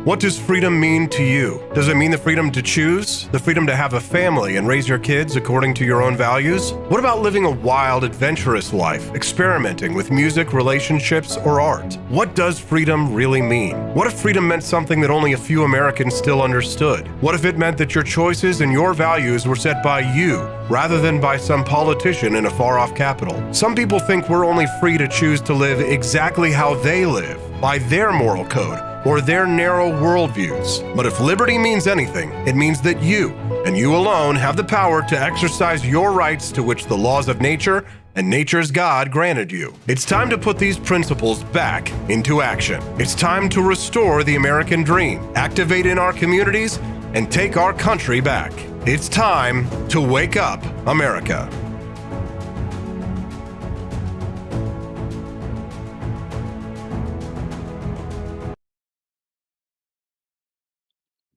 What does freedom mean to you? Does it mean the freedom to choose? The freedom to have a family and raise your kids according to your own values? What about living a wild, adventurous life, experimenting with music, relationships, or art? What does freedom really mean? What if freedom meant something that only a few Americans still understood? What if it meant that your choices and your values were set by you rather than by some politician in a far-off capital? Some people think we're only free to choose to live exactly how they live, by their moral code, or their narrow worldviews. But if liberty means anything, it means that you, and you alone, have the power to exercise your rights to which the laws of nature and nature's God granted you. It's time to put these principles back into action. It's time to restore the American dream, activate in our communities, and take our country back. It's time to wake up, America.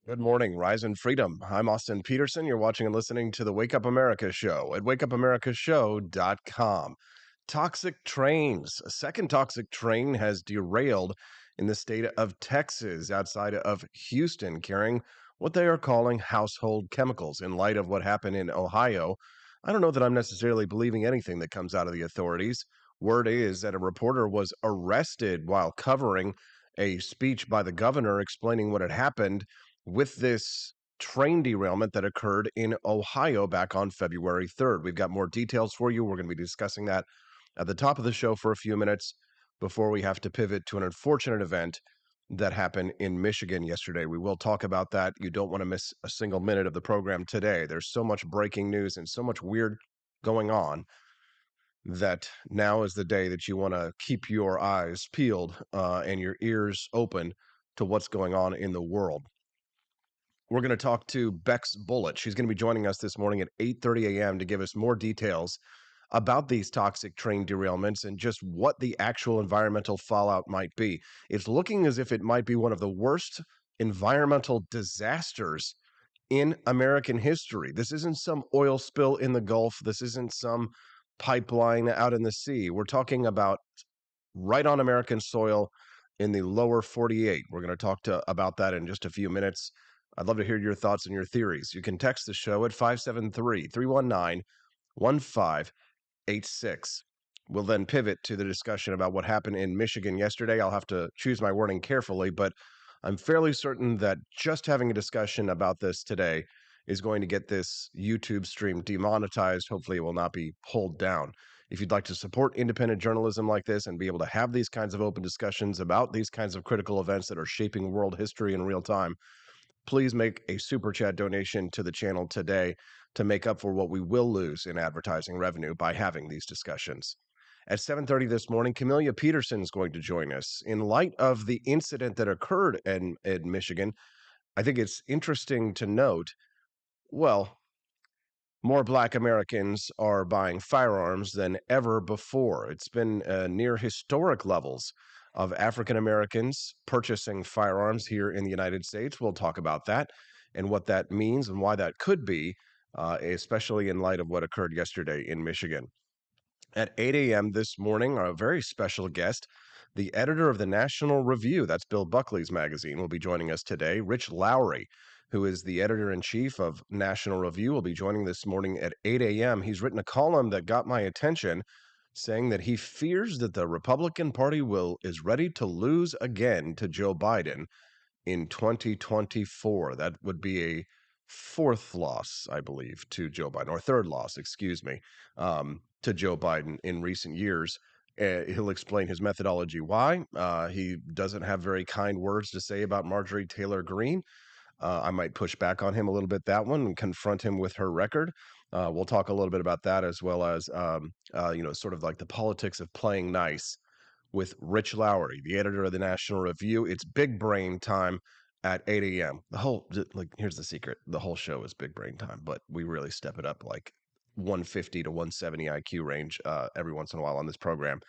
Good morning, Rise and Freedom. I'm Austin Peterson. You're watching and listening to the Wake Up America Show at wakeupAmericaShow.com. Toxic trains. A second toxic train has derailed in the state of Texas outside of Houston, carrying what they are calling household chemicals. In light of what happened in Ohio, I don't know that I'm necessarily believing anything that comes out of the authorities. Word is that a reporter was arrested while covering a speech by the governor explaining what had happened with this train derailment that occurred in Ohio back on February 3rd. We've got more details for you. We're going to be discussing that at the top of the show for a few minutes before we have to pivot to an unfortunate event that happened in Michigan yesterday. We will talk about that. You don't want to miss a single minute of the program today. There's so much breaking news and so much weird going on that now is the day that you want to keep your eyes peeled and your ears open to what's going on in the world. We're going to talk to Bex Bullitt. She's going to be joining us this morning at 8:30 a.m. to give us more details about these toxic train derailments and just what the actual environmental fallout might be. It's looking as if it might be one of the worst environmental disasters in American history. This isn't some oil spill in the Gulf. This isn't some pipeline out in the sea. We're talking about right on American soil in the lower 48. We're going to talk about that in just a few minutes. I'd love to hear your thoughts and your theories. You can text the show at 573-319-1586. We'll then pivot to the discussion about what happened in Michigan yesterday. I'll have to choose my wording carefully, but I'm fairly certain that just having a discussion about this today is going to get this YouTube stream demonetized. Hopefully it will not be pulled down. If you'd like to support independent journalism like this and be able to have these kinds of open discussions about these kinds of critical events that are shaping world history in real time, please make a super chat donation to the channel today to make up for what we will lose in advertising revenue by having these discussions. At 7:30 this morning, Camelia Peterson is going to join us. In light of the incident that occurred in Michigan, I think it's interesting to note, well, more Black Americans are buying firearms than ever before. It's been near historic levels of African Americans purchasing firearms here in the United States. We'll talk about that and what that means and why that could be, especially in light of what occurred yesterday in Michigan. At 8 a.m. this morning, our very special guest, the editor of the National Review, that's Bill Buckley's magazine, will be joining us today. Rich Lowry, who is the editor-in-chief of National Review, will be joining this morning at 8 a.m. He's written a column that got my attention, saying that he fears that the Republican Party is ready to lose again to Joe Biden in 2024. That would be a fourth loss, I believe, to Joe Biden, or third loss, excuse me, to Joe Biden in recent years. He'll explain his methodology why. He doesn't have very kind words to say about Marjorie Taylor Greene. I might push back on him a little bit that one and confront him with her record. We'll talk a little bit about that, as well as sort of like the politics of playing nice with Rich Lowry, the editor of the National Review. It's big brain time at 8 a.m. Here's the secret. The whole show is big brain time, but we really step it up like 150 to 170 IQ range every once in a while on this program.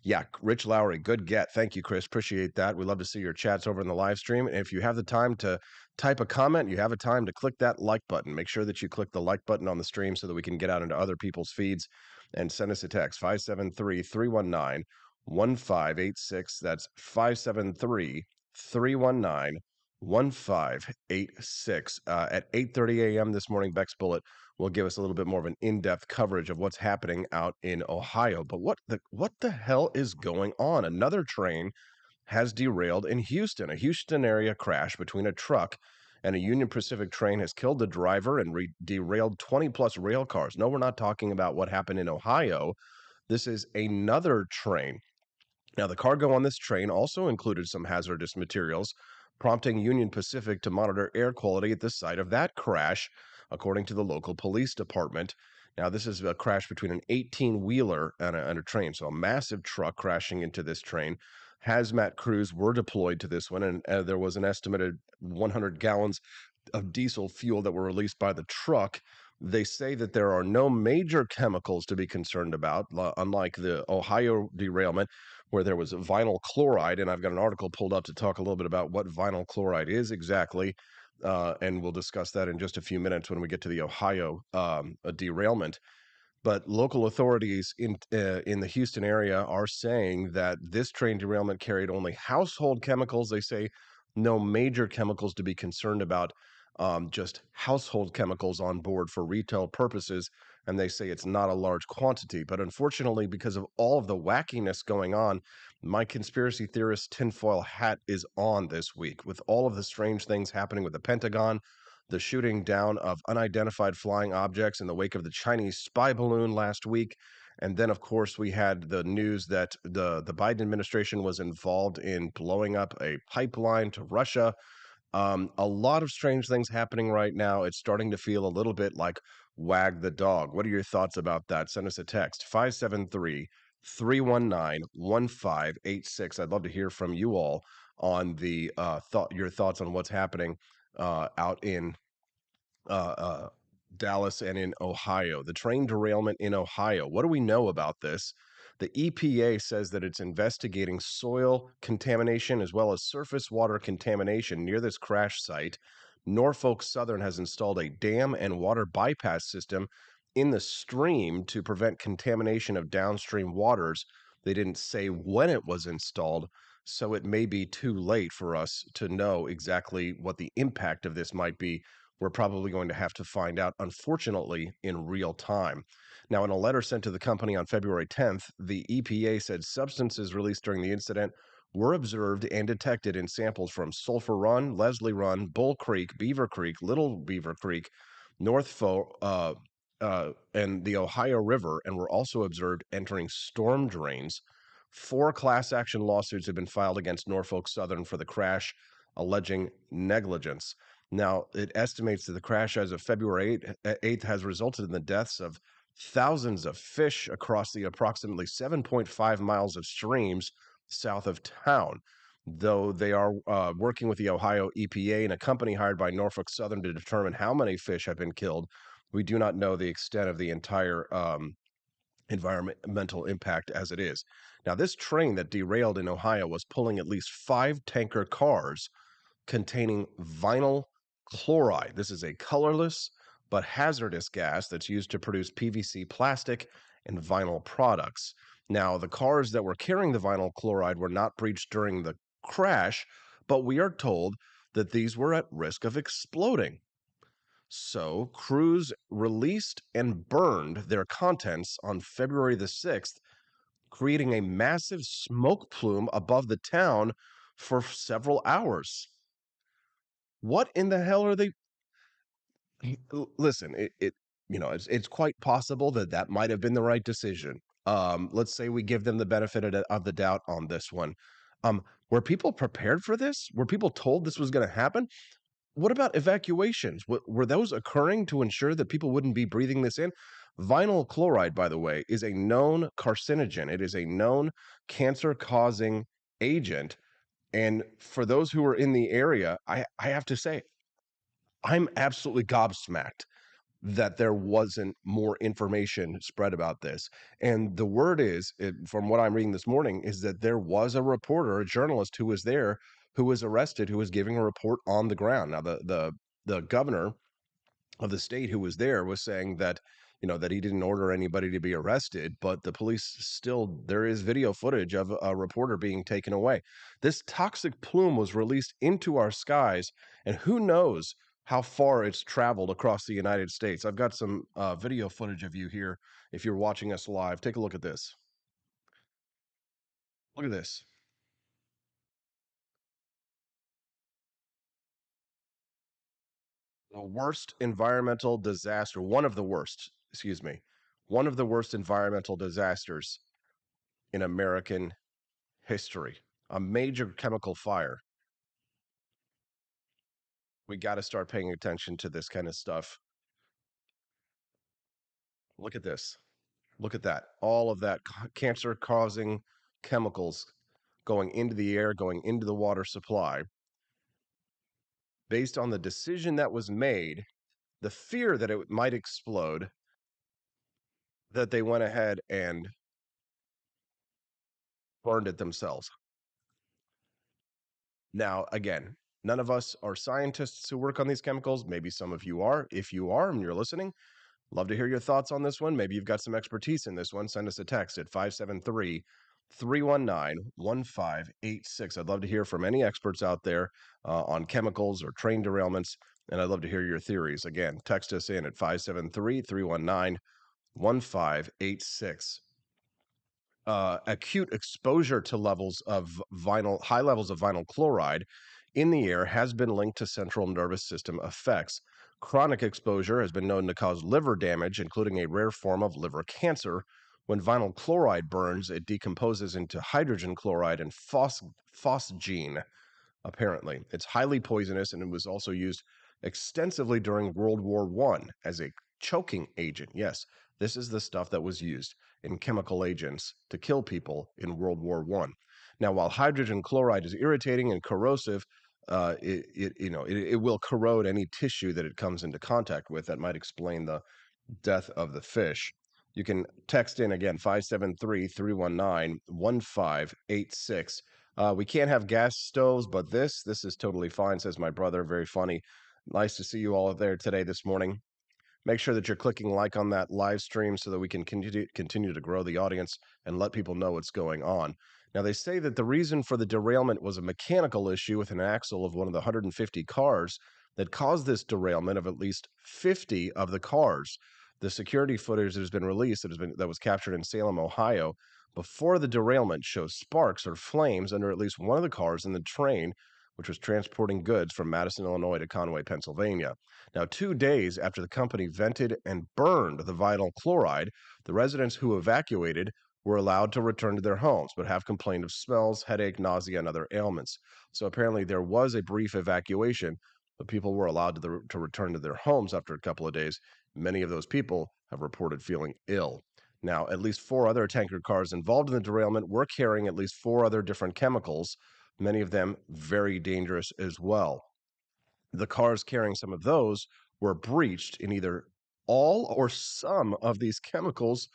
Yeah, Rich Lowry, good get. Thank you, Chris. Appreciate that. We love to see your chats over in the live stream. And if you have the time to type a comment, you have a time to click that like button. Make sure that you click the like button on the stream so that we can get out into other people's feeds, and send us a text, 573-319-1586. That's 573-319-1586. 1586. At 8:30 a.m. this morning, Beck's Bullet will give us a little bit more of an in-depth coverage of what's happening out in Ohio. But what the hell is going on? Another train has derailed in Houston. A Houston area crash between a truck and a Union Pacific train has killed the driver and derailed 20 plus rail cars. No, we're not talking about what happened in Ohio. This is another train. Now, the cargo on this train also included some hazardous materials, prompting Union Pacific to monitor air quality at the site of that crash, according to the local police department. Now, this is a crash between an 18 wheeler and a train. So, a massive truck crashing into this train. Hazmat crews were deployed to this one, and there was an estimated 100 gallons of diesel fuel that were released by the truck. They say that there are no major chemicals to be concerned about, unlike the Ohio derailment, where there was vinyl chloride. And I've got an article pulled up to talk a little bit about what vinyl chloride is exactly. And we'll discuss that in just a few minutes when we get to the Ohio derailment. But local authorities in the Houston area are saying that this train derailment carried only household chemicals. They say no major chemicals to be concerned about, just household chemicals on board for retail purposes. And they say it's not a large quantity. But unfortunately, because of all of the wackiness going on, my conspiracy theorist tinfoil hat is on this week with all of the strange things happening with the Pentagon, the shooting down of unidentified flying objects in the wake of the Chinese spy balloon last week. And then, of course, we had the news that the Biden administration was involved in blowing up a pipeline to Russia. A lot of strange things happening right now. It's starting to feel a little bit like wag the dog. What are your thoughts about that? Send us a text 573-319-1586. I'd love to hear from you all on the your thoughts on what's happening out in uh, Dallas and in Ohio. The train derailment in Ohio. What do we know about this? The EPA says that it's investigating soil contamination as well as surface water contamination near this crash site. Norfolk Southern has installed a dam and water bypass system in the stream to prevent contamination of downstream waters. They didn't say when it was installed, so it may be too late for us to know exactly what the impact of this might be. We're probably going to have to find out, unfortunately, in real time. Now, in a letter sent to the company on February 10th, the EPA said substances released during the incident were observed and detected in samples from Sulphur Run, Leslie Run, Bull Creek, Beaver Creek, Little Beaver Creek, North and the Ohio River, and were also observed entering storm drains. 4 class action lawsuits have been filed against Norfolk Southern for the crash, alleging negligence. Now, it estimates that the crash as of February 8th has resulted in the deaths of thousands of fish across the approximately 7.5 miles of streams south of town. Though they are working with the Ohio EPA and a company hired by Norfolk Southern to determine how many fish have been killed, we do not know the extent of the entire environmental impact as it is. Now, this train that derailed in Ohio was pulling at least 5 tanker cars containing vinyl chloride. This is a colorless but hazardous gas that's used to produce PVC plastic and vinyl products. Now, the cars that were carrying the vinyl chloride were not breached during the crash, but we are told that these were at risk of exploding. So, crews released and burned their contents on February the 6th, creating a massive smoke plume above the town for several hours. What in the hell are they? Listen, it's quite possible that that might have been the right decision. Let's say we give them the benefit of the doubt on this one. Were people prepared for this? Were people told this was going to happen? What about evacuations? Were those occurring to ensure that people wouldn't be breathing this in? Vinyl chloride, by the way, is a known carcinogen. It is a known cancer-causing agent. And for those who are in the area, I have to say, I'm absolutely gobsmacked that there wasn't more information spread about this. And the word is, from what I'm reading this morning, is that there was a reporter, a journalist who was there, who was arrested, who was giving a report on the ground. Now, the governor of the state who was there was saying that, that he didn't order anybody to be arrested, but the police still, there is video footage of a reporter being taken away. This toxic plume was released into our skies, and who knows how far it's traveled across the United States. I've got some video footage of you here. If you're watching us live, take a look at this. Look at this. The worst environmental disaster, one of the worst, excuse me, one of the worst environmental disasters in American history. A major chemical fire. We got to start paying attention to this kind of stuff. Look at this. Look at that. All of that cancer causing chemicals going into the air, going into the water supply, based on the decision that was made, the fear that it might explode, that they went ahead and burned it themselves. Now, again, none of us are scientists who work on these chemicals. Maybe some of you are. If you are and you're listening, love to hear your thoughts on this one. Maybe you've got some expertise in this one. Send us a text at 573 319 1586. I'd love to hear from any experts out there on chemicals or train derailments, and I'd love to hear your theories. Again, text us in at 573 319 1586. Acute exposure to high levels of vinyl chloride in the air has been linked to central nervous system effects. Chronic exposure has been known to cause liver damage, including a rare form of liver cancer. When vinyl chloride burns, it decomposes into hydrogen chloride and phosgene, apparently. It's highly poisonous, and it was also used extensively during World War One as a choking agent. Yes, this is the stuff that was used in chemical agents to kill people in World War One. Now, while hydrogen chloride is irritating and corrosive, it will corrode any tissue that it comes into contact with. That might explain the death of the fish. You can text in again, 573 319 1586. We can't have gas stoves, but this is totally fine, says my brother. Very funny. Nice to see you all there today this morning. Make sure that you're clicking like on that live stream so that we can continue to grow the audience and let people know what's going on. Now, they say that the reason for the derailment was a mechanical issue with an axle of one of the 150 cars that caused this derailment of at least 50 of the cars. The security footage that has been released that was captured in Salem, Ohio, before the derailment shows sparks or flames under at least one of the cars in the train, which was transporting goods from Madison, Illinois to Conway, Pennsylvania. Now, 2 days after the company vented and burned the vinyl chloride, the residents who evacuated were allowed to return to their homes, but have complained of smells, headache, nausea, and other ailments. So apparently there was a brief evacuation, but people were allowed to return to their homes after a couple of days. Many of those people have reported feeling ill. Now, at least 4 other tanker cars involved in the derailment were carrying at least 4 other different chemicals, many of them very dangerous as well. The cars carrying some of those were breached, and either all or some of these chemicals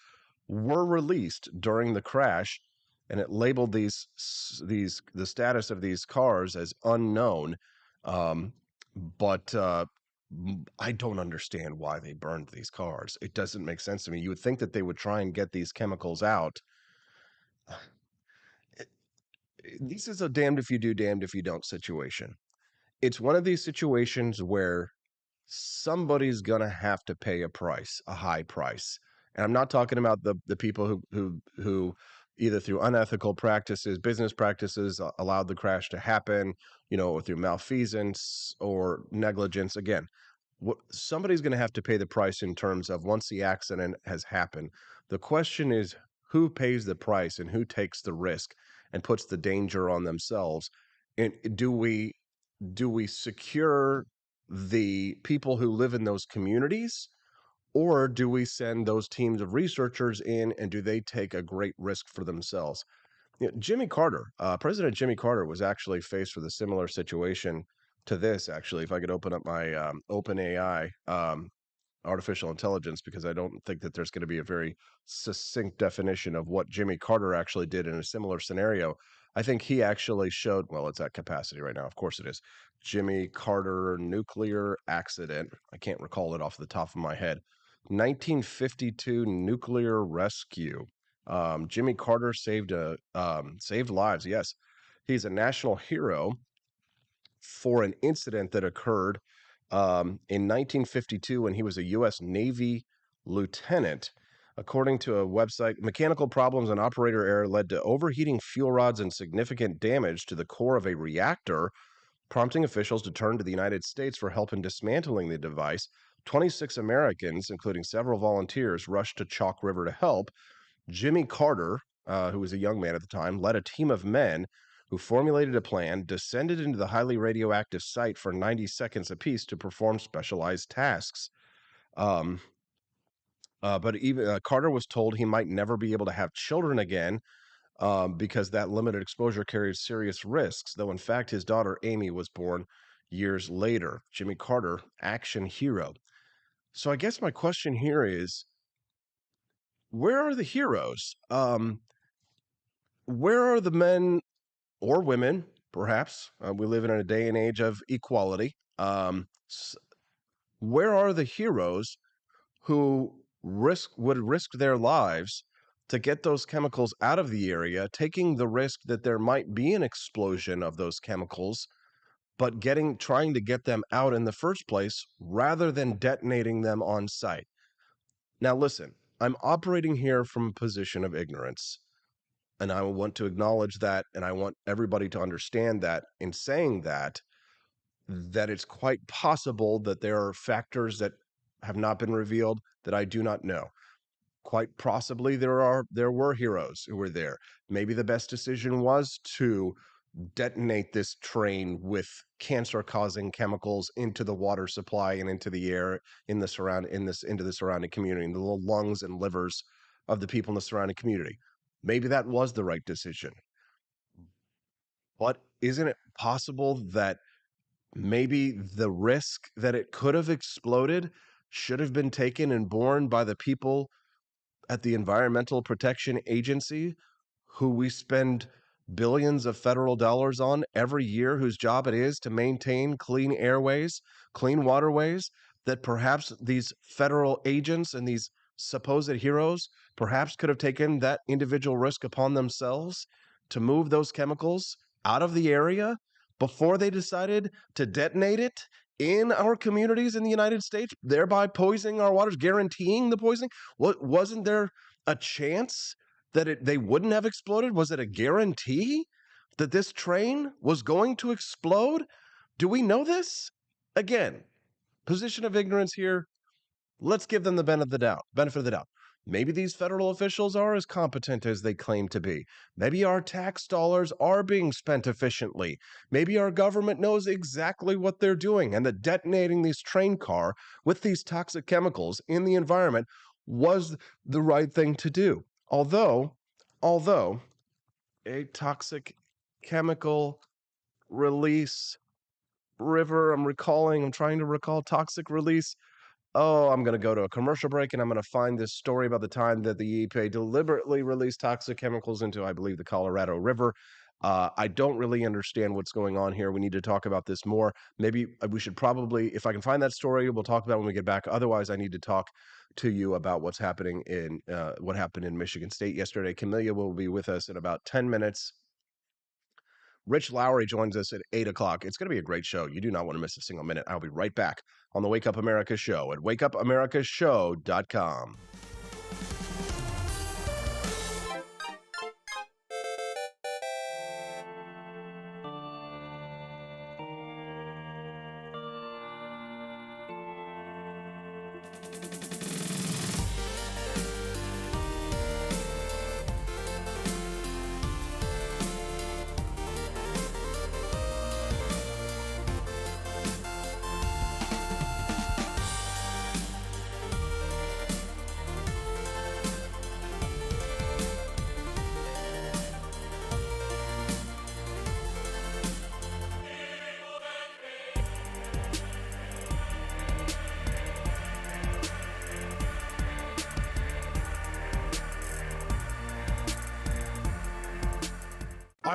were released during the crash, and it labeled the status of these cars as unknown. Um, but I don't understand why they burned these cars. It doesn't make sense to me. You would think that they would try and get these chemicals out. This is a damned if you do, damned if you don't situation. It's one of these situations where somebody's gonna have to pay a price, a high price. And I'm not talking about the people who either through unethical practices, business practices, allowed the crash to happen, or through malfeasance or negligence. Again, somebody's going to have to pay the price in terms of once the accident has happened. The question is who pays the price and who takes the risk and puts the danger on themselves. And do we secure the people who live in those communities, or do we send those teams of researchers in and do they take a great risk for themselves? Jimmy Carter, President Jimmy Carter was actually faced with a similar situation to this. Actually, if I could open up my open AI artificial intelligence, because I don't think that there's going to be a very succinct definition of what Jimmy Carter actually did in a similar scenario. I think he actually showed, well, it's at capacity right now. Of course it is. Jimmy Carter nuclear accident. I can't recall it off the top of my head. 1952 nuclear rescue. Jimmy Carter saved lives. Yes, he's a national hero for an incident that occurred in 1952 when he was a U.S. Navy lieutenant. According to a website, mechanical problems and operator error led to overheating fuel rods and significant damage to the core of a reactor, prompting officials to turn to the United States for help in dismantling the device. 26 Americans, including several volunteers, rushed to Chalk River to help. Jimmy Carter, who was a young man at the time, led a team of men who formulated a plan, descended into the highly radioactive site for 90 seconds apiece to perform specialized tasks. Um, but even Carter was told he might never be able to have children again because that limited exposure carries serious risks, though in fact his daughter Amy was born years later. Jimmy Carter, action hero. So I guess my question here is, where are the heroes? Where are the men or women, perhaps? We live in a day and age of equality. Where are the heroes who would risk their lives to get those chemicals out of the area, taking the risk that there might be an explosion of those chemicals, but trying to get them out in the first place rather than detonating them on site? Now, listen, I'm operating here from a position of ignorance. And I want to acknowledge that, and I want everybody to understand that in saying that, that it's quite possible that there are factors that have not been revealed that I do not know. Quite possibly there were heroes who were there. Maybe the best decision was to detonate this train with cancer-causing chemicals into the water supply and into the air into the surrounding community, in the little lungs and livers of the people in the surrounding community. Maybe that was the right decision. But isn't it possible that maybe the risk that it could have exploded should have been taken and borne by the people at the Environmental Protection Agency, who we spend billions of federal dollars on every year, whose job it is to maintain clean airways, clean waterways, that perhaps these federal agents and these supposed heroes perhaps could have taken that individual risk upon themselves to move those chemicals out of the area before they decided to detonate it in our communities in the United States, thereby poisoning our waters, guaranteeing the poisoning? Wasn't there a chance that they wouldn't have exploded? Was it a guarantee that this train was going to explode? Do we know this? Again, position of ignorance here. Let's give them the benefit of the doubt. Maybe these federal officials are as competent as they claim to be. Maybe our tax dollars are being spent efficiently. Maybe our government knows exactly what they're doing, and that detonating this train car with these toxic chemicals in the environment was the right thing to do. Although a toxic chemical release river, I'm trying to recall toxic release. Oh, I'm going to go to a commercial break, and I'm going to find this story about the time that the EPA deliberately released toxic chemicals into, I believe, the Colorado River. I don't really understand what's going on here. We need to talk about this more. Maybe we should probably, if I can find that story, we'll talk about it when we get back. Otherwise, I need to talk to you about what happened in Michigan State yesterday. Camellia will be with us in about 10 minutes. Rich Lowry joins us at 8 o'clock. It's going to be a great show. You do not want to miss a single minute. I'll be right back on the Wake Up America Show at wakeupAmericaShow.com.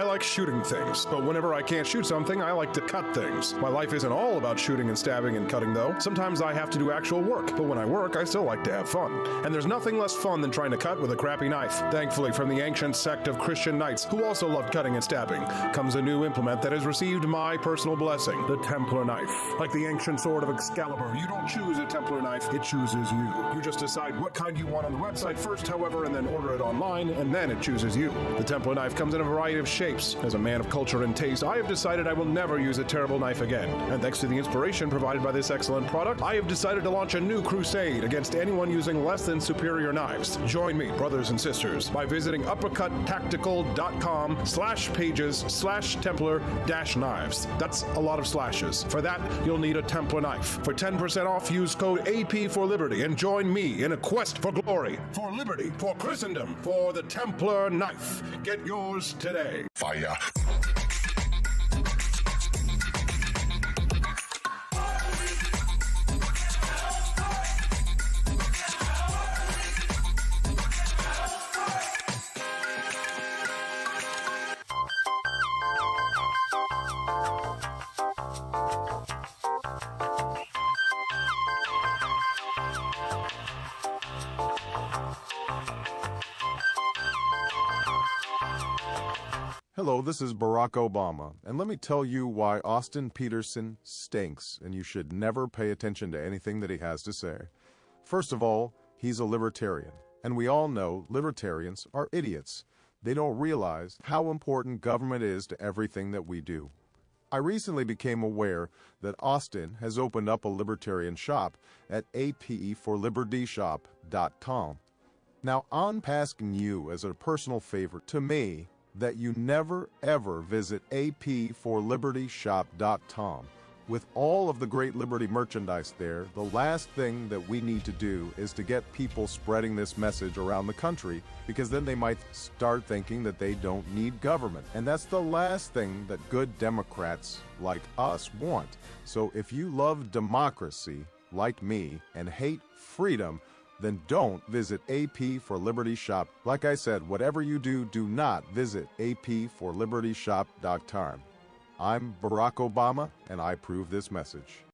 I like shooting things, but whenever I can't shoot something, I like to cut things. My life isn't all about shooting and stabbing and cutting, though. Sometimes I have to do actual work, but when I work, I still like to have fun. And there's nothing less fun than trying to cut with a crappy knife. Thankfully, from the ancient sect of Christian knights, who also loved cutting and stabbing, comes a new implement that has received my personal blessing, the Templar knife. Like the ancient sword of Excalibur, you don't choose a Templar knife, it chooses you. You just decide what kind you want on the website first, however, and then order it online, and then it chooses you. The Templar knife comes in a variety of shapes. As a man of culture and taste, I have decided I will never use a terrible knife again. And thanks to the inspiration provided by this excellent product, I have decided to launch a new crusade against anyone using less than superior knives. Join me, brothers and sisters, by visiting uppercuttactical.com/pages/Templar-knives. That's a lot of slashes. For that, you'll need a Templar knife. For 10% off, use code AP for Liberty and join me in a quest for glory, for liberty, for Christendom, for the Templar knife. Get yours today. Fire. Hello, this is Barack Obama, and let me tell you why Austin Peterson stinks, and you should never pay attention to anything that he has to say. First of all, he's a libertarian, and we all know libertarians are idiots. They don't realize how important government is to everything that we do. I recently became aware that Austin has opened up a libertarian shop at apeforlibertyshop.com. Now, I'm asking you as a personal favor to me that you never ever visit apeforlibertyshop.com. With all of the great Liberty merchandise there, the last thing that we need to do is to get people spreading this message around the country, because then they might start thinking that they don't need government. And that's the last thing that good Democrats like us want. So if you love democracy, like me, and hate freedom, then don't visit AP for Liberty Shop. Like I said, whatever you do, do not visit aporlibertyshop.com. I'm Barack Obama, and I approve this message.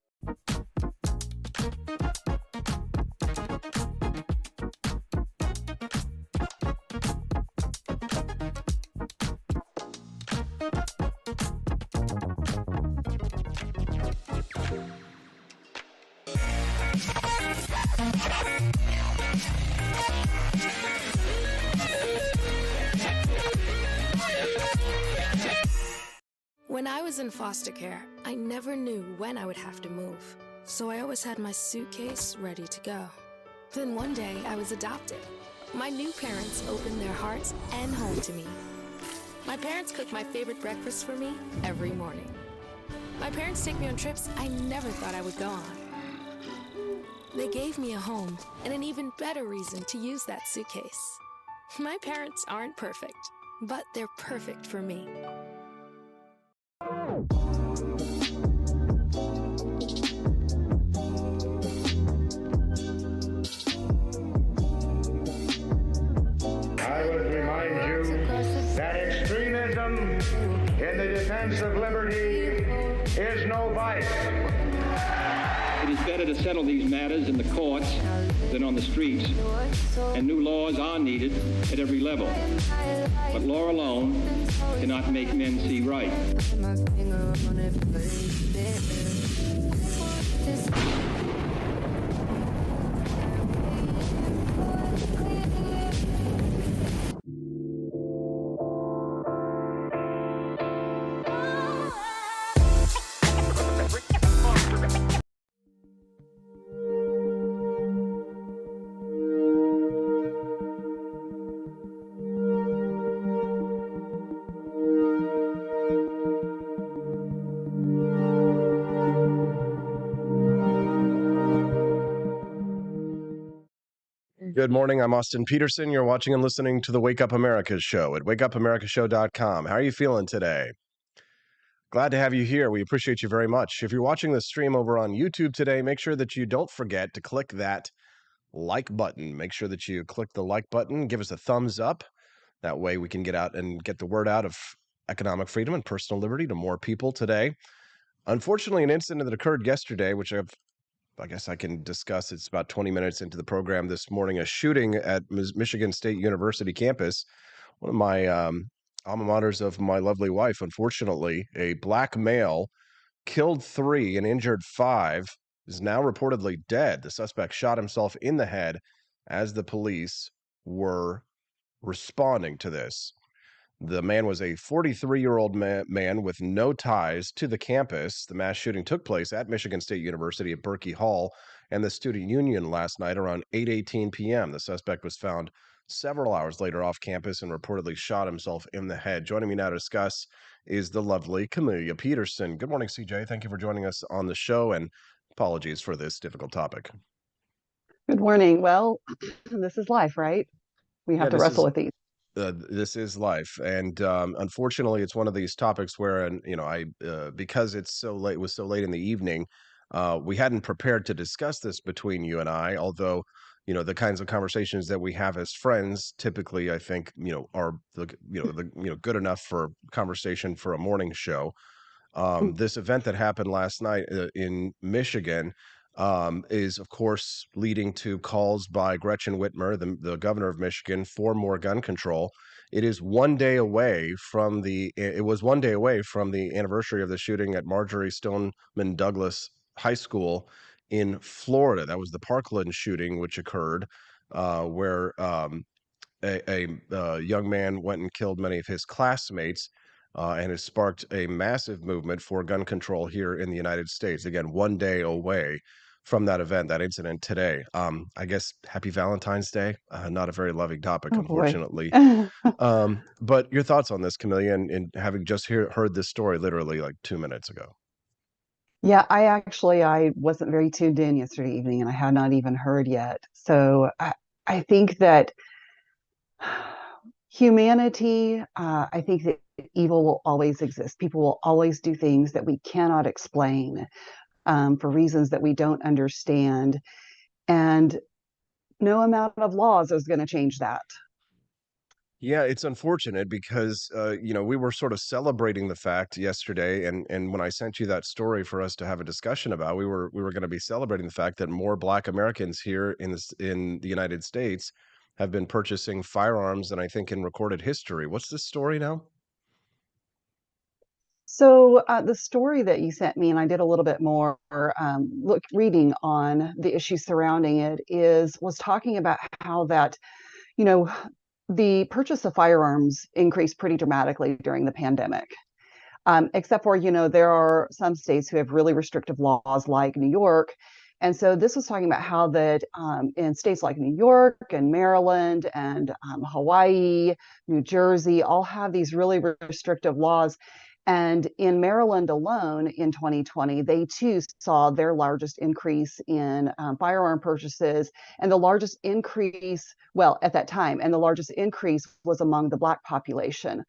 When I was in foster care, I never knew when I would have to move, so I always had my suitcase ready to go. Then one day, I was adopted. My new parents opened their hearts and home to me. My parents cook my favorite breakfast for me every morning. My parents take me on trips I never thought I would go on. They gave me a home and an even better reason to use that suitcase. My parents aren't perfect, but they're perfect for me. I would remind you that extremism in the defense of liberty is no vice. It is better to settle these matters in the courts than on the streets, and new laws are needed at every level. But law alone cannot make men see right. Good morning. I'm Austin Peterson. You're watching and listening to the Wake Up America show at wakeupAmericaShow.com. How are you feeling today? Glad to have you here. We appreciate you very much. If you're watching the stream over on YouTube today, make sure that you don't forget to click that like button. Make sure that you click the like button, give us a thumbs up. That way we can get out and get the word out of economic freedom and personal liberty to more people today. Unfortunately, an incident that occurred yesterday, which I guess I can discuss. It's about 20 minutes into the program this morning. A shooting at Michigan State University campus, one of my alma maters of my lovely wife. Unfortunately, a black male killed 3 and injured 5, is now reportedly dead. The suspect shot himself in the head as the police were responding to this. The man was a 43-year-old man with no ties to the campus. The mass shooting took place at Michigan State University at Berkey Hall and the Student Union last night around 8:18 p.m. The suspect was found several hours later off campus and reportedly shot himself in the head. Joining me now to discuss is the lovely Camelia Peterson. Good morning, CJ. Thank you for joining us on the show, and apologies for this difficult topic. Good morning. Well, this is life, right? We Yeah, have to wrestle with these. this is life, and unfortunately, it's one of these topics where, and I because it's so late, was so late in the evening, we hadn't prepared to discuss this between you and I. Although, the kinds of conversations that we have as friends, typically, I think, are good enough for conversation for a morning show. Mm. This event that happened last night in Michigan is, of course, leading to calls by Gretchen Whitmer, the governor of Michigan, for more gun control. It is one day away from it was one day away from the anniversary of the shooting at Marjorie Stoneman Douglas High School in Florida. That was the Parkland shooting, which occurred where a young man went and killed many of his classmates, and has sparked a massive movement for gun control here in the United States. Again, one day away from that event, that incident today. I guess happy Valentine's Day. Not a very loving topic, Oh boy. unfortunately. But your thoughts on this, Camelia, and having just heard this story literally like 2 minutes ago. Yeah, I wasn't very tuned in yesterday evening and I had not even heard yet. So I think that humanity, I think that evil will always exist. People will always do things that we cannot explain for reasons that we don't understand. And no amount of laws is going to change that. Yeah, it's unfortunate because we were sort of celebrating the fact yesterday, and when I sent you that story for us to have a discussion about, we were going to be celebrating the fact that more Black Americans here in the United States have been purchasing firearms than I think in recorded history. What's this story now? So the story that you sent me, and I did a little bit more reading on the issues surrounding it, was talking about how that you know the purchase of firearms increased pretty dramatically during the pandemic. Except for there are some states who have really restrictive laws, like New York. And so this was talking about how that in states like New York and Maryland and Hawaii, New Jersey, all have these really restrictive laws. And in Maryland alone in 2020, they too saw their largest increase in firearm purchases, and the largest increase, well, at that time, and the largest increase was among the Black population.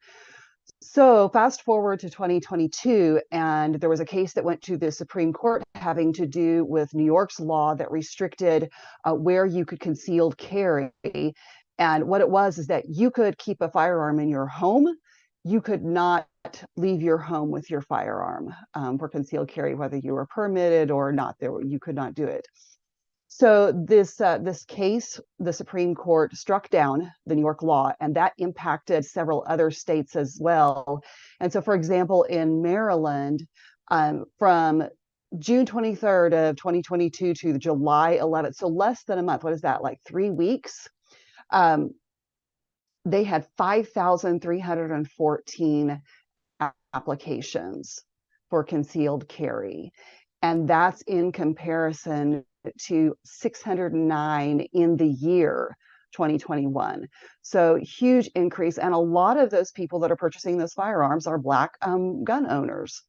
So fast forward to 2022, and there was a case that went to the Supreme Court having to do with New York's law that restricted where you could concealed carry. And what it was is that you could keep a firearm in your home. You could not leave your home with your firearm for concealed carry, whether you were permitted or not. You could not do it. So this case, the Supreme Court struck down the New York law, and that impacted several other states as well. And so, for example, in Maryland, from June 23rd of 2022 to July 11th, so less than a month. What is that, like 3 weeks? They had 5,314 applications for concealed carry. And that's in comparison to 609 in the year 2021. So huge increase. And a lot of those people that are purchasing those firearms are Black gun owners.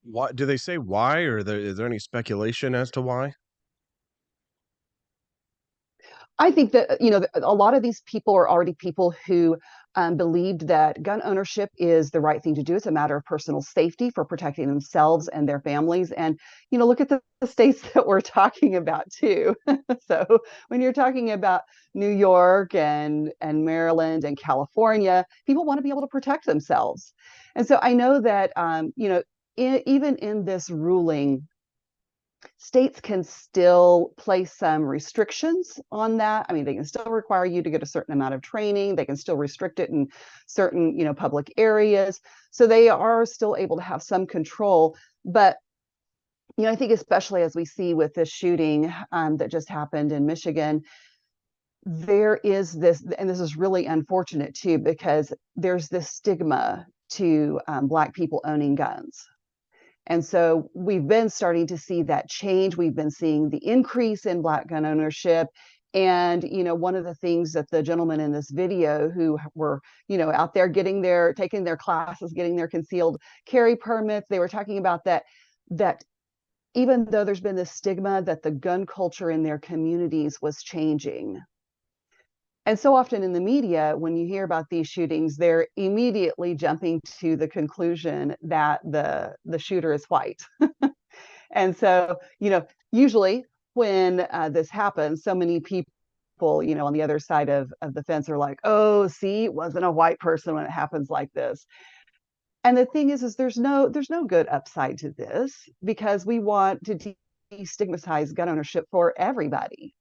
Why do they say why, or is there any speculation as to why? I think that a lot of these people are already people who believed that gun ownership is the right thing to do. It's a matter of personal safety for protecting themselves and their families. And look at the states that we're talking about too. So when you're talking about New York and Maryland and California, people want to be able to protect themselves. And so I know that even in this ruling, states can still place some restrictions on that. I mean, they can still require you to get a certain amount of training. They can still restrict it in certain, public areas. So they are still able to have some control. But, I think especially as we see with this shooting that just happened in Michigan, there is this, and this is really unfortunate too, because there's this stigma to Black people owning guns. And so we've been starting to see that change. We've been seeing the increase in Black gun ownership. And, one of the things that the gentlemen in this video who were, out there taking their classes, getting their concealed carry permits, they were talking about that even though there's been this stigma that the gun culture in their communities was changing. And so often in the media, when you hear about these shootings, they're immediately jumping to the conclusion that the shooter is white. And so, usually when this happens, so many people, on the other side of the fence are like, oh, see, it wasn't a white person when it happens like this. And the thing is there's no good upside to this, because we want to destigmatize gun ownership for everybody.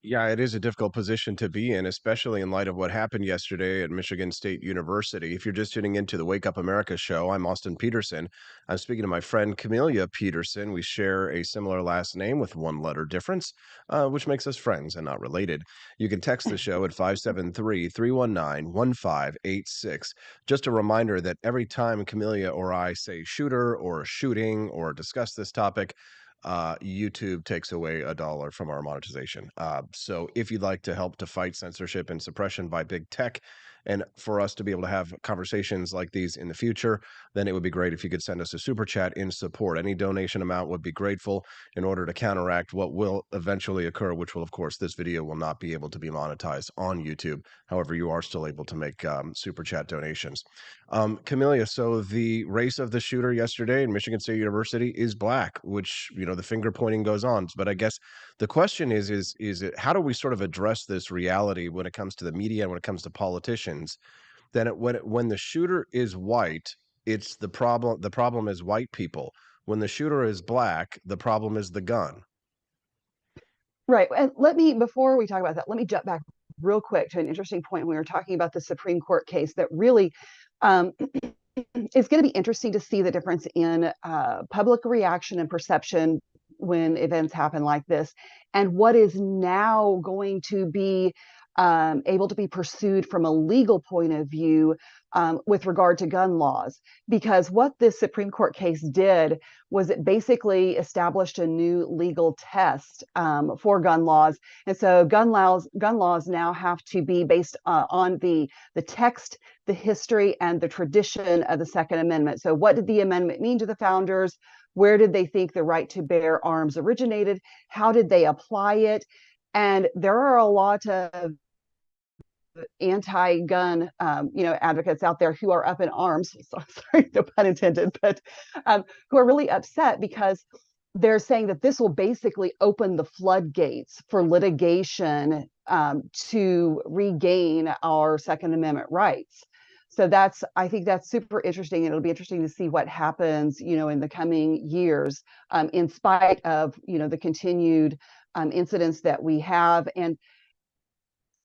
Yeah, it is a difficult position to be in, especially in light of what happened yesterday at Michigan State University. If you're just tuning into the Wake Up America show, I'm Austin Peterson. I'm speaking to my friend Camelia Peterson. We share a similar last name with one letter difference, which makes us friends and not related. You can text the show at 573-319-1586. Just a reminder that every time Camelia or I say shooter or shooting or discuss this topic, YouTube takes away $1 from our monetization. So if you'd like to help to fight censorship and suppression by big tech, and for us to be able to have conversations like these in the future, then it would be great if you could send us a super chat in support. Any donation amount would be grateful in order to counteract what will eventually occur, which will, of course, this video will not be able to be monetized on YouTube. However, you are still able to make super chat donations. Camelia, so the race of the shooter yesterday in Michigan State University is Black, which, the finger pointing goes on. But I guess the question is it, how do we sort of address this reality when it comes to the media and when it comes to politicians? Then when the shooter is white, it's the problem. The problem is white people. When the shooter is Black, the problem is the gun. Right. And before we talk about that, let me jump back real quick to an interesting point. We were talking about the Supreme Court case that really um, it's going to be interesting to see the difference in public reaction and perception when events happen like this, and what is now going to be able to be pursued from a legal point of view with regard to gun laws. Because what this Supreme Court case did was it basically established a new legal test for gun laws. And so gun laws now have to be based on the text, the history, and the tradition of the Second Amendment. So what did the amendment mean to the founders? Where did they think the right to bear arms originated? How did they apply it? And there are a lot of anti-gun, advocates out there who are up in arms. Sorry, no pun intended, but who are really upset because they're saying that this will basically open the floodgates for litigation to regain our Second Amendment rights. So I think that's super interesting. And it'll be interesting to see what happens, in the coming years, in spite of, the continued incidents that we have. And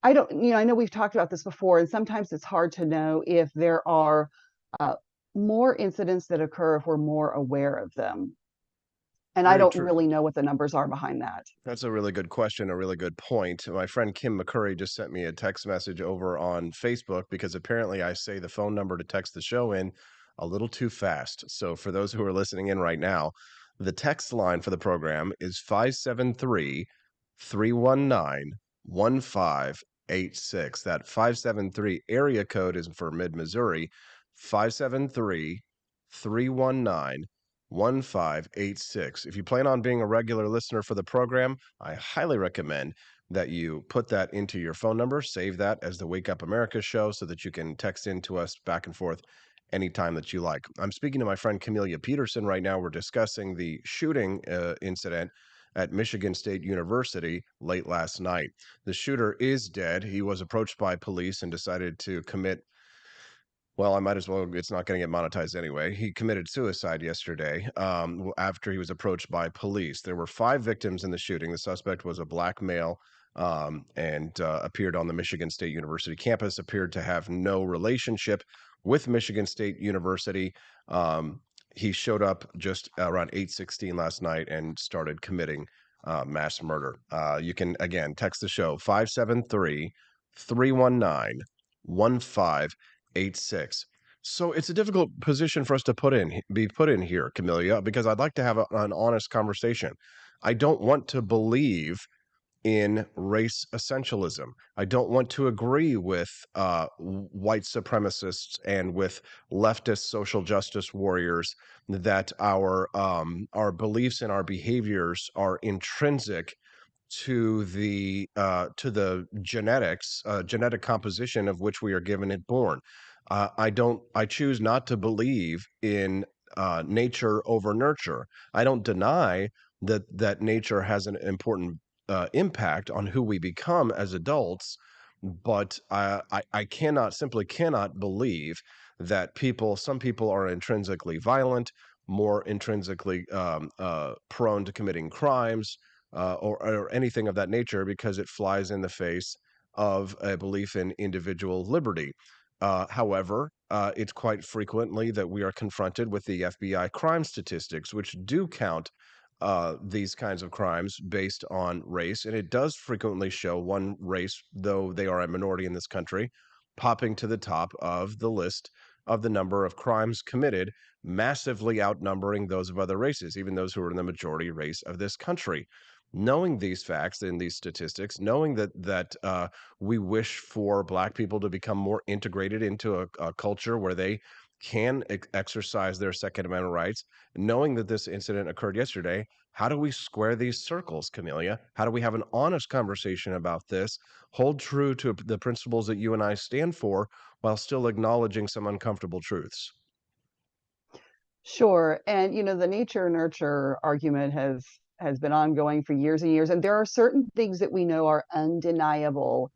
I don't, I know we've talked about this before, and sometimes it's hard to know if there are more incidents that occur if we're more aware of them. And I Very don't true. really know what the numbers are behind that. That's a really good question, a really good point. My friend Kim McCurry just sent me a text message over on Facebook because apparently I say the phone number to text the show in a little too fast. So for those who are listening in right now, the text line for the program is 573-319-1586. That 573 area code is for mid-Missouri, 573-319 1586. If you plan on being a regular listener for the program, I highly recommend that you put that into your phone number, save that as the Wake Up America show so that you can text in to us back and forth anytime that you like. I'm speaking to my friend Camelia Peterson right now. We're discussing the shooting incident at Michigan State University late last night. The shooter is dead. He was approached by police and decided to commit, well, I might as well. It's not going to get monetized anyway. He committed suicide yesterday after he was approached by police. There were 5 victims in the shooting. The suspect was a black male and appeared on the Michigan State University campus, appeared to have no relationship with Michigan State University. He showed up just around 8:16 last night and started committing mass murder. You can, again, text the show 573-319-1586. So it's a difficult position for us to be put in here, Camellia, because I'd like to have an honest conversation. I don't want to believe in race essentialism. I don't want to agree with white supremacists and with leftist social justice warriors that our beliefs and our behaviors are intrinsic to the genetic composition of which we are given at born. I choose not to believe in nature over nurture. I don't deny that nature has an important impact on who we become as adults, but I simply cannot believe that some people are intrinsically violent, more intrinsically prone to committing crimes, or anything of that nature because it flies in the face of a belief in individual liberty. However, it's quite frequently that we are confronted with the FBI crime statistics, which do count these kinds of crimes based on race. And it does frequently show one race, though they are a minority in this country, popping to the top of the list of the number of crimes committed, massively outnumbering those of other races, even those who are in the majority race of this country. Knowing these facts and these statistics, knowing that we wish for Black people to become more integrated into a culture where they can exercise their Second Amendment rights, knowing that this incident occurred yesterday, how do we square these circles, Camellia? How do we have an honest conversation about this, hold true to the principles that you and I stand for, while still acknowledging some uncomfortable truths? Sure. And the nature nurture argument has been ongoing for years and years. And there are certain things that we know are undeniable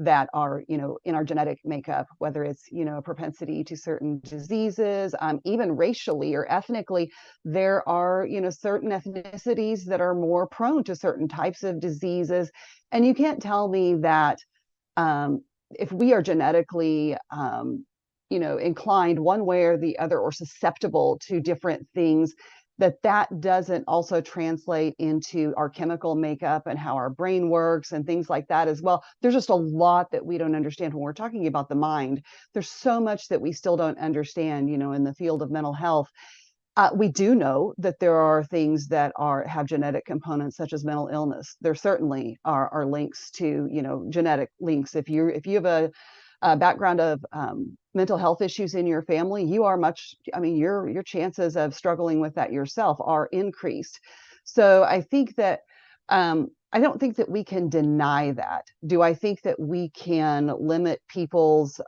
that are, in our genetic makeup, whether it's, propensity to certain diseases, even racially or ethnically, there are, certain ethnicities that are more prone to certain types of diseases. And you can't tell me that if we are genetically inclined one way or the other or susceptible to different things, that doesn't also translate into our chemical makeup and how our brain works and things like that as well. There's just a lot that we don't understand when we're talking about the mind. There's so much that we still don't understand, in the field of mental health. We do know that there are things that have genetic components, such as mental illness. There certainly are links to, genetic links. If you have a background of mental health issues in your family, your chances of struggling with that yourself are increased. So I think that I don't think that we can deny that. Do I think that we can limit people's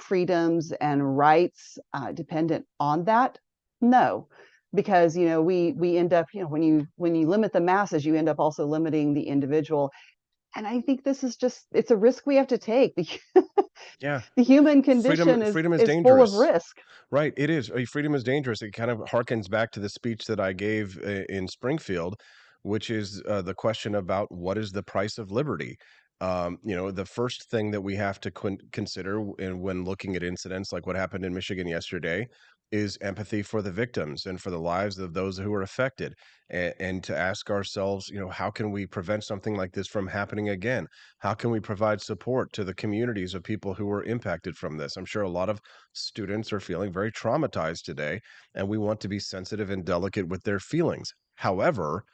freedoms and rights dependent on that? No, because we end up, when you limit the masses, you end up also limiting the individual. And I think this is it's a risk we have to take. Yeah. The human Freedom condition freedom is is full of dangerous. risk. Right, it is. Freedom is dangerous. It kind of harkens back to the speech that I gave in Springfield, which is the question about what is the price of liberty. The first thing that we have to consider when looking at incidents like what happened in Michigan yesterday is empathy for the victims and for the lives of those who are affected, and to ask ourselves, how can we prevent something like this from happening again? How can we provide support to the communities of people who were impacted from this? I'm sure a lot of students are feeling very traumatized today, and we want to be sensitive and delicate with their feelings. However,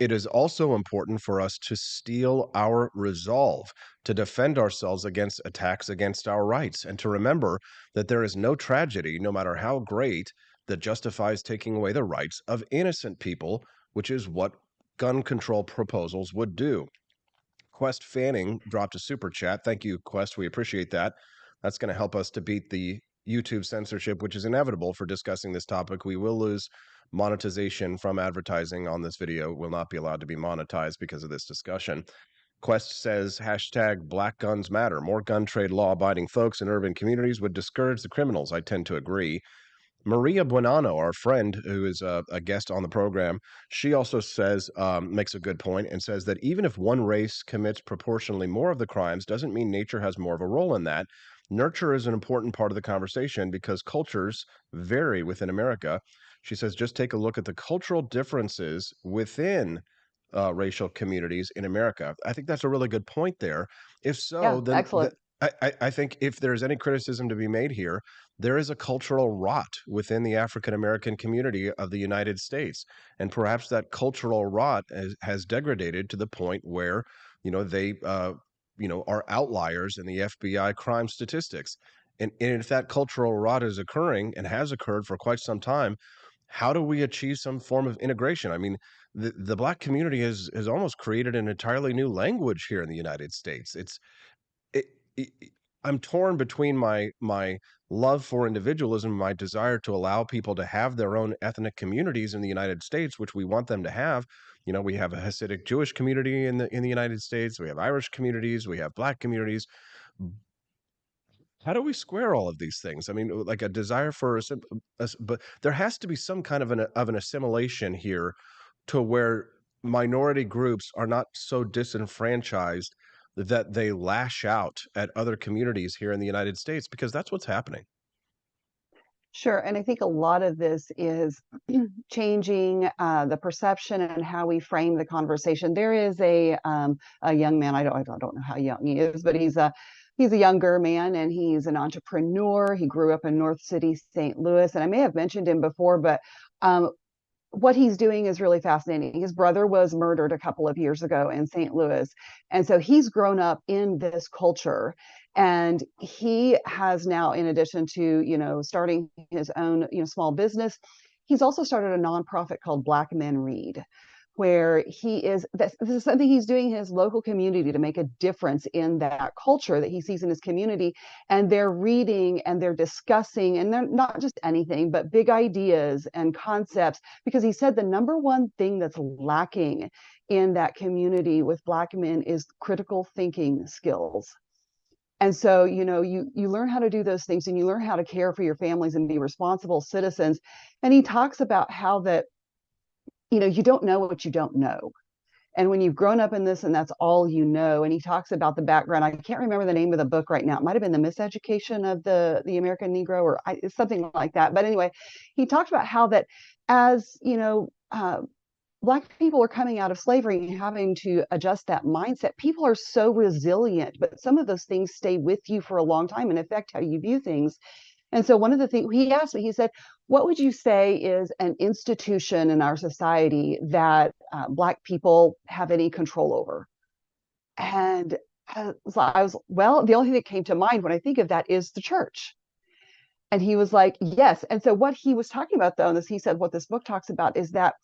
it is also important for us to steel our resolve to defend ourselves against attacks against our rights, and to remember that there is no tragedy, no matter how great, that justifies taking away the rights of innocent people, which is what gun control proposals would do. Quest Fanning dropped a super chat. Thank you, Quest. We appreciate that. That's going to help us to beat the YouTube censorship, which is inevitable for discussing this topic. We will lose monetization from advertising on this video. Will not be allowed to be monetized because of this discussion. Quest says hashtag Black Guns Matter. More gun trade law abiding folks in urban communities would discourage the criminals. I tend to agree. Maria Buonanno, our friend who is a guest on the program, she also says, makes a good point and says that even if one race commits proportionally more of the crimes, doesn't mean nature has more of a role in that. Nurture is an important part of the conversation because cultures vary within America. She says, just take a look at the cultural differences within racial communities in America. I think that's a really good point there. If Yeah, so, then excellent. I think if there's any criticism to be made here, there is a cultural rot within the African American community of the United States. And perhaps that cultural rot has degraded to the point where, they, are outliers in the FBI crime statistics. And if that cultural rot is occurring and has occurred for quite some time, how do we achieve some form of integration? I mean, the Black community has almost created an entirely new language here in the United States. It, it, I'm torn between my love for individualism, my desire to allow people to have their own ethnic communities in the United States, which we want them to have. We have a Hasidic Jewish community in the United States. We have Irish communities. We have Black communities. How do we square all of these things? I mean, like a desire for but there has to be some kind of an assimilation here to where minority groups are not so disenfranchised that they lash out at other communities here in the United States, because that's what's happening. Sure, and I think a lot of this is changing the perception and how we frame the conversation. There is a young man. I don't know how young he is, but he's a younger man, and he's an entrepreneur. He grew up in North City, St. Louis, and I may have mentioned him before, but um, what he's doing is really fascinating. His brother was murdered a couple of years ago in St. Louis. And so he's grown up in this culture. And he has now, in addition to, starting his own, small business, he's also started a nonprofit called Black Men Read, where this is something he's doing in his local community to make a difference in that culture that he sees in his community. And they're reading and they're discussing, and they're not just anything, but big ideas and concepts, because he said the number one thing that's lacking in that community with Black men is critical thinking skills. And so, you learn how to do those things, and you learn how to care for your families and be responsible citizens. And he talks about how that, you don't know what you don't know. And when you've grown up in this and that's all you know, and he talks about the background, I can't remember the name of the book right now. It might have been The Miseducation of the American Negro, or something like that. But anyway, he talked about how that as, Black people are coming out of slavery and having to adjust that mindset. People are so resilient, but some of those things stay with you for a long time and affect how you view things. And so one of the things he asked me, he said, what would you say is an institution in our society that Black people have any control over? And well, the only thing that came to mind when I think of that is the church. And he was like, yes. And so what he was talking about, though, is he said what this book talks about is that,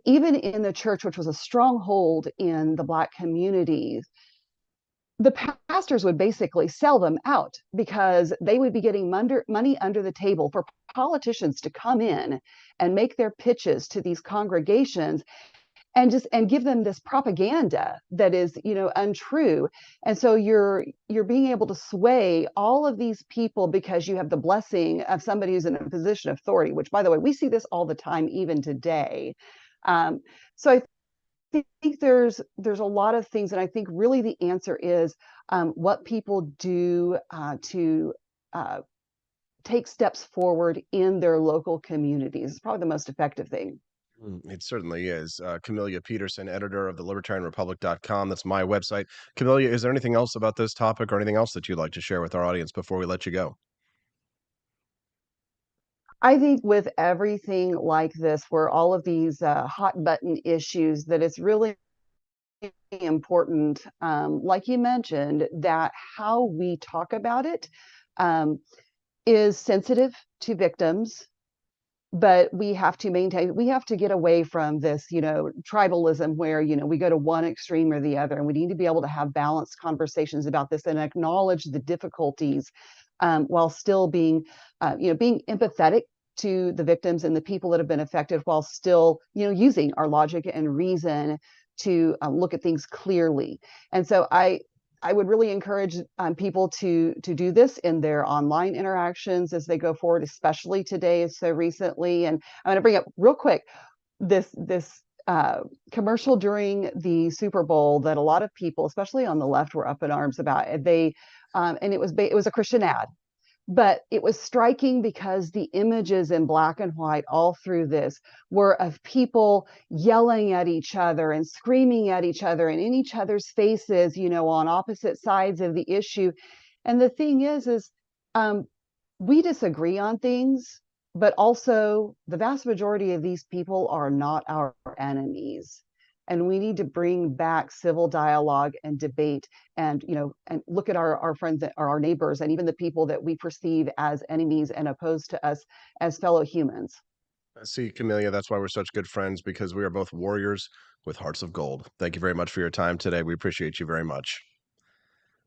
even in the church, which was a stronghold in the Black communities, the pastors would basically sell them out because they would be getting money under the table for politicians to come in and make their pitches to these congregations and give them this propaganda that is, untrue. And so you're being able to sway all of these people because you have the blessing of somebody who's in a position of authority, which, by the way, we see this all the time, even today. So I think there's a lot of things, and I think really the answer is what people do to take steps forward in their local communities. It's probably the most effective thing. It certainly is. Camellia Peterson, editor of the libertarianrepublic.com. That's my website. Camellia, is there anything else about this topic or anything else that you'd like to share with our audience before we let you go? I think with everything like this, where all of these hot button issues, that it's really important, like you mentioned, that how we talk about it is sensitive to victims, but we have to get away from this, tribalism where, we go to one extreme or the other. And we need to be able to have balanced conversations about this and acknowledge the difficulties, while still being empathetic to the victims and the people that have been affected, while still, using our logic and reason to look at things clearly. And so I would really encourage people to do this in their online interactions as they go forward, especially today, so recently. And I'm going to bring up real quick this commercial during the Super Bowl that a lot of people, especially on the left, were up in arms about. And it was a Christian ad, but it was striking because the images in black and white all through this were of people yelling at each other and screaming at each other and in each other's faces, on opposite sides of the issue. And the thing is we disagree on things, but also the vast majority of these people are not our enemies. And we need to bring back civil dialogue and debate, and and look at our friends or our neighbors and even the people that we perceive as enemies and opposed to us as fellow humans. See, Camellia, that's why we're such good friends, because we are both warriors with hearts of gold. Thank you very much for your time today. We appreciate you very much.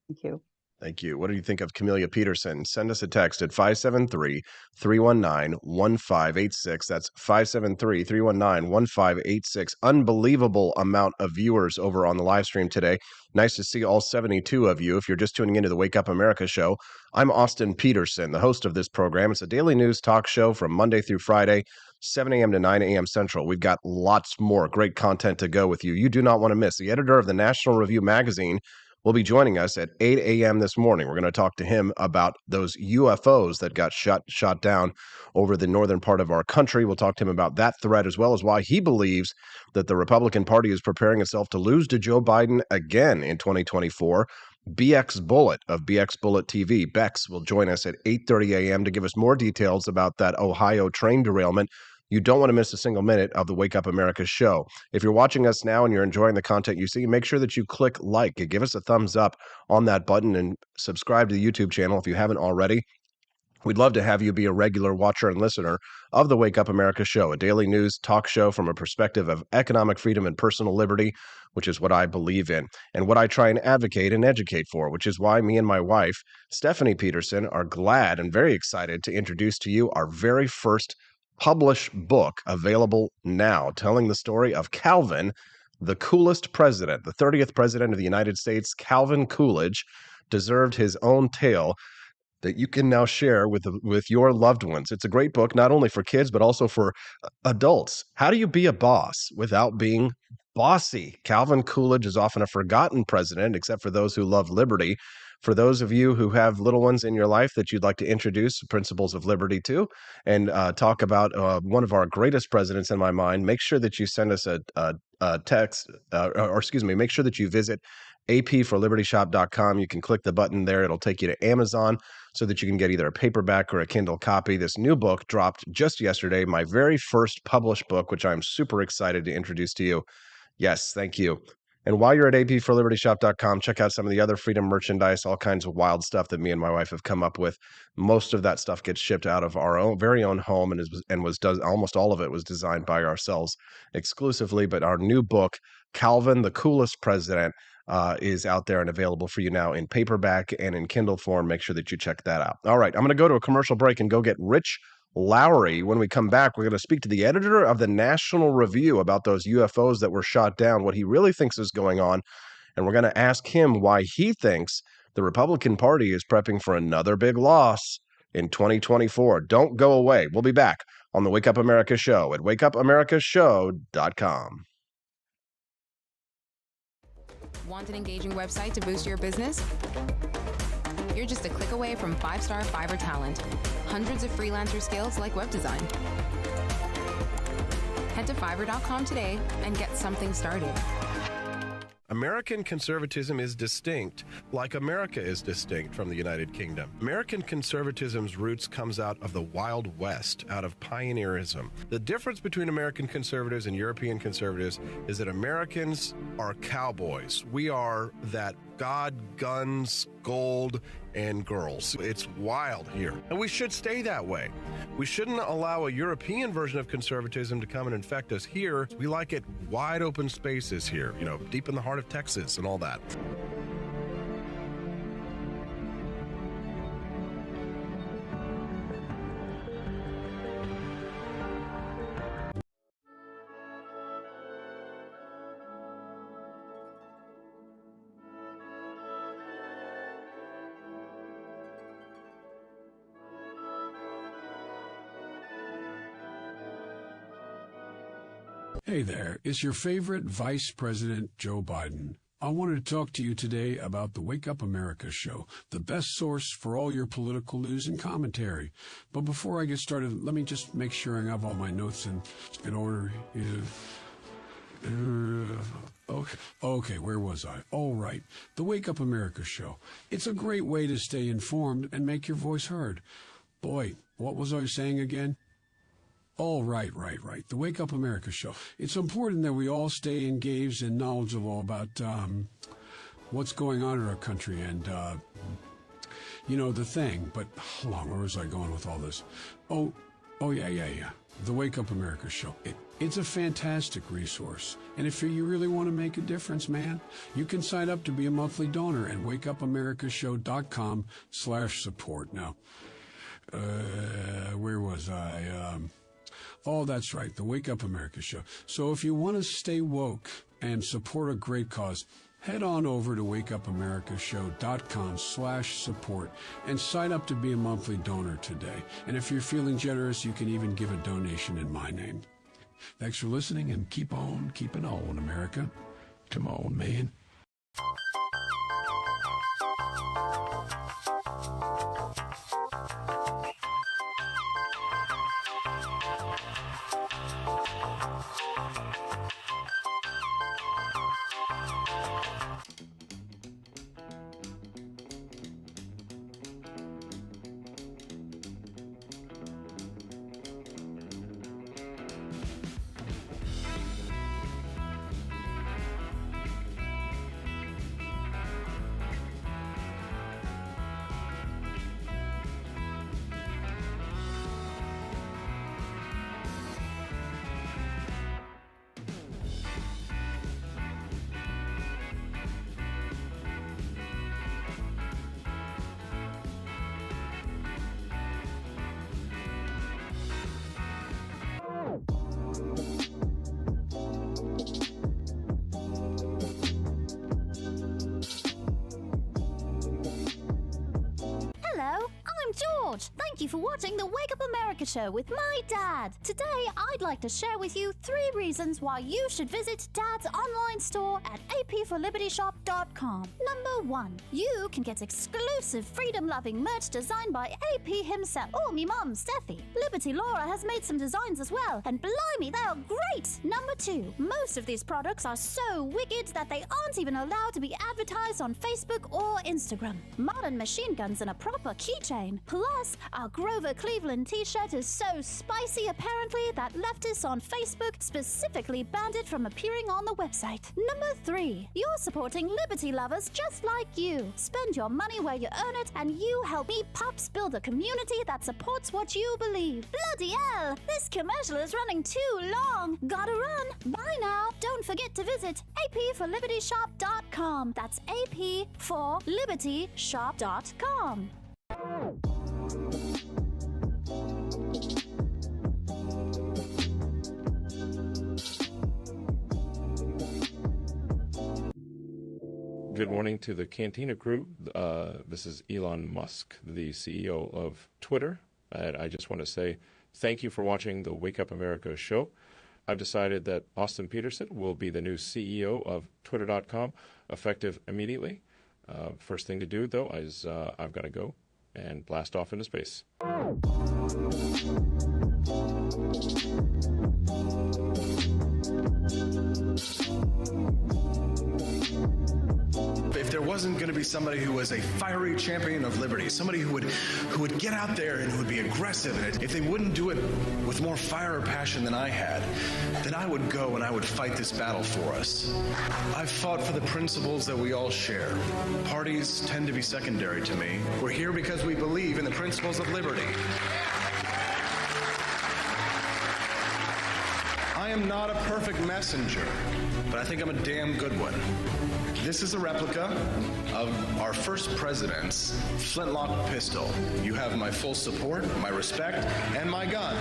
Thank you. Thank you. What do you think of Camellia Peterson? Send us a text at 573-319-1586. That's 573-319-1586. Unbelievable amount of viewers over on the live stream today. Nice to see all 72 of you. If you're just tuning into the Wake Up America show, I'm Austin Peterson, the host of this program. It's a daily news talk show from Monday through Friday, 7 a.m. to 9 a.m. Central. We've got lots more great content to go with you. You do not want to miss. The editor of the National Review magazine will be joining us at 8 a.m. this morning. We're going to talk to him about those UFOs that got shot down over the northern part of our country. We'll talk to him about that threat, as well as why he believes that the Republican Party is preparing itself to lose to Joe Biden again in 2024. BX Bullet of BX Bullet TV, Bex, will join us at 8:30 a.m. to give us more details about that Ohio train derailment. You don't want to miss a single minute of the Wake Up America show. If you're watching us now and you're enjoying the content you see, make sure that you click like. Give us a thumbs up on that button and subscribe to the YouTube channel if you haven't already. We'd love to have you be a regular watcher and listener of the Wake Up America show, a daily news talk show from a perspective of economic freedom and personal liberty, which is what I believe in and what I try and advocate and educate for, which is why me and my wife, Stephanie Peterson, are glad and very excited to introduce to you our very first published book available now, telling the story of Calvin, the coolest president, the 30th president of the United States. Calvin Coolidge deserved his own tale that you can now share with your loved ones. It's a great book, not only for kids, but also for adults. How do you be a boss without being bossy? Calvin Coolidge is often a forgotten president, except for those who love liberty. For those of you who have little ones in your life that you'd like to introduce principles of liberty to and talk about one of our greatest presidents in my mind, make sure that you send us a text, or excuse me, make sure that you visit apforlibertyshop.com. You can click the button there. It'll take you to Amazon so that you can get either a paperback or a Kindle copy. This new book dropped just yesterday, my very first published book, which I'm super excited to introduce to you. Yes, thank you. And while you're at apforlibertyshop.com, check out some of the other freedom merchandise, all kinds of wild stuff that me and my wife have come up with. Most of that stuff gets shipped out of our very own home, and almost all of it was designed by ourselves exclusively. But our new book, Calvin, the Coolest President, is out there and available for you now in paperback and in Kindle form. Make sure that you check that out. All right, I'm going to go to a commercial break and go get Rich Lowry. When we come back, we're going to speak to the editor of the National Review about those UFOs that were shot down, what he really thinks is going on, and we're going to ask him why he thinks the Republican Party is prepping for another big loss in 2024. Don't go away. We'll be back on the Wake Up America show at wakeupAmericaShow.com. Want an engaging website to boost your business? You're just a click away from 5-star Fiverr talent. Hundreds of freelancer skills like web design. Head to Fiverr.com today and get something started. American conservatism is distinct, like America is distinct from the United Kingdom. American conservatism's roots comes out of the Wild West, out of pioneerism. The difference between American conservatives and European conservatives is that Americans are cowboys. We are that God, guns, gold, and girls. It's wild here. And we should stay that way. We shouldn't allow a European version of conservatism to come and infect us here. We like it wide open spaces here, deep in the heart of Texas and all that. Hey there, it's your favorite Vice President Joe Biden. I wanted to talk to you today about the Wake Up America show, the best source for all your political news and commentary. But before I get started, let me just make sure I have all my notes in order. Okay, where was I? All right, the Wake Up America show. It's a great way to stay informed and make your voice heard. Boy, what was I saying again? Oh, right. The Wake Up America show. It's important that we all stay engaged and knowledgeable about what's going on in our country and, the thing. But hold on, where was I going with all this? Oh, yeah. The Wake Up America show. It's a fantastic resource. And if you really want to make a difference, man, you can sign up to be a monthly donor at wakeupAmericaShow.com/support. Now, where was I? Oh, that's right, the Wake Up America show. So if you want to stay woke and support a great cause, head on over to wakeupAmericaShow.com/support and sign up to be a monthly donor today. And if you're feeling generous, you can even give a donation in my name. Thanks for listening, and keep on keeping on, America. Come on, man. George. Thank you for watching the Wake Up America show with my dad. Today, I'd like to share with you 3 reasons why you should visit Dad's online store at apforlibertyshop.com. Number 1. You can get exclusive freedom-loving merch designed by AP himself or me mum, Steffi. Liberty Laura has made some designs as well, and blimey, they are great! Number 2. Most of these products are so wicked that they aren't even allowed to be advertised on Facebook or Instagram. Modern machine guns and a proper keychain. Plus, our Grover Cleveland t-shirt is so spicy apparently that leftists on Facebook specifically banned it from appearing on the website. Number 3. You're supporting liberty lovers just like you. Spend your money where you earn it, and you help me pups build a community that supports what you believe. Bloody hell! This commercial is running too long. Gotta run. Bye now. Don't forget to visit apforlibertyshop.com. That's apforlibertyshop.com. Good morning to the Cantina crew. This is Elon Musk, the CEO of Twitter. And I just want to say thank you for watching the Wake Up America show. I've decided that Austin Peterson will be the new CEO of Twitter.com, effective immediately. First thing to do, though, is I've got to go and blast off into space. If there was wasn't going to be somebody who was a fiery champion of liberty, somebody who would get out there and who would be aggressive. And if they wouldn't do it with more fire or passion than I had, then I would go and I would fight this battle for us. I've fought for the principles that we all share. Parties tend to be secondary to me. We're here because we believe in the principles of liberty. I am not a perfect messenger, but I think I'm a damn good one. This is a replica of our first president's flintlock pistol. You have my full support, my respect, and my gun.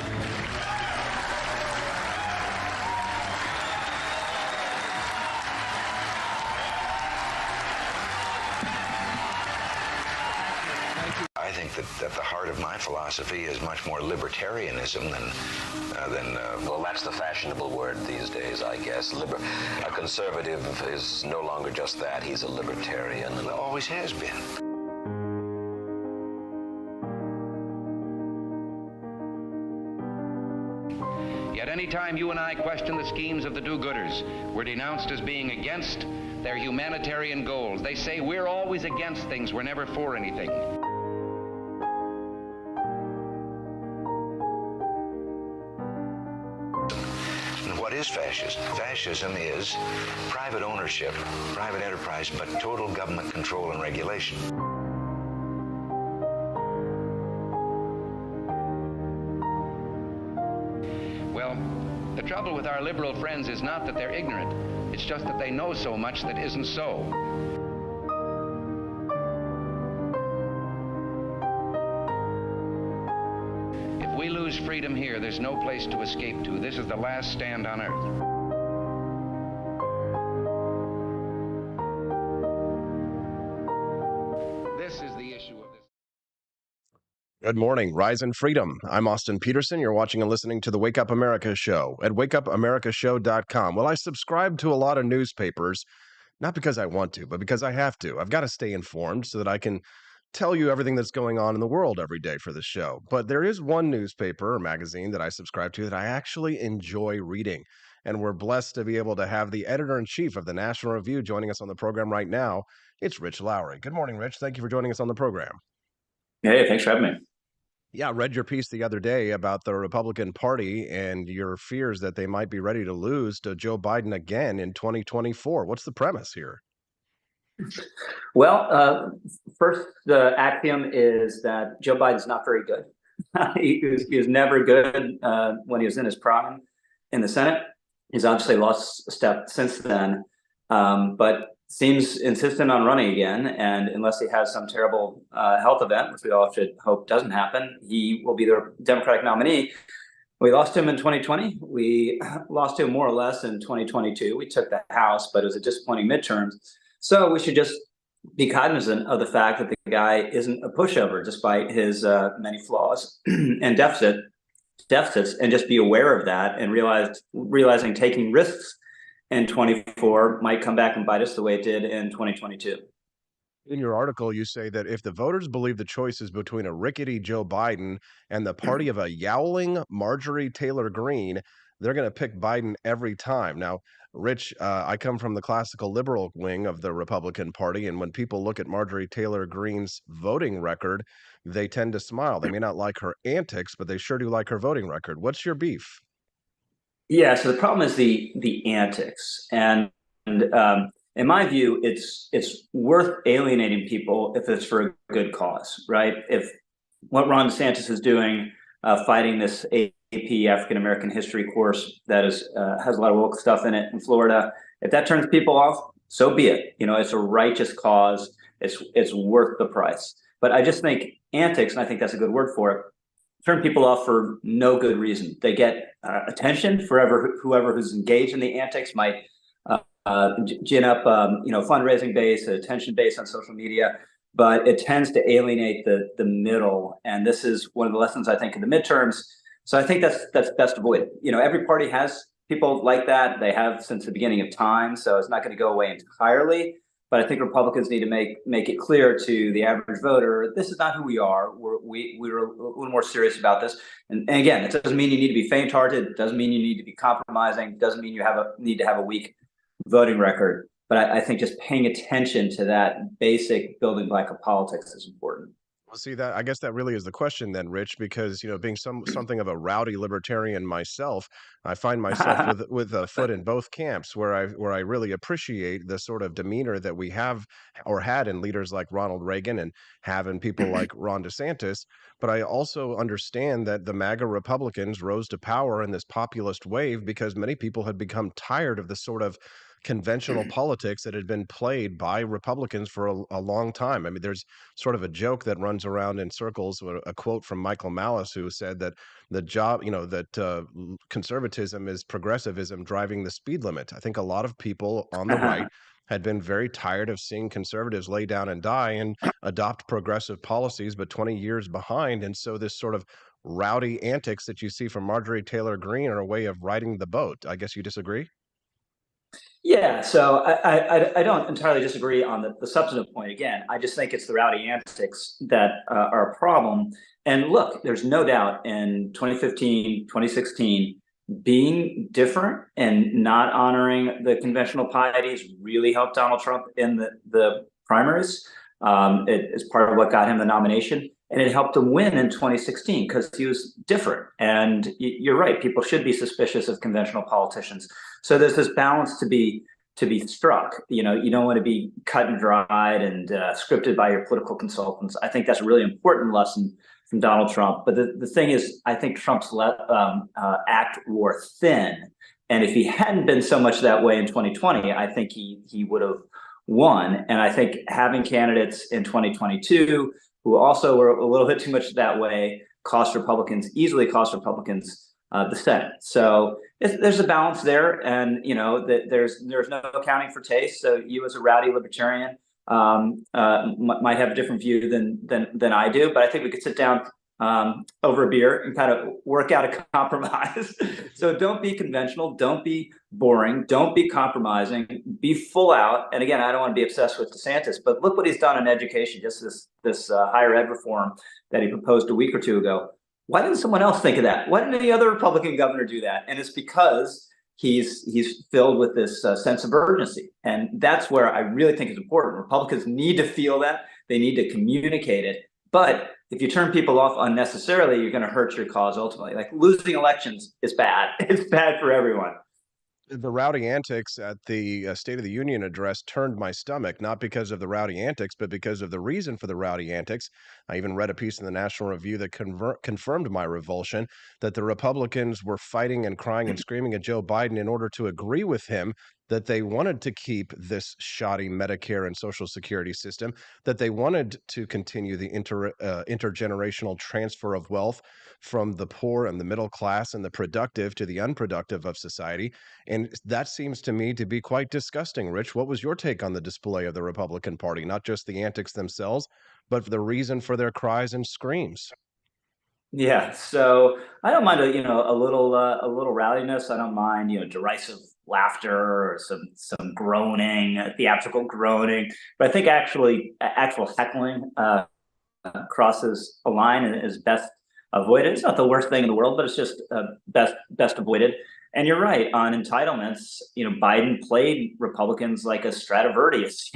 I think that the heart of my philosophy is much more libertarianism than well, that's the fashionable word these days, I guess. A conservative is no longer just that. He's a libertarian and always has been. Yet any time you and I question the schemes of the do-gooders, we're denounced as being against their humanitarian goals. They say we're always against things, we're never for anything. What is fascism? Fascism is private ownership, private enterprise, but total government control and regulation. Well, the trouble with our liberal friends is not that they're ignorant. It's just that they know so much that isn't so. If we lose freedom here, there's no place to escape to. This is the last stand on earth. This is the issue of this. Good morning, Rise and Freedom. I'm Austin Peterson. You're watching and listening to the Wake Up America show at wakeupamericashow.com. Well, I subscribe to a lot of newspapers, not because I want to, but because I have to. I've got to stay informed so that I can tell you everything that's going on in the world every day for this show. But there is one newspaper or magazine that I subscribe to that I actually enjoy reading. And we're blessed to be able to have the editor-in-chief of the National Review joining us on the program right now. It's Rich Lowry. Good morning, Rich. Thank you for joining us on the program. Hey, thanks for having me. Yeah, I read your piece the other day about the Republican Party and your fears that they might be ready to lose to Joe Biden again in 2024. What's the premise here? Well, first, the axiom is that Joe Biden's not very good. he was never good when he was in his prime in the Senate. He's obviously lost a step since then, but seems insistent on running again. And unless he has some terrible health event, which we all should hope doesn't happen, he will be the Democratic nominee. We lost him in 2020. We lost him more or less in 2022. We took the House, but it was a disappointing midterms. So we should just be cognizant of the fact that the guy isn't a pushover, despite his many flaws and deficits, and just be aware of that and realizing taking risks in 24 might come back and bite us the way it did in 2022. In your article, you say that if the voters believe the choice is between a rickety Joe Biden and the party of a yowling Marjorie Taylor Greene, they're going to pick Biden every time. Now, Rich, I come from the classical liberal wing of the Republican Party, and when people look at Marjorie Taylor Greene's voting record, they tend to smile. They may not like her antics, but they sure do like her voting record. What's your beef? Yeah, so the problem is the antics, and in my view, it's worth alienating people if it's for a good cause, right? If what Ron DeSantis is doing, fighting this AP African American history course that has a lot of woke stuff in it in Florida, if that turns people off, so be it. You know, it's a righteous cause. It's worth the price. But I just think antics, and I think that's a good word for it, turn people off for no good reason. They get attention for whoever who's engaged in the antics might gin up, fundraising base, attention base on social media, but it tends to alienate the middle. And this is one of the lessons I think in the midterms. So I think that's best avoided. You know, every party has people like that. They have since the beginning of time. So it's not going to go away entirely. But I think Republicans need to make it clear to the average voter, this is not who we are. We're a little more serious about this. And again, it doesn't mean you need to be faint-hearted. It doesn't mean you need to be compromising. It doesn't mean you need to have a weak voting record. But I think just paying attention to that basic building block of politics is important. Well, see that I guess that really is the question then, Rich, because being something of a rowdy libertarian myself, I find myself with a foot in both camps, where I really appreciate the sort of demeanor that we have or had in leaders like Ronald Reagan and have in people like Ron DeSantis. But I also understand that the MAGA Republicans rose to power in this populist wave because many people had become tired of the sort of conventional politics that had been played by Republicans for a long time. I mean, there's sort of a joke that runs around in circles, a quote from Michael Malice, who said that conservatism is progressivism driving the speed limit. I think a lot of people on the right had been very tired of seeing conservatives lay down and die and adopt progressive policies, but 20 years behind. And so this sort of rowdy antics that you see from Marjorie Taylor Greene are a way of riding the boat. I guess you disagree? Yeah, so I don't entirely disagree on the substantive point. Again, I just think it's the rowdy antics that are a problem. And look, there's no doubt in 2015, 2016, being different and not honoring the conventional pieties really helped Donald Trump in the primaries. It is part of what got him the nomination. And it helped him win in 2016 because he was different. And you're right, people should be suspicious of conventional politicians. So there's this balance to be struck. You don't want to be cut and dried and scripted by your political consultants. I think that's a really important lesson from Donald Trump. But the thing is, I think Trump's act wore thin. And if he hadn't been so much that way in 2020, I think he would have won. And I think having candidates in 2022 who also were a little bit too much that way easily cost Republicans the Senate. So there's a balance there, and there's no accounting for taste. So you, as a rowdy libertarian, might have a different view than I do, but I think we could sit down over a beer and kind of work out a compromise. So don't be conventional, don't be boring, don't be compromising, be full out. And again, I don't want to be obsessed with DeSantis, but look what he's done in education, just this higher ed reform that he proposed a week or two ago. Why didn't someone else think of that? Why didn't any other Republican governor do that? And it's because he's filled with this sense of urgency. And that's where I really think it's important. Republicans need to feel that. They need to communicate it. But if you turn people off unnecessarily, you're going to hurt your cause ultimately. Like, losing elections is bad. It's bad for everyone. The rowdy antics at the State of the Union address turned my stomach, not because of the rowdy antics, but because of the reason for the rowdy antics. I even read a piece in the National Review that confirmed my revulsion, that the Republicans were fighting and crying and screaming at Joe Biden in order to agree with him that they wanted to keep this shoddy Medicare and Social Security system, that they wanted to continue the intergenerational transfer of wealth from the poor and the middle class and the productive to the unproductive of society. And that seems to me to be quite disgusting. Rich, what was your take on the display of the Republican Party? Not just the antics themselves, but the reason for their cries and screams. Yeah, so I don't mind a little rowdiness. I don't mind derisive laughter or some groaning, theatrical groaning. But I think actual heckling crosses a line and is best avoided. It's not the worst thing in the world, but it's just best avoided. And you're right on entitlements. Biden played Republicans like a Stradivarus.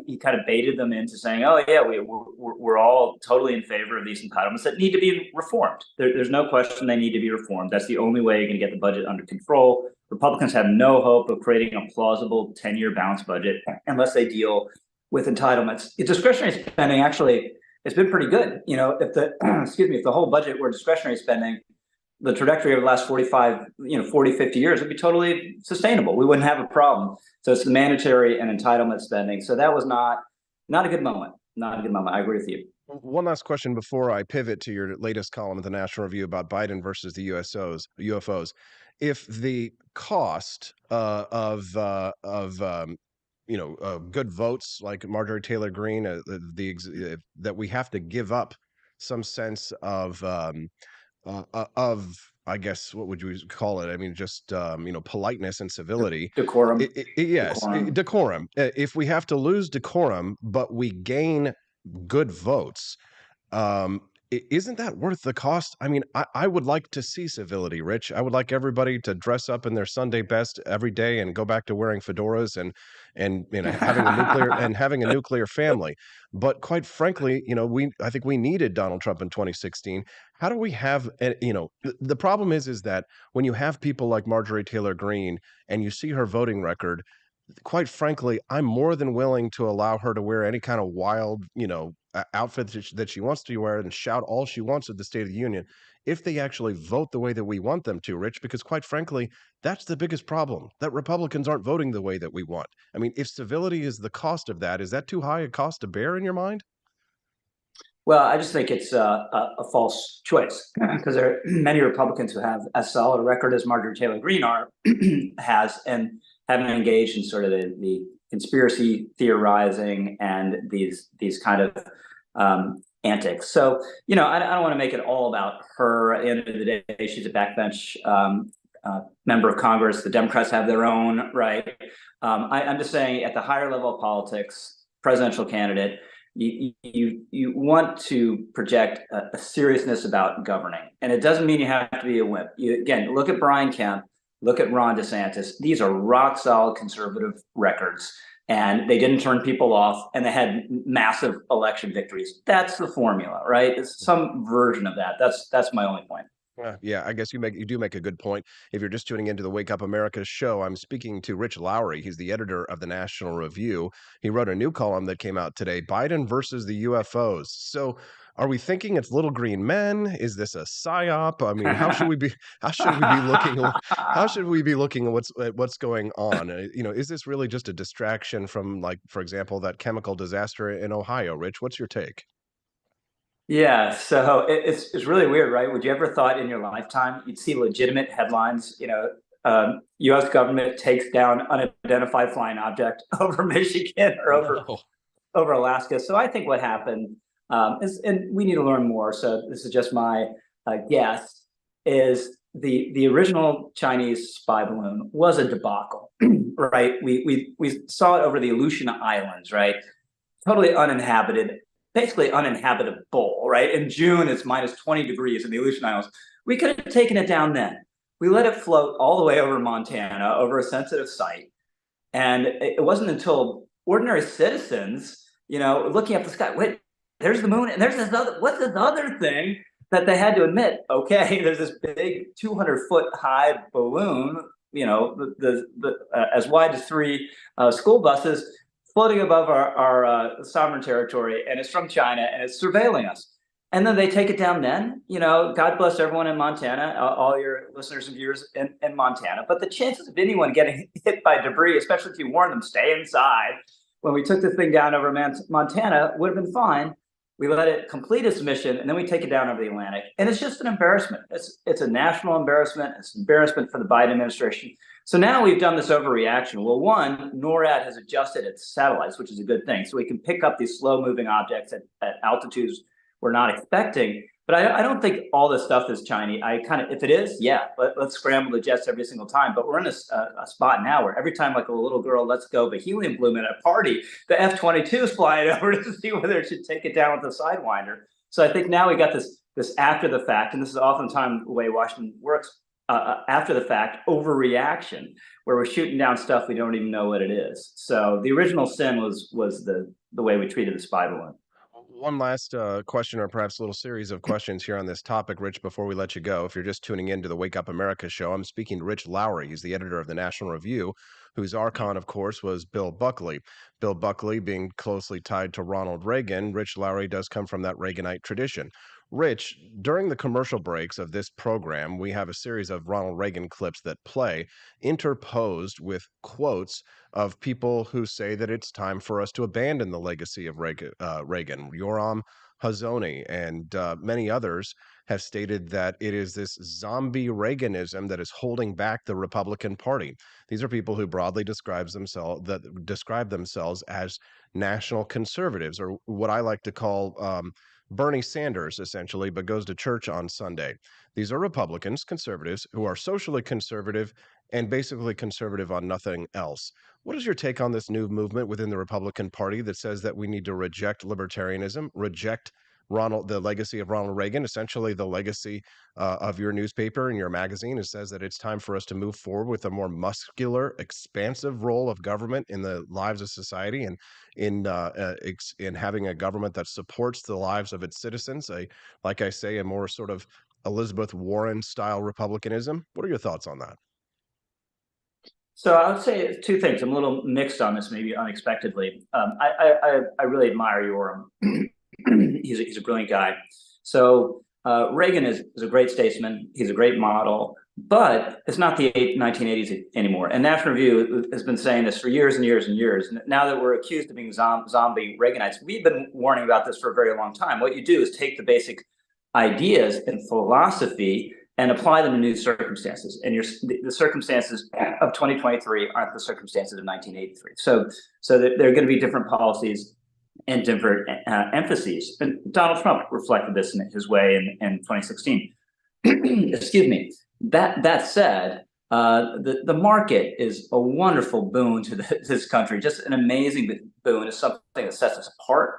He kind of baited them into saying, "Oh yeah, we're all totally in favor of these entitlements that need to be reformed. There's no question they need to be reformed. That's the only way you're going to get the budget under control. Republicans have no hope of creating a plausible 10-year balanced budget unless they deal with entitlements. Discretionary spending actually has been pretty good. If the whole budget were discretionary spending, the trajectory of the last 40, 50 years would be totally sustainable. We wouldn't have a problem. So it's the mandatory and entitlement spending. So that was not a good moment. Not a good moment. I agree with you. One last question before I pivot to your latest column at the National Review about Biden versus the UFOs. If the cost of good votes like Marjorie Taylor Greene, that we have to give up some sense of I guess, what would you call it? I mean, just politeness and civility. Decorum. Yes, decorum. If we have to lose decorum, but we gain good votes, isn't that worth the cost? I mean, I would like to see civility, Rich. I would like everybody to dress up in their Sunday best every day and go back to wearing fedoras and having a nuclear family. But quite frankly, I think we needed Donald Trump in 2016. How do we have the problem is that when you have people like Marjorie Taylor Greene and you see her voting record, quite frankly, I'm more than willing to allow her to wear any kind of wild, outfit that she wants to wear and shout all she wants at the State of the Union if they actually vote the way that we want them to, Rich, because quite frankly, that's the biggest problem, that Republicans aren't voting the way that we want. I mean, if civility is the cost of that, is that too high a cost to bear in your mind? Well, I just think it's a false choice because there are many Republicans who have as solid a record as Marjorie Taylor Greene has, and haven't engaged in sort of the conspiracy theorizing and these kind of antics. So, I don't want to make it all about her. At the end of the day, she's a backbench member of Congress. The Democrats have their own, right? I'm just saying, at the higher level of politics, presidential candidate, you want to project a seriousness about governing, and it doesn't mean you have to be a wimp. Again, look at Brian Kemp, look at Ron DeSantis. These are rock solid conservative records, and they didn't turn people off, and they had massive election victories. That's the formula, right? It's some version of that. That's my only point. Yeah, I guess you do make a good point. If you're just tuning into the Wake Up America show, I'm speaking to Rich Lowry. He's the editor of the National Review. He wrote a new column that came out today, Biden versus the UFOs. So, are we thinking it's little green men? Is this a psyop? I mean, how should we be looking how should we be looking at what's going on? Is this really just a distraction from, like, for example, that chemical disaster in Ohio? Rich, what's your take? Yeah, so it's really weird, right? Would you ever thought in your lifetime you'd see legitimate headlines? U.S. government takes down unidentified flying object over Michigan or over Alaska. So I think what happened is, and we need to learn more. So this is just my guess, is the original Chinese spy balloon was a debacle, right? We saw it over the Aleutian Islands, right? Totally uninhabited, basically uninhabitable, right? In June, it's minus 20 degrees in the Aleutian Islands. We could have taken it down then. We let it float all the way over Montana, over a sensitive site. And it wasn't until ordinary citizens, looking up the sky, wait, there's the moon, and there's what's this other thing, that they had to admit, okay, there's this big 200-foot high balloon, as wide as 3 school buses, floating above our sovereign territory, and it's from China, and it's surveilling us. And then they take it down then. God bless everyone in Montana, all your listeners and viewers in Montana. But the chances of anyone getting hit by debris, especially if you warn them, stay inside, when we took this thing down over Montana, would have been fine. We let it complete its mission, and then we take it down over the Atlantic. And it's just an embarrassment. It's a national embarrassment. It's an embarrassment for the Biden administration. So now we've done this overreaction. Well, one, NORAD has adjusted its satellites, which is a good thing. So we can pick up these slow-moving objects at altitudes we're not expecting. But I don't think all this stuff is Chinese. If it is, yeah, let's scramble the jets every single time. But we're in a spot now where every time, like a little girl lets go of a helium balloon at a party, the F-22 is flying over to see whether it should take it down with a Sidewinder. So I think now we got this after the fact, and this is oftentimes the way Washington works, after the fact overreaction, where we're shooting down stuff we don't even know what it is. So the original sin was the way we treated the spy balloon. One last question, or perhaps a little series of questions here on this topic, Rich, before we let you go. If you're just tuning in to the Wake Up America show, I'm speaking to Rich Lowry. He's the editor of the National Review, whose archon, of course, was Bill Buckley. Bill Buckley being closely tied to Ronald Reagan, Rich Lowry does come from that Reaganite tradition. Rich, during the commercial breaks of this program, we have a series of Ronald Reagan clips that play, interposed with quotes of people who say that it's time for us to abandon the legacy of Reagan. Yoram Hazony and many others have stated that it is this zombie Reaganism that is holding back the Republican Party. These are people who broadly describe themselves as national conservatives, or what I like to call Bernie Sanders, essentially, but goes to church on Sunday. These are Republicans, conservatives, who are socially conservative and basically conservative on nothing else. What is your take on this new movement within the Republican Party that says that we need to reject libertarianism, reject the legacy of Ronald Reagan, essentially the legacy of your newspaper and your magazine. It says that it's time for us to move forward with a more muscular, expansive role of government in the lives of society, and in having a government that supports the lives of its citizens. Like I say, a more sort of Elizabeth Warren style republicanism. What are your thoughts on that? So I would say two things. I'm a little mixed on this, maybe unexpectedly. I really admire Yoram. He's a brilliant guy. So Reagan is a great statesman. He's a great model, but it's not the 1980s anymore. And National Review has been saying this for years and years and years. And now that we're accused of being zombie Reaganites, we've been warning about this for a very long time. What you do is take the basic ideas and philosophy and apply them to new circumstances. And the circumstances of 2023 aren't the circumstances of 1983. So there are going to be different policies and different emphases. And Donald Trump reflected this in his way in 2016. Excuse me. That said, the market is a wonderful boon to this country, just an amazing boon. It's something that sets us apart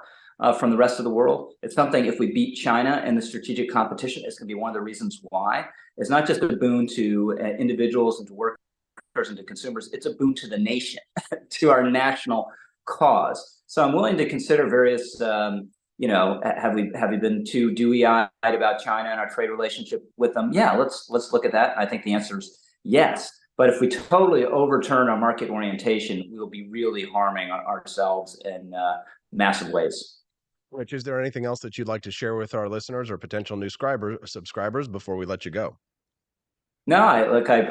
from the rest of the world. It's something, if we beat China in the strategic competition, it's going to be one of the reasons why. It's not just a boon to individuals and to workers and to consumers. It's a boon to the nation, to our national cause. So I'm willing to consider various, have we been too dewy-eyed about China and our trade relationship with them? Yeah, let's look at that. I think the answer is yes. But if we totally overturn our market orientation, we will be really harming ourselves in massive ways. Rich, is there anything else that you'd like to share with our listeners or potential new subscribers before we let you go? No, I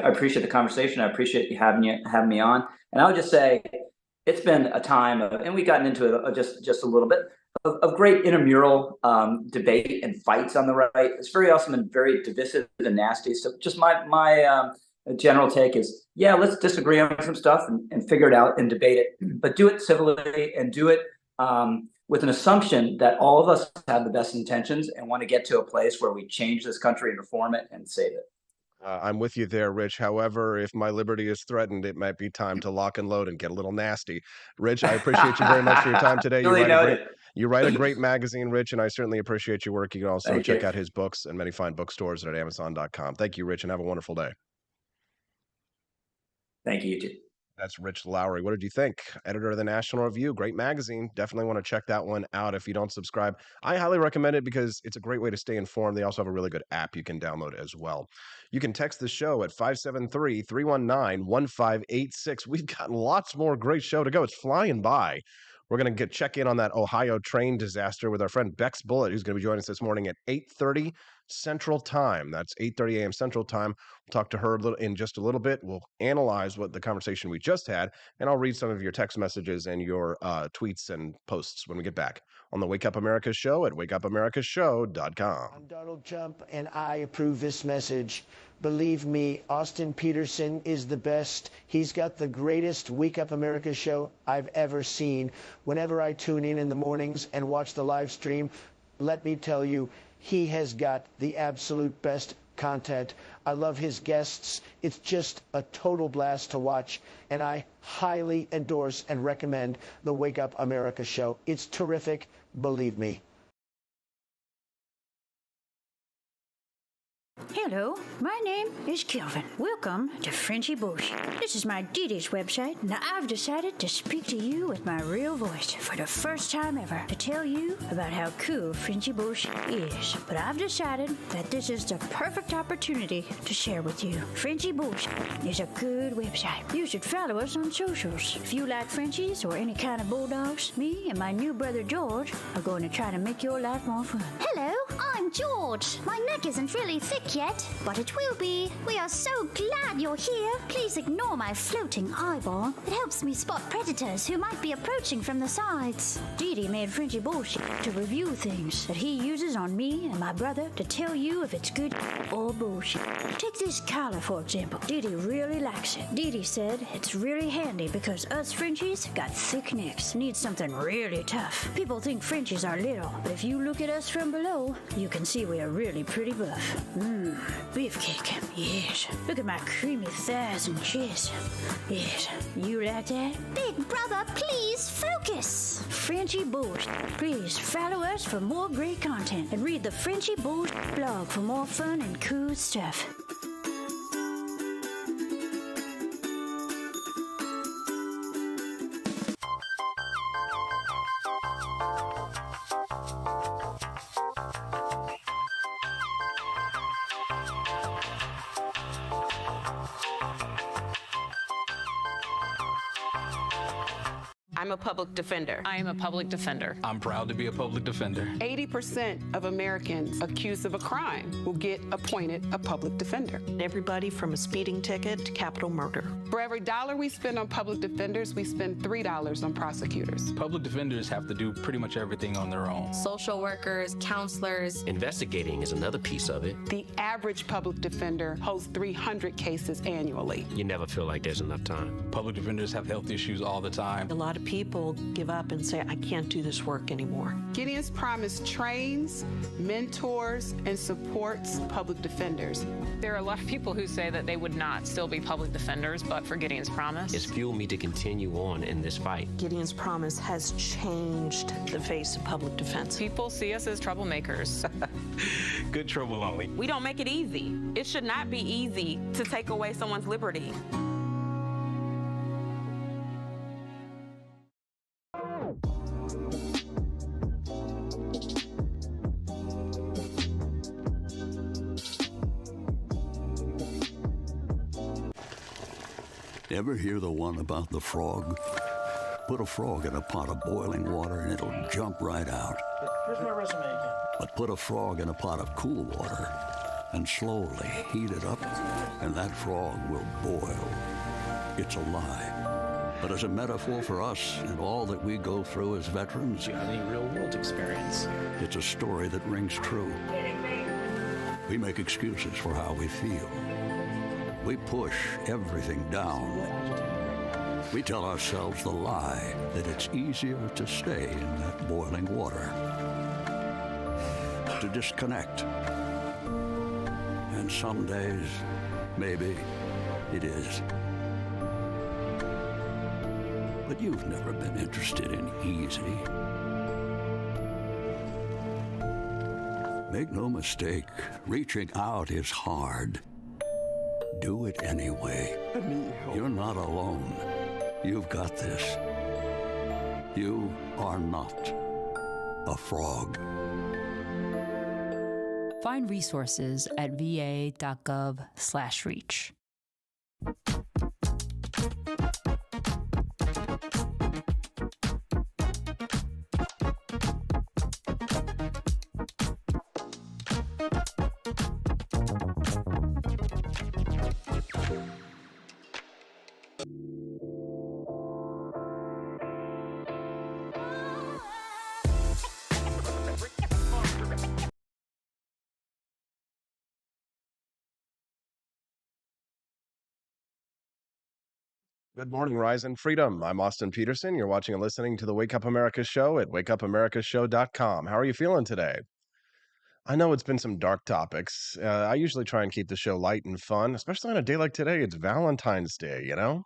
appreciate the conversation. I appreciate you having me on. And I would just say it's been a time of, and we've gotten into it just a little bit, of great intramural debate and fights on the right. It's very often been very divisive and nasty. So just my general take is, yeah, let's disagree on some stuff and figure it out and debate it, but do it civilly and do it with an assumption that all of us have the best intentions and want to get to a place where we change this country and reform it and save it. I'm with you there, Rich. However, if my liberty is threatened, it might be time to lock and load and get a little nasty. Rich, I appreciate you very much for your time today. You write a great magazine, Rich, and I certainly appreciate your work. You can also check out his books and many fine bookstores at Amazon.com. Thank you, Rich, and have a wonderful day. Thank you, you too. That's Rich Lowry. What did you think? Editor of the National Review. Great magazine. Definitely want to check that one out if you don't subscribe. I highly recommend it because it's a great way to stay informed. They also have a really good app you can download as well. You can text the show at 573-319-1586. We've got lots more great show to go. It's flying by. We're going to check in on that Ohio train disaster with our friend Bex Bullitt, who's going to be joining us this morning at 8:30 Central Time. That's 8:30 a.m. Central Time. We'll talk to her in just a little bit. We'll analyze what the conversation we just had, and I'll read some of your text messages and your tweets and posts when we get back on the Wake Up America Show at wakeupAmericaShow.com. I'm Donald Trump, and I approve this message. Believe me, Austin Peterson is the best. He's got the greatest Wake Up America show I've ever seen. Whenever I tune in the mornings and watch the live stream, let me tell you, he has got the absolute best content. I love his guests. It's just a total blast to watch, and I highly endorse and recommend the Wake Up America show. It's terrific, believe me. Hello, my name is Kelvin. Welcome to Frenchy Bush. This is my Didi's website. Now I've decided to speak to you with my real voice for the first time ever to tell you about how cool Frenchy Bush is. But I've decided that this is the perfect opportunity to share with you. Frenchy Bush is a good website. You should follow us on socials. If you like Frenchies or any kind of bulldogs, me and my new brother George are going to try to make your life more fun. Hello, I'm George. My neck isn't really thick yet, but it will be. We are so glad you're here. Please ignore my floating eyeball. It helps me spot predators who might be approaching from the sides. Didi made Frenchy bullshit to review things that he uses on me and my brother to tell you if it's good or bullshit. Take this collar, for example. Didi really likes it. Didi said it's really handy because us Frenchies got thick necks. Need something really tough. People think Frenchies are little, but if you look at us from below, you can see we are really pretty buff. Mmm, beefcake. Yes. Look at my creamy thighs and chest. Yes. You like that? Big brother, please focus. Frenchie Bush. Please follow us for more great content and read the Frenchie Bush blog for more fun and cool stuff. I'm a public defender. I am a public defender. I'm proud to be a public defender. 80% of Americans accused of a crime will get appointed a public defender. Everybody from a speeding ticket to capital murder. For every dollar we spend on public defenders, we spend $3 on prosecutors. Public defenders have to do pretty much everything on their own. Social workers, counselors. Investigating is another piece of it. The average public defender holds 300 cases annually. You never feel like there's enough time. Public defenders have health issues all the time. A lot of people give up and say, I can't do this work anymore. Gideon's Promise trains, mentors, and supports public defenders. There are a lot of people who say that they would not still be public defenders, but for Gideon's Promise. It's fueled me to continue on in this fight. Gideon's Promise has changed the face of public defense. People see us as troublemakers. Good trouble only. We don't make it easy. It should not be easy to take away someone's liberty. Ever hear the one about the frog? Put a frog in a pot of boiling water and it'll jump right out. Here's my resume again. But put a frog in a pot of cool water and slowly heat it up, and that frog will boil. It's a lie. But as a metaphor for us and all that we go through as veterans, Do you have any real-world experience? it's a story that rings true. We make excuses for how we feel. We push everything down. We tell ourselves the lie that it's easier to stay in that boiling water, to disconnect. And some days, maybe it is. But you've never been interested in easy. Make no mistake, reaching out is hard. Do it anyway. You're not alone. You've got this. You are not a frog. Find resources at va.gov/reach. Good morning, Rise and Freedom. I'm Austin Peterson. You're watching and listening to the Wake Up America show at wakeupAmericaShow.com. How are you feeling today? I know it's been some dark topics. I usually try and keep the show light and fun, especially on a day like today. It's Valentine's Day, you know?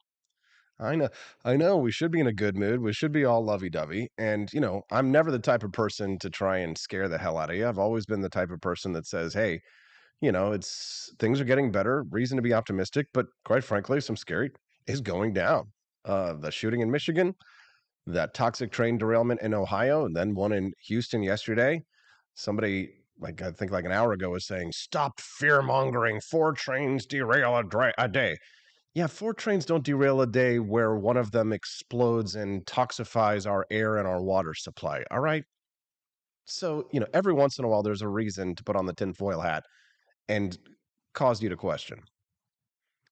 I know we should be in a good mood. We should be all lovey-dovey. And, I'm never the type of person to try and scare the hell out of you. I've always been the type of person that says, hey, it's things are getting better, reason to be optimistic, but quite frankly, some scary is going down. The shooting in Michigan, that toxic train derailment in Ohio, and then one in Houston yesterday. Somebody, I think an hour ago, was saying, stop fear-mongering, 4 trains derail a day. Yeah, 4 trains don't derail a day where one of them explodes and toxifies our air and our water supply, all right? So, every once in a while, there's a reason to put on the tinfoil hat and cause you to question.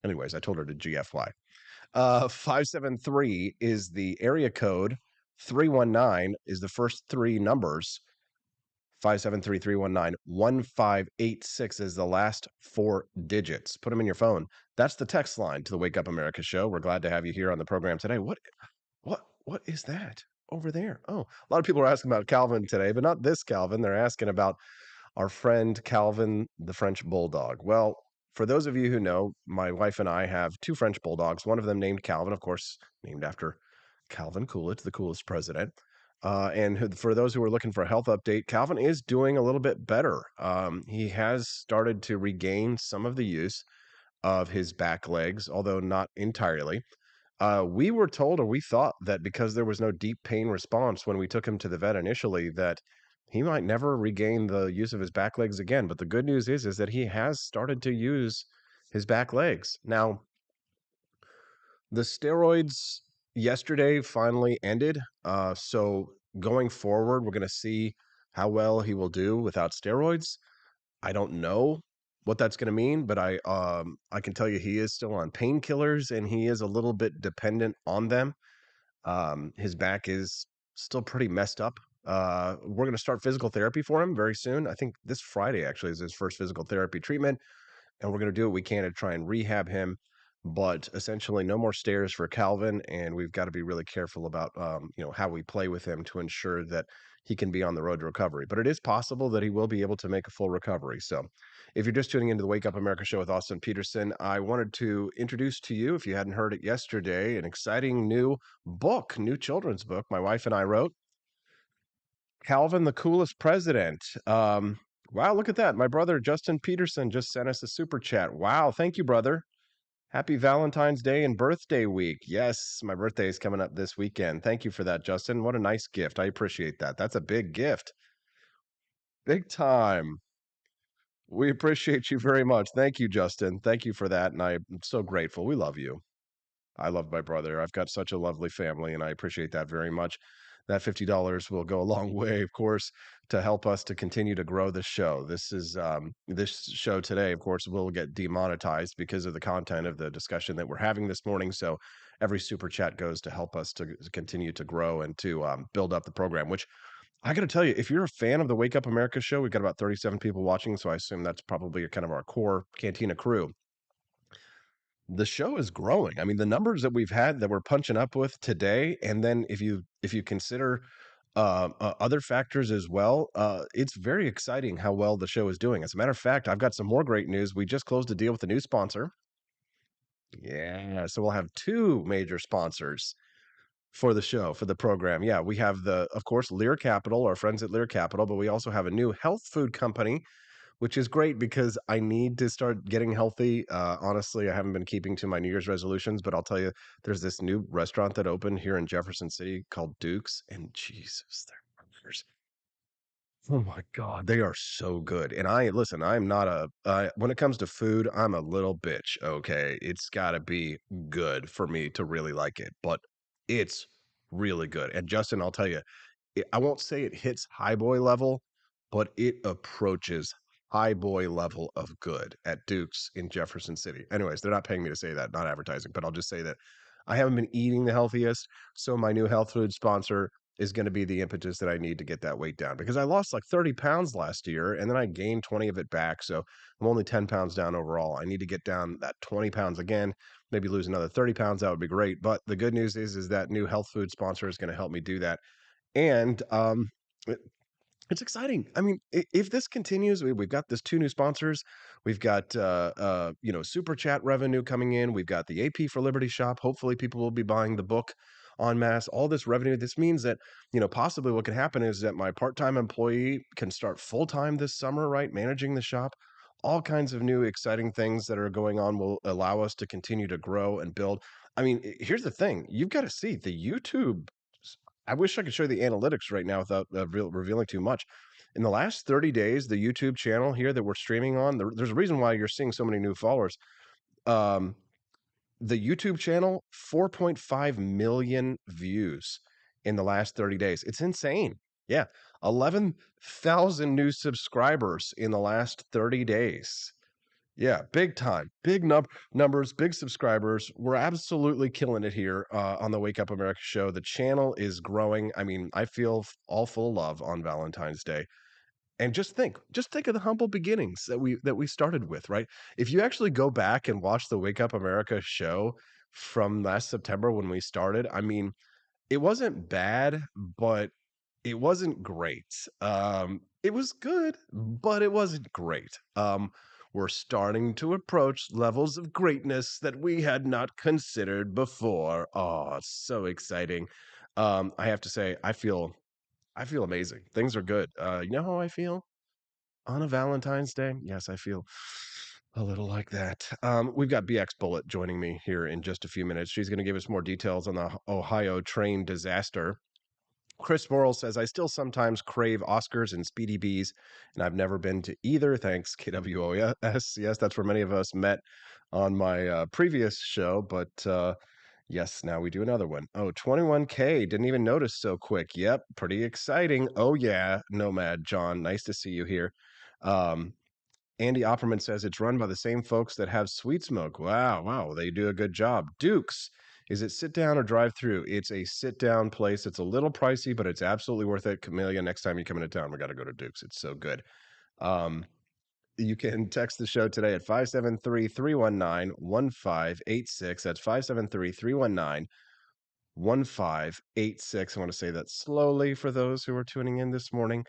Anyways, I told her to GFY. 573 is the area code. 319 is the first 3 numbers. 573-319. 1586 is the last 4 digits. Put them in your phone. That's the text line to the Wake Up America show. We're glad to have you here on the program today. What is that over there? Oh, a lot of people are asking about Calvin today, but not this Calvin. They're asking about our friend Calvin, the French Bulldog. Well, for those of you who know, my wife and I have two French Bulldogs, one of them named Calvin, of course, named after Calvin Coolidge, the coolest president. For those who are looking for a health update, Calvin is doing a little bit better. He has started to regain some of the use of his back legs, although not entirely. We were told, or we thought that because there was no deep pain response when we took him to the vet initially, that he might never regain the use of his back legs again. But the good news is that he has started to use his back legs. Now, the steroids yesterday finally ended. So going forward, we're going to see how well he will do without steroids. I don't know what that's going to mean, but I can tell you he is still on painkillers and he is a little bit dependent on them. His back is still pretty messed up. We're going to start physical therapy for him very soon. I think this Friday actually is his first physical therapy treatment, and we're going to do what we can to try and rehab him. But essentially, no more stairs for Calvin, and we've got to be really careful about how we play with him to ensure that he can be on the road to recovery. But it is possible that he will be able to make a full recovery. So, if you're just tuning into the Wake Up America show with Austin Peterson, I wanted to introduce to you, if you hadn't heard it yesterday, an exciting new book, new children's book my wife and I wrote, Calvin, the Coolest President. Wow, look at that. My brother, Justin Peterson, just sent us a super chat. Wow, thank you, brother. Happy Valentine's Day and birthday week. Yes, my birthday is coming up this weekend. Thank you for that, Justin. What a nice gift. I appreciate that. That's a big gift. Big time. We appreciate you very much. Thank you, Justin. Thank you for that. And I'm so grateful. We love you. I love my brother. I've got such a lovely family, and I appreciate that very much. That $50 will go a long way, of course, to help us to continue to grow the show. This show today, of course, will get demonetized because of the content of the discussion that we're having this morning. So every super chat goes to help us to continue to grow and to build up the program, which I got to tell you, if you're a fan of the Wake Up America show, we've got about 37 people watching. So I assume that's probably kind of our core Cantina crew. The show is growing. I mean, the numbers that we've had that we're punching up with today, and then if you consider other factors as well, it's very exciting how well the show is doing. As a matter of fact, I've got some more great news. We just closed a deal with a new sponsor. Yeah, so we'll have two major sponsors for the show, for the program. Yeah, we have of course, Lear Capital, our friends at Lear Capital, but we also have a new health food company, which is great because I need to start getting healthy. Honestly, I haven't been keeping to my New Year's resolutions, but I'll tell you, there's this new restaurant that opened here in Jefferson City called Duke's, and Jesus, their burgers. Oh my God, they are so good. And listen, I'm not when it comes to food, I'm a little bitch. Okay. It's got to be good for me to really like it, but it's really good. And Justin, I'll tell you, I won't say it hits high boy level, but it approaches high boy level of good at Duke's in Jefferson City. Anyways, they're not paying me to say that, not advertising, but I'll just say that I haven't been eating the healthiest. So my new health food sponsor is going to be the impetus that I need to get that weight down because I lost like 30 pounds last year and then I gained 20 of it back. So I'm only 10 pounds down overall. I need to get down that 20 pounds again, maybe lose another 30 pounds. That would be great. But the good news is that new health food sponsor is going to help me do that. And it's exciting. I mean, if this continues, we've got this two new sponsors. We've got super chat revenue coming in. We've got the AP for Liberty shop. Hopefully, people will be buying the book en masse. All this revenue. This means that possibly what could happen is that my part-time employee can start full-time this summer, right, managing the shop. All kinds of new exciting things that are going on will allow us to continue to grow and build. I mean, here's the thing: you've got to see the YouTube. I wish I could show you the analytics right now without revealing too much. In the last 30 days, the YouTube channel here that we're streaming on, there's a reason why you're seeing so many new followers. Um, the YouTube channel, 4.5 million views in the last 30 days. It's insane. Yeah. 11,000 new subscribers in the last 30 days. Yeah, big time. Big numbers, big subscribers. We're absolutely killing it here on the Wake Up America show. The channel is growing. I mean, I feel all full of love on Valentine's Day. And just think of the humble beginnings that we started with, right? If you actually go back and watch the Wake Up America show from last September when we started, I mean, it wasn't bad, but It wasn't great. It was good, but it wasn't great. We're starting to approach levels of greatness that we had not considered before. Oh, it's so exciting. I have to say, I feel amazing. Things are good. You know how I feel on a Valentine's Day? Yes, I feel a little like that. We've got BX Bullet joining me here in just a few minutes. She's going to give us more details on the Ohio train disaster. Chris Morrill says, I still sometimes crave Oscars and Speedy Bees, and I've never been to either. Thanks, KWOS. Yes, that's where many of us met on my previous show, but yes, now we do another one. Oh, 21K. Didn't even notice so quick. Yep, pretty exciting. Oh, yeah, Nomad John. Nice to see you here. Um, Andy Opperman says it's run by the same folks that have Sweet Smoke. Wow, wow, they do a good job. Dukes, is it sit down or drive through? It's a sit down place. It's a little pricey, but it's absolutely worth it. Camellia, next time you come into town, we got to go to Dukes. It's so good. You can text the show today at 573-319-1586. That's 573-319-1586. I want to say that slowly for those who are tuning in this morning.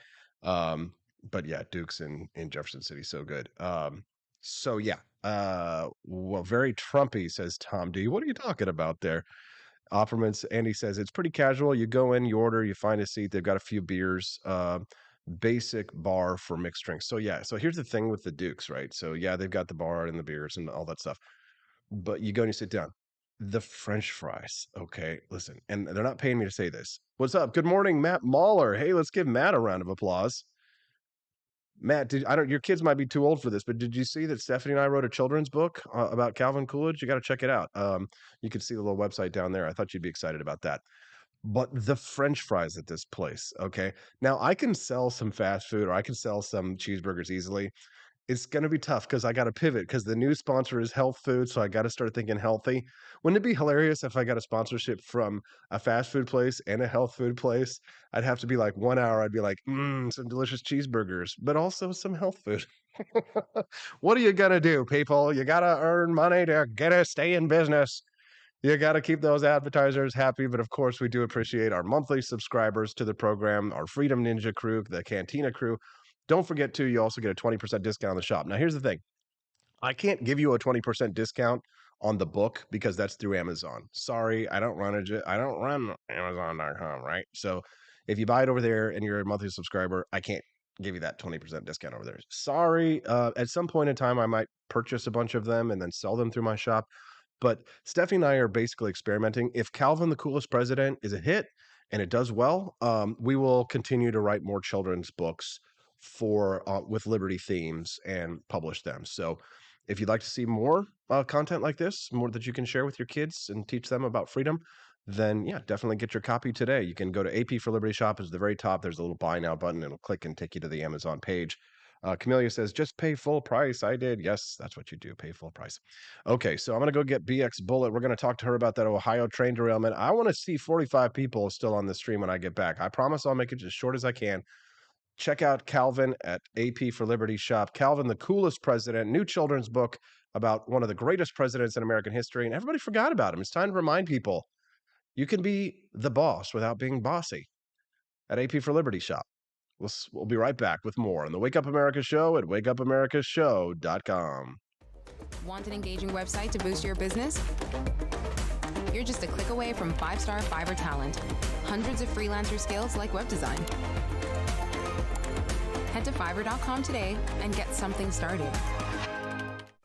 But yeah, Duke's in Jefferson City, so good. So yeah, well, very Trumpy, says Tom D. What are you talking about there? Opperman's Andy says it's pretty casual. You go in, you order, you find a seat. They've got a few beers. Basic bar for mixed drinks. So yeah, so here's the thing with the Dukes, right? So yeah, they've got the bar and the beers and all that stuff. But you go and you sit down. The French fries, okay? Listen, and they're not paying me to say this. What's up? Good morning, Matt Mahler. Hey, let's give Matt a round of applause. Matt, your kids might be too old for this, but did you see that Stephanie and I wrote a children's book about Calvin Coolidge? You got to check it out. You can see the little website down there. I thought you'd be excited about that. But the French fries at this place, okay? Now I can sell some fast food or I can sell some cheeseburgers easily. It's going to be tough because I got to pivot because the new sponsor is health food. So I got to start thinking healthy. Wouldn't it be hilarious if I got a sponsorship from a fast food place and a health food place? I'd have to be like 1 hour. I'd be like, some delicious cheeseburgers, but also some health food. What are you going to do, people? You got to earn money to get to stay in business. You got to keep those advertisers happy. But of course, we do appreciate our monthly subscribers to the program, our Freedom Ninja crew, the Cantina crew. Don't forget, too, you also get a 20% discount on the shop. Now, here's the thing. I can't give you a 20% discount on the book because that's through Amazon. Sorry, I don't run Amazon.com, right? So if you buy it over there and you're a monthly subscriber, I can't give you that 20% discount over there. Sorry. At some point in time, I might purchase a bunch of them and then sell them through my shop. But Stephanie and I are basically experimenting. If Calvin, the Coolest President, is a hit and it does well, we will continue to write more children's books for with liberty themes and publish them. So if you'd like to see more content like this, more that you can share with your kids and teach them about freedom, then yeah, definitely get your copy today. You can go to AP for Liberty shop. It's at the very top. There's a little buy now button. It'll click and take you to the Amazon page. Camellia says, just pay full price. I did. Yes, that's what you do. Pay full price. Okay, so I'm going to go get BX Bullet. We're going to talk to her about that Ohio train derailment. I want to see 45 people still on the stream when I get back. I promise I'll make it as short as I can. Check out Calvin at AP for Liberty shop. Calvin, the Coolest President, new children's book about one of the greatest presidents in American history. And everybody forgot about him. It's time to remind people you can be the boss without being bossy at AP for Liberty shop. We'll be right back with more on the Wake Up America show at wakeupAmericaShow.com. Want an engaging website to boost your business? You're just a click away from 5-star Fiverr talent. Hundreds of freelancer skills like web design. Head to Fiverr.com today and get something started.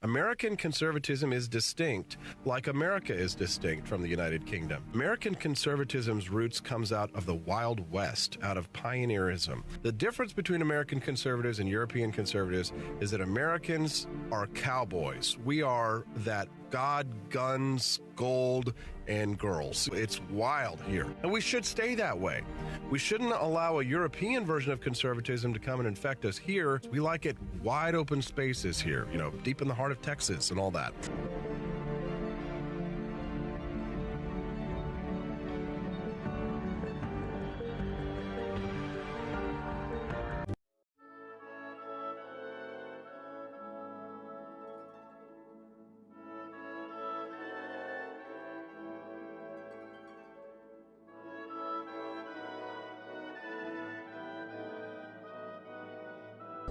American conservatism is distinct, like America is distinct from the United Kingdom. American conservatism's roots comes out of the Wild West, out of pioneerism. The difference between American conservatives and European conservatives is that Americans are cowboys. We are that God, guns, gold, and girls. It's wild here, and we should stay that way. We shouldn't allow a European version of conservatism to come and infect us here. We like it wide open spaces here, deep in the heart of Texas and all that.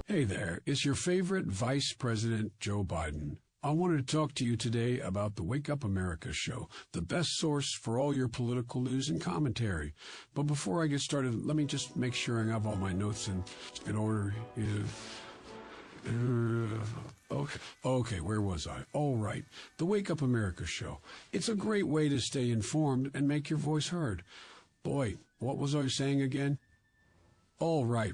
Hey there, it's your favorite Vice President Joe Biden. I wanted to talk to you today about the Wake Up America show, the best source for all your political news and commentary. But before I get started, let me just make sure I have all my notes in order. Okay, where was I? All right, the Wake Up America show. It's a great way to stay informed and make your voice heard. Boy, what was I saying again? Oh, right.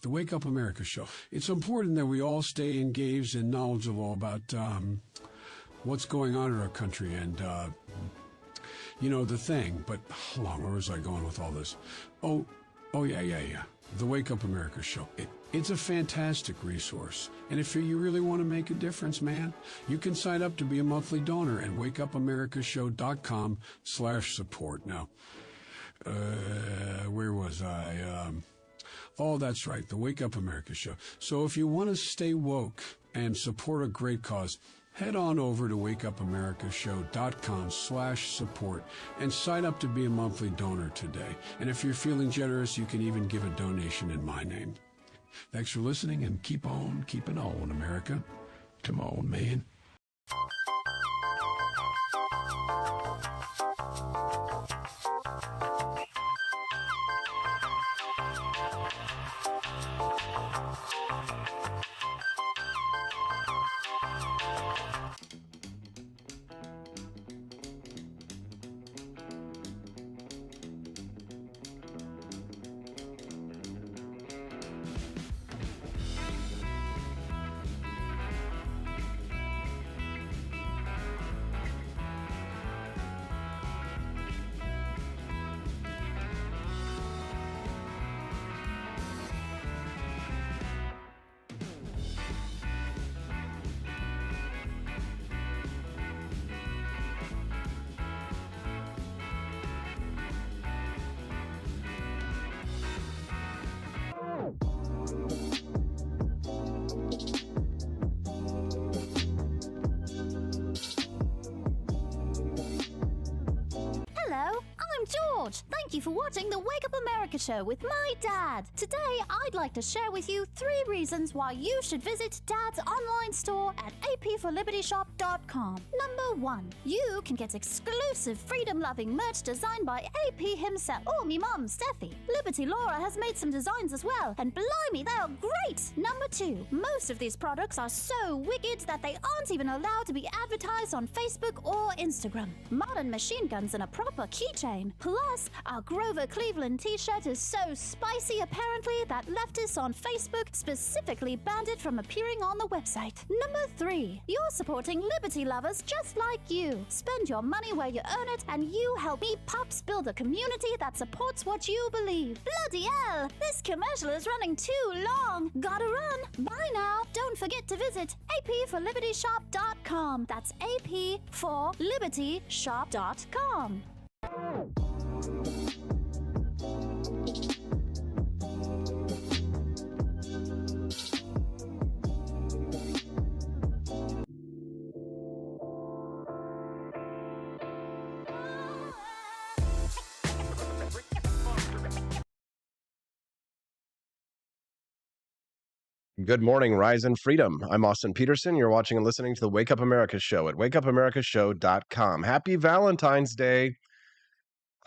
The Wake Up America show. It's important that we all stay engaged and knowledgeable about what's going on in our country and, the thing. But hold on, where was I going with all this? Oh, yeah. The Wake Up America show. It's a fantastic resource. And if you really want to make a difference, man, you can sign up to be a monthly donor at wakeupAmericaShow.com/support. Now, where was I? Oh, that's right, the Wake Up America show. So if you want to stay woke and support a great cause, head on over to wakeupAmericaShow.com/support and sign up to be a monthly donor today. And if you're feeling generous, you can even give a donation in my name. Thanks for listening, and keep on keeping on, America. Come on, man. Hello, I'm George. Thank you for watching the Wake Up America show with my dad. Today, I'd like to share with you 3 reasons why you should visit Dad's online store at apforlibertyshop.com. Number 1, you can get exclusive freedom-loving merch designed by AP himself, or me mum, Steffi. Liberty Laura has made some designs as well, and blimey, they are great! Number 2, most of these products are so wicked that they aren't even allowed to be advertised on Facebook or Instagram. Modern machine guns and a proper keychain. Plus, our Grover Cleveland t-shirt is so spicy apparently that leftists on Facebook specifically banned it from appearing on the website. Number 3, you're supporting liberty lovers just like you. Spend your money where you earn it, and you help me Pops build a community that supports what you believe. Bloody hell, this commercial is running too long. Gotta run. Bye now. Don't forget to visit apforlibertyshop.com. That's apforlibertyshop.com. Good morning, Rise and Freedom. I'm Austin Peterson. You're watching and listening to the Wake Up America show at wakeupAmericaShow.com. Happy Valentine's Day.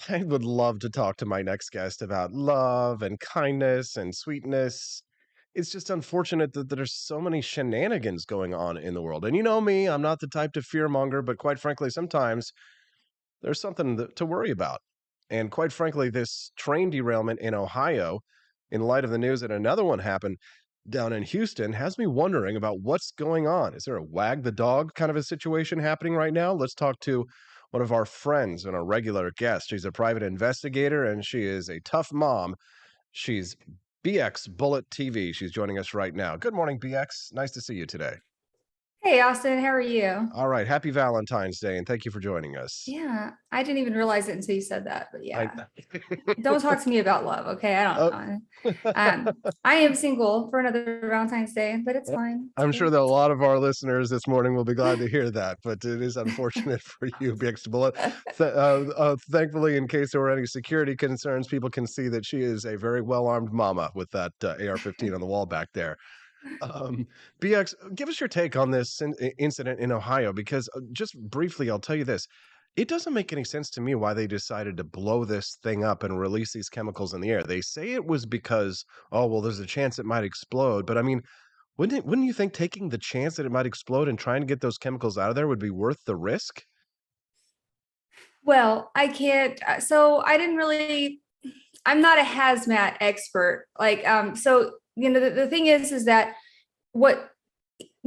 I would love to talk to my next guest about love and kindness and sweetness. It's just unfortunate that there's so many shenanigans going on in the world. And you know me, I'm not the type to fearmonger, but quite frankly, sometimes there's something to worry about. And quite frankly, this train derailment in Ohio, in light of the news that another one happened down in Houston, has me wondering about what's going on. Is there a wag the dog kind of a situation happening right now? Let's talk to one of our friends and a regular guest. She's a private investigator and she is a tough mom. She's BX Bullet TV. She's joining us right now. Good morning, BX. Nice to see you today. Hey, Austin, how are you? All right. Happy Valentine's Day, and thank you for joining us. Yeah, I didn't even realize it until you said that, but yeah. Don't talk to me about love, okay? I don't know. I am single for another Valentine's Day, but it's fine. I'm sure that a lot of our listeners this morning will be glad to hear that, but it is unfortunate for you, BX Bullet. Thankfully, in case there were any security concerns, people can see that she is a very well-armed mama with that AR-15 on the wall back there. BX, give us your take on this incident in Ohio, because just briefly, I'll tell you this. It doesn't make any sense to me why they decided to blow this thing up and release these chemicals in the air. They say it was because, oh, well, there's a chance it might explode. But I mean, wouldn't you think taking the chance that it might explode and trying to get those chemicals out of there would be worth the risk? Well, I can't. So I didn't really. I'm not a hazmat expert. So the thing is that what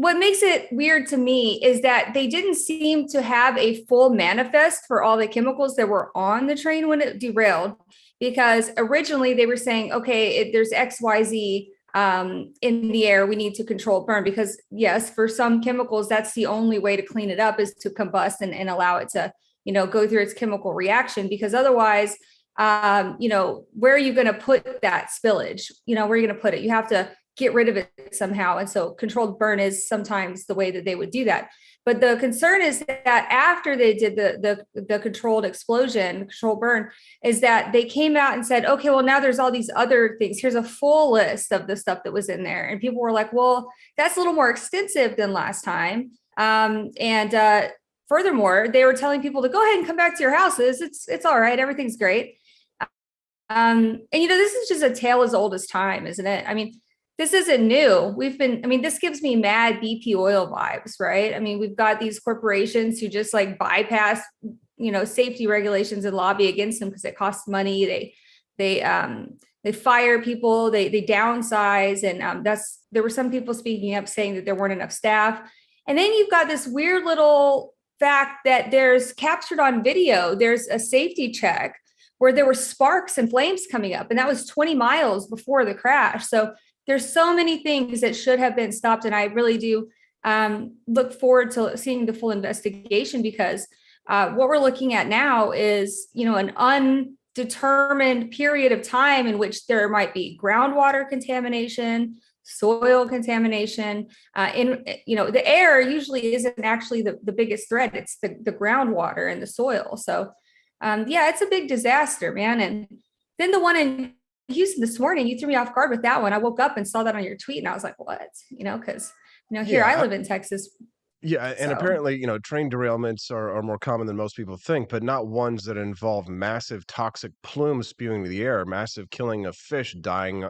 what makes it weird to me is that they didn't seem to have a full manifest for all the chemicals that were on the train when it derailed, because originally they were saying, okay, there's XYZ in the air, we need to control burn, because yes, for some chemicals, that's the only way to clean it up is to combust and allow it to, go through its chemical reaction, because otherwise, where are you going to put that spillage? Where are you going to put it? You have to get rid of it somehow. And so controlled burn is sometimes the way that they would do that. But the concern is that after they did the controlled explosion, controlled burn, is that they came out and said, okay, well, now there's all these other things. Here's a full list of the stuff that was in there. And people were like, well, that's a little more extensive than last time. Furthermore, they were telling people to go ahead and come back to your houses. It's all right. Everything's great. This is just a tale as old as time, isn't it? I mean, this isn't new. This gives me mad BP oil vibes, right? I mean, we've got these corporations who just like bypass, safety regulations and lobby against them because it costs money. They fire people, they downsize. And there were some people speaking up saying that there weren't enough staff. And then you've got this weird little fact that there's captured on video, there's a safety check where there were sparks and flames coming up. And that was 20 miles before the crash. So there's so many things that should have been stopped. And I really do look forward to seeing the full investigation, because what we're looking at now is, an undetermined period of time in which there might be groundwater contamination, soil contamination. The air usually isn't actually the biggest threat. It's the groundwater and the soil. So it's a big disaster, man. And then the one in Houston this morning, you threw me off guard with that one. I woke up and saw that on your tweet and I was like, what? Because here I live in Texas. Yeah, and apparently, train derailments are more common than most people think, but not ones that involve massive toxic plumes spewing to the air, massive killing of fish, dying,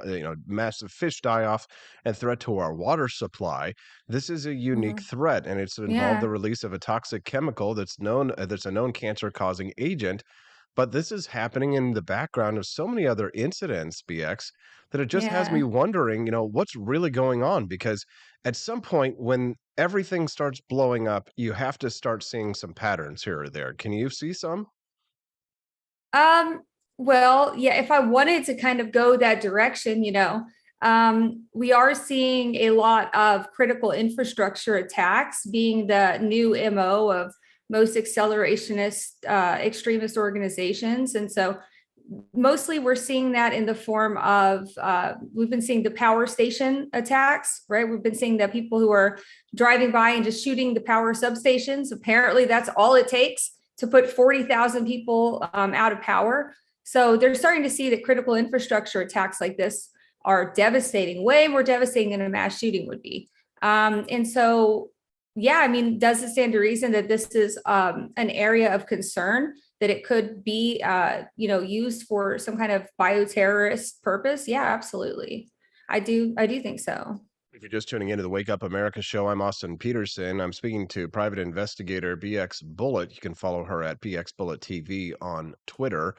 massive fish die-off, and threat to our water supply. This is a unique threat, and it's involved the release of a toxic chemical that's a known cancer-causing agent. But this is happening in the background of so many other incidents, BX, that it just has me wondering, what's really going on? Because at some point when everything starts blowing up, you have to start seeing some patterns here or there. Can you see some? Well, yeah, if I wanted to kind of go that direction, we are seeing a lot of critical infrastructure attacks being the new MO of most accelerationist extremist organizations. And so mostly we're seeing that in the form of, we've been seeing the power station attacks, right? We've been seeing that people who are driving by and just shooting the power substations. Apparently that's all it takes to put 40,000 people out of power. So they're starting to see that critical infrastructure attacks like this are devastating, way more devastating than a mass shooting would be. And so, does it stand to reason that this is an area of concern, that it could be, used for some kind of bioterrorist purpose? Yeah, absolutely. I do think so. If you're just tuning into the Wake Up America show, I'm Austin Peterson. I'm speaking to private investigator BX Bullet. You can follow her at BX Bullet TV on Twitter.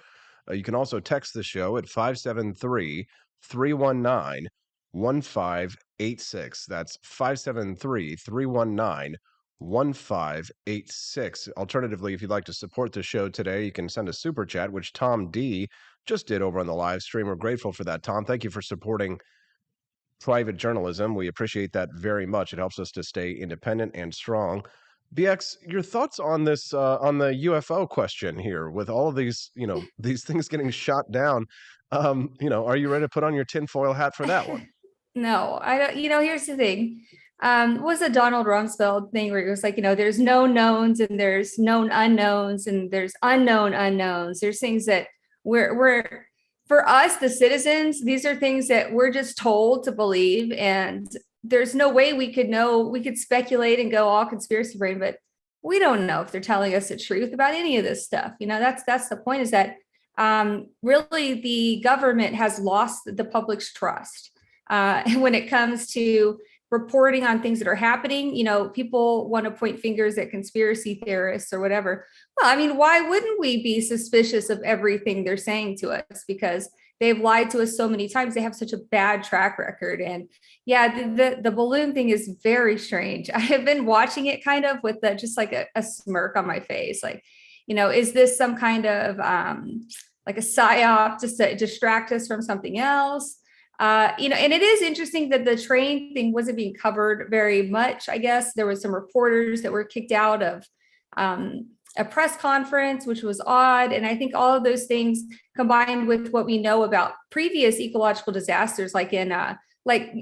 You can also text the show at 573-319-1586. That's 573-319-1586. Alternatively, if you'd like to support the show today, you can send a super chat, which Tom D just did over on the live stream. We're grateful for that, Tom. Thank you for supporting private journalism. We appreciate that very much. It helps us to stay independent and strong. BX, your thoughts on this, on the UFO question here, with all of these, these things getting shot down. Are you ready to put on your tinfoil hat for that one? No, I don't. Here's the thing. What was the Donald Rumsfeld thing where it was like, there's known knowns and there's known unknowns and there's unknown unknowns. There's things that we're for us, the citizens, these are things that we're just told to believe. And there's no way we could know. We could speculate and go all conspiracy brain, but we don't know if they're telling us the truth about any of this stuff. That's the point, is that really the government has lost the public's trust when it comes to reporting on things that are happening. People want to point fingers at conspiracy theorists or whatever. Well, I mean, why wouldn't we be suspicious of everything they're saying to us? Because they've lied to us so many times. They have such a bad track record. And yeah, the balloon thing is very strange. I have been watching it kind of with just like a smirk on my face. Like, is this some kind of like a psyop just to distract us from something else? And it is interesting that the train thing wasn't being covered very much. I guess there was some reporters that were kicked out of a press conference, which was odd. And I think all of those things combined with what we know about previous ecological disasters, like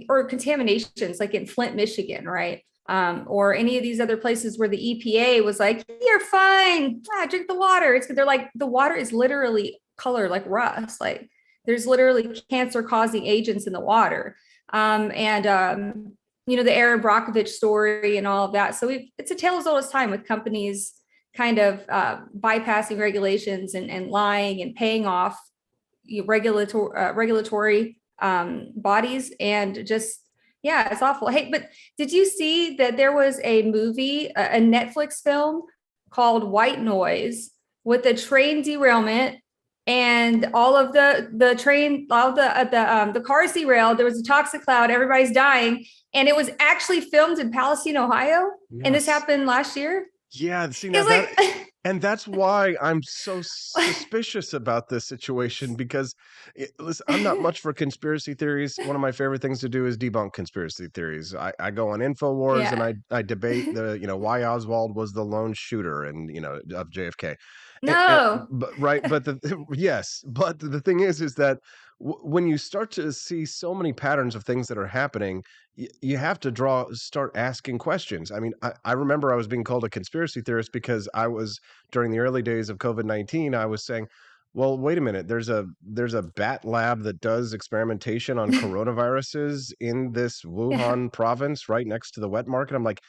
or contaminations, like in Flint, Michigan, right? Or any of these other places where the EPA was like, "You're fine, drink the water." They're like, the water is literally colored like rust. Like, there's literally cancer-causing agents in the water. The Aaron Brockovich story and all of that. So it's a tale as old as time, with companies kind of bypassing regulations and lying and paying off regulatory bodies, and just, yeah, it's awful. Hey, but did you see that there was a movie, a Netflix film called White Noise, with a train derailment? And all of the train, all the cars derailed. There was a toxic cloud. Everybody's dying, and it was actually filmed in Palestine, Ohio. Yes. And this happened last year. Yeah, see, now and that's why I'm so suspicious about this situation, because listen, I'm not much for conspiracy theories. One of my favorite things to do is debunk conspiracy theories. I go on InfoWars and I debate why Oswald was the lone shooter and of JFK. No, but yes, but the thing is that when you start to see so many patterns of things that are happening, you have to start asking questions. I mean, I remember I was being called a conspiracy theorist because I was, during the early days of COVID-19, I was saying, well, wait a minute, there's a bat lab that does experimentation on coronaviruses in this Wuhan province right next to the wet market. I'm like,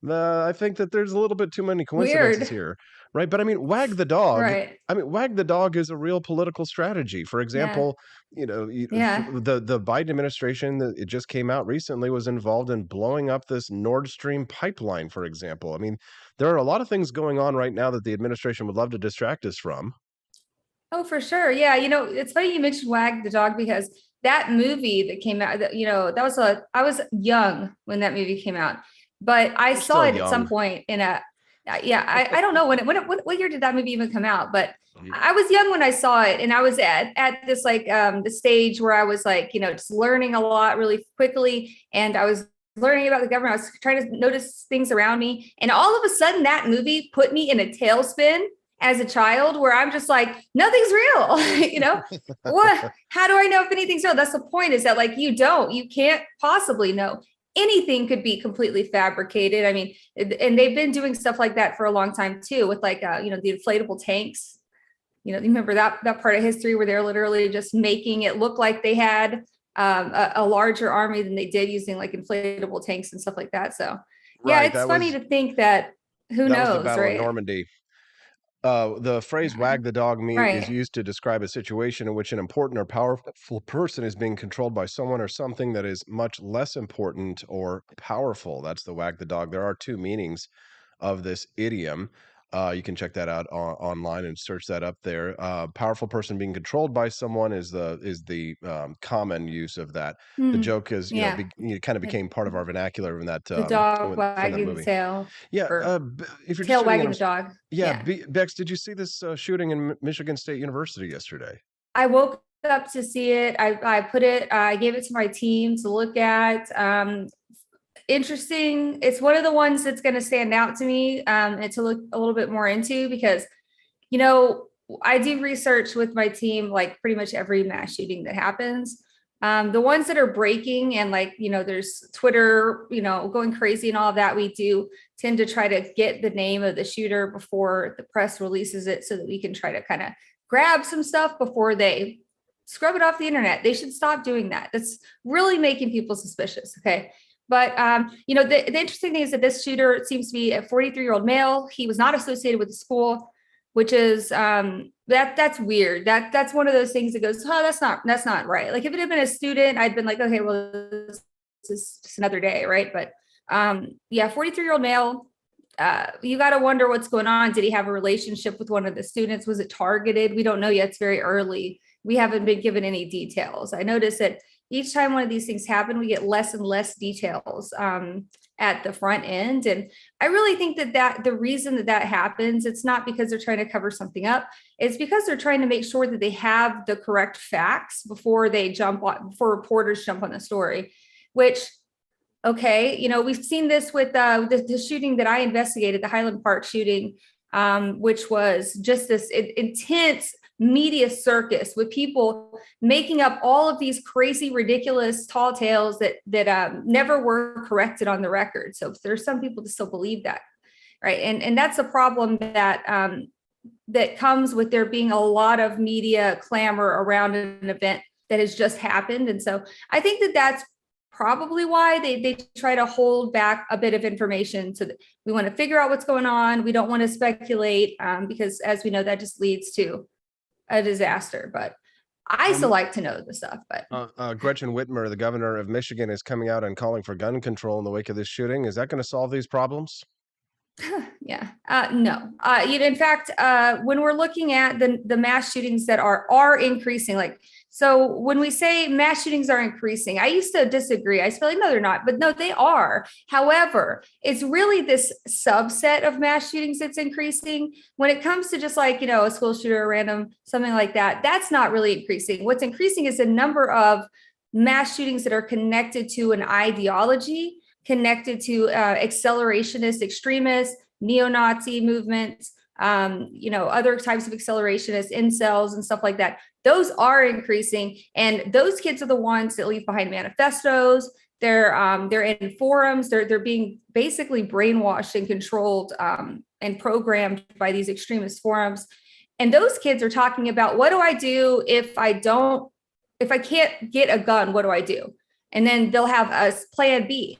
I think that there's a little bit too many coincidences here. Right. But I mean, wag the dog. Right. I mean, wag the dog is a real political strategy. For example, the Biden administration that it just came out recently was involved in blowing up this Nord Stream pipeline, for example. I mean, there are a lot of things going on right now that the administration would love to distract us from. Oh, for sure. Yeah. It's funny you mentioned Wag the Dog, because that movie that came out, I was young when that movie came out, but I saw it at some point in I don't know what year did that movie even come out, but I was young when I saw it, and I was at this like the stage where I was like, just learning a lot really quickly, and I was learning about the government. I was trying to notice things around me, and all of a sudden that movie put me in a tailspin as a child, where I'm just like, nothing's real. What? How do I know if anything's real? That's the point, is that like you can't possibly know. Anything could be completely fabricated. I mean, and they've been doing stuff like that for a long time too, with like the inflatable tanks. You remember that part of history where they're literally just making it look like they had a larger army than they did, using like inflatable tanks and stuff like that. So yeah, it's funny to think that who knows, was the Battle right? of Normandy. The phrase "wag the dog" is used to describe a situation in which an important or powerful person is being controlled by someone or something that is much less important or powerful. That's the wag the dog. There are two meanings of this idiom. You can check that out online and search that up there. Powerful person being controlled by someone is the common use of that. The joke is, it kind of became part of our vernacular in that the dog wagging the tail. Yeah, if you're tail wagging the dog. Yeah, Bex, did you see this shooting in Michigan State University yesterday? I woke up to see it. I gave it to my team to look at. Interesting. It's one of the ones that's going to stand out to me and to look a little bit more into, because I do research with my team like pretty much every mass shooting that happens. The ones that are breaking and like there's Twitter going crazy and all of that, we do tend to try to get the name of the shooter before the press releases it, so that we can try to kind of grab some stuff before they scrub it off the internet. They should stop doing that. That's really making people suspicious. Okay. But the interesting thing is that this shooter seems to be a 43-year-old male. He was not associated with the school, which is that's weird. That's one of those things that goes, oh, that's not right. Like if it had been a student, I'd been like, okay, well, this is just another day, right? But 43-year-old male. You got to wonder what's going on. Did he have a relationship with one of the students? Was it targeted? We don't know yet. It's very early. We haven't been given any details. I noticed that each time one of these things happen, we get less and less details at the front end. And I really think that the reason that happens, it's not because they're trying to cover something up. It's because they're trying to make sure that they have the correct facts before before reporters jump on the story, which, okay, we've seen this with the shooting that I investigated, the Highland Park shooting, which was just this intense media circus with people making up all of these crazy, ridiculous tall tales that never were corrected on the record. So there's some people that still believe that, right? And that's a problem that comes with there being a lot of media clamor around an event that has just happened. And so I think that that's probably why they try to hold back a bit of information, so that we want to figure out what's going on. We don't want to speculate because, as we know, that just leads to a disaster. But I still like to know the stuff. But Gretchen Whitmer, the governor of Michigan, is coming out and calling for gun control in the wake of this shooting. Is that going to solve these problems? Yeah, no. In fact, when we're looking at the mass shootings that are increasing, so when we say mass shootings are increasing, I used to disagree. I feel like, no, they're not, but no, they are. However, it's really this subset of mass shootings that's increasing. When it comes to just like, a school shooter, a random, something like that, that's not really increasing. What's increasing is the number of mass shootings that are connected to an ideology, connected to accelerationist extremists, neo-Nazi movements, other types of accelerationists, incels and stuff like that. Those are increasing. And those kids are the ones that leave behind manifestos. They're in forums. They're being basically brainwashed and controlled and programmed by these extremist forums. And those kids are talking about, what do I do if I can't get a gun? What do I do? And then they'll have a plan B,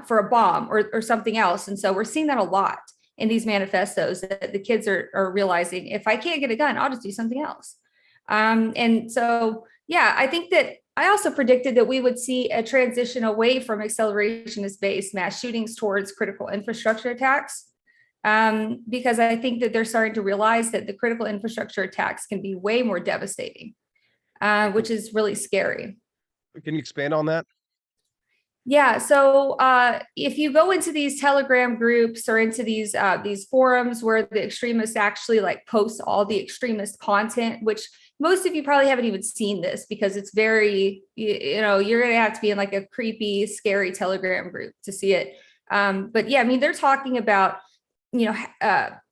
for a bomb or something else. And so we're seeing that a lot in these manifestos, that the kids are realizing, if I can't get a gun, I'll just do something else. And so, I think that I also predicted that we would see a transition away from accelerationist-based mass shootings towards critical infrastructure attacks, because I think that they're starting to realize that the critical infrastructure attacks can be way more devastating, which is really scary. Can you expand on that? Yeah. So if you go into these Telegram groups or into these forums where the extremists actually post all the extremist content, which most of you probably haven't even seen this because it's very, you're going to have to be in a creepy, scary Telegram group to see it. But yeah, I mean, they're talking about,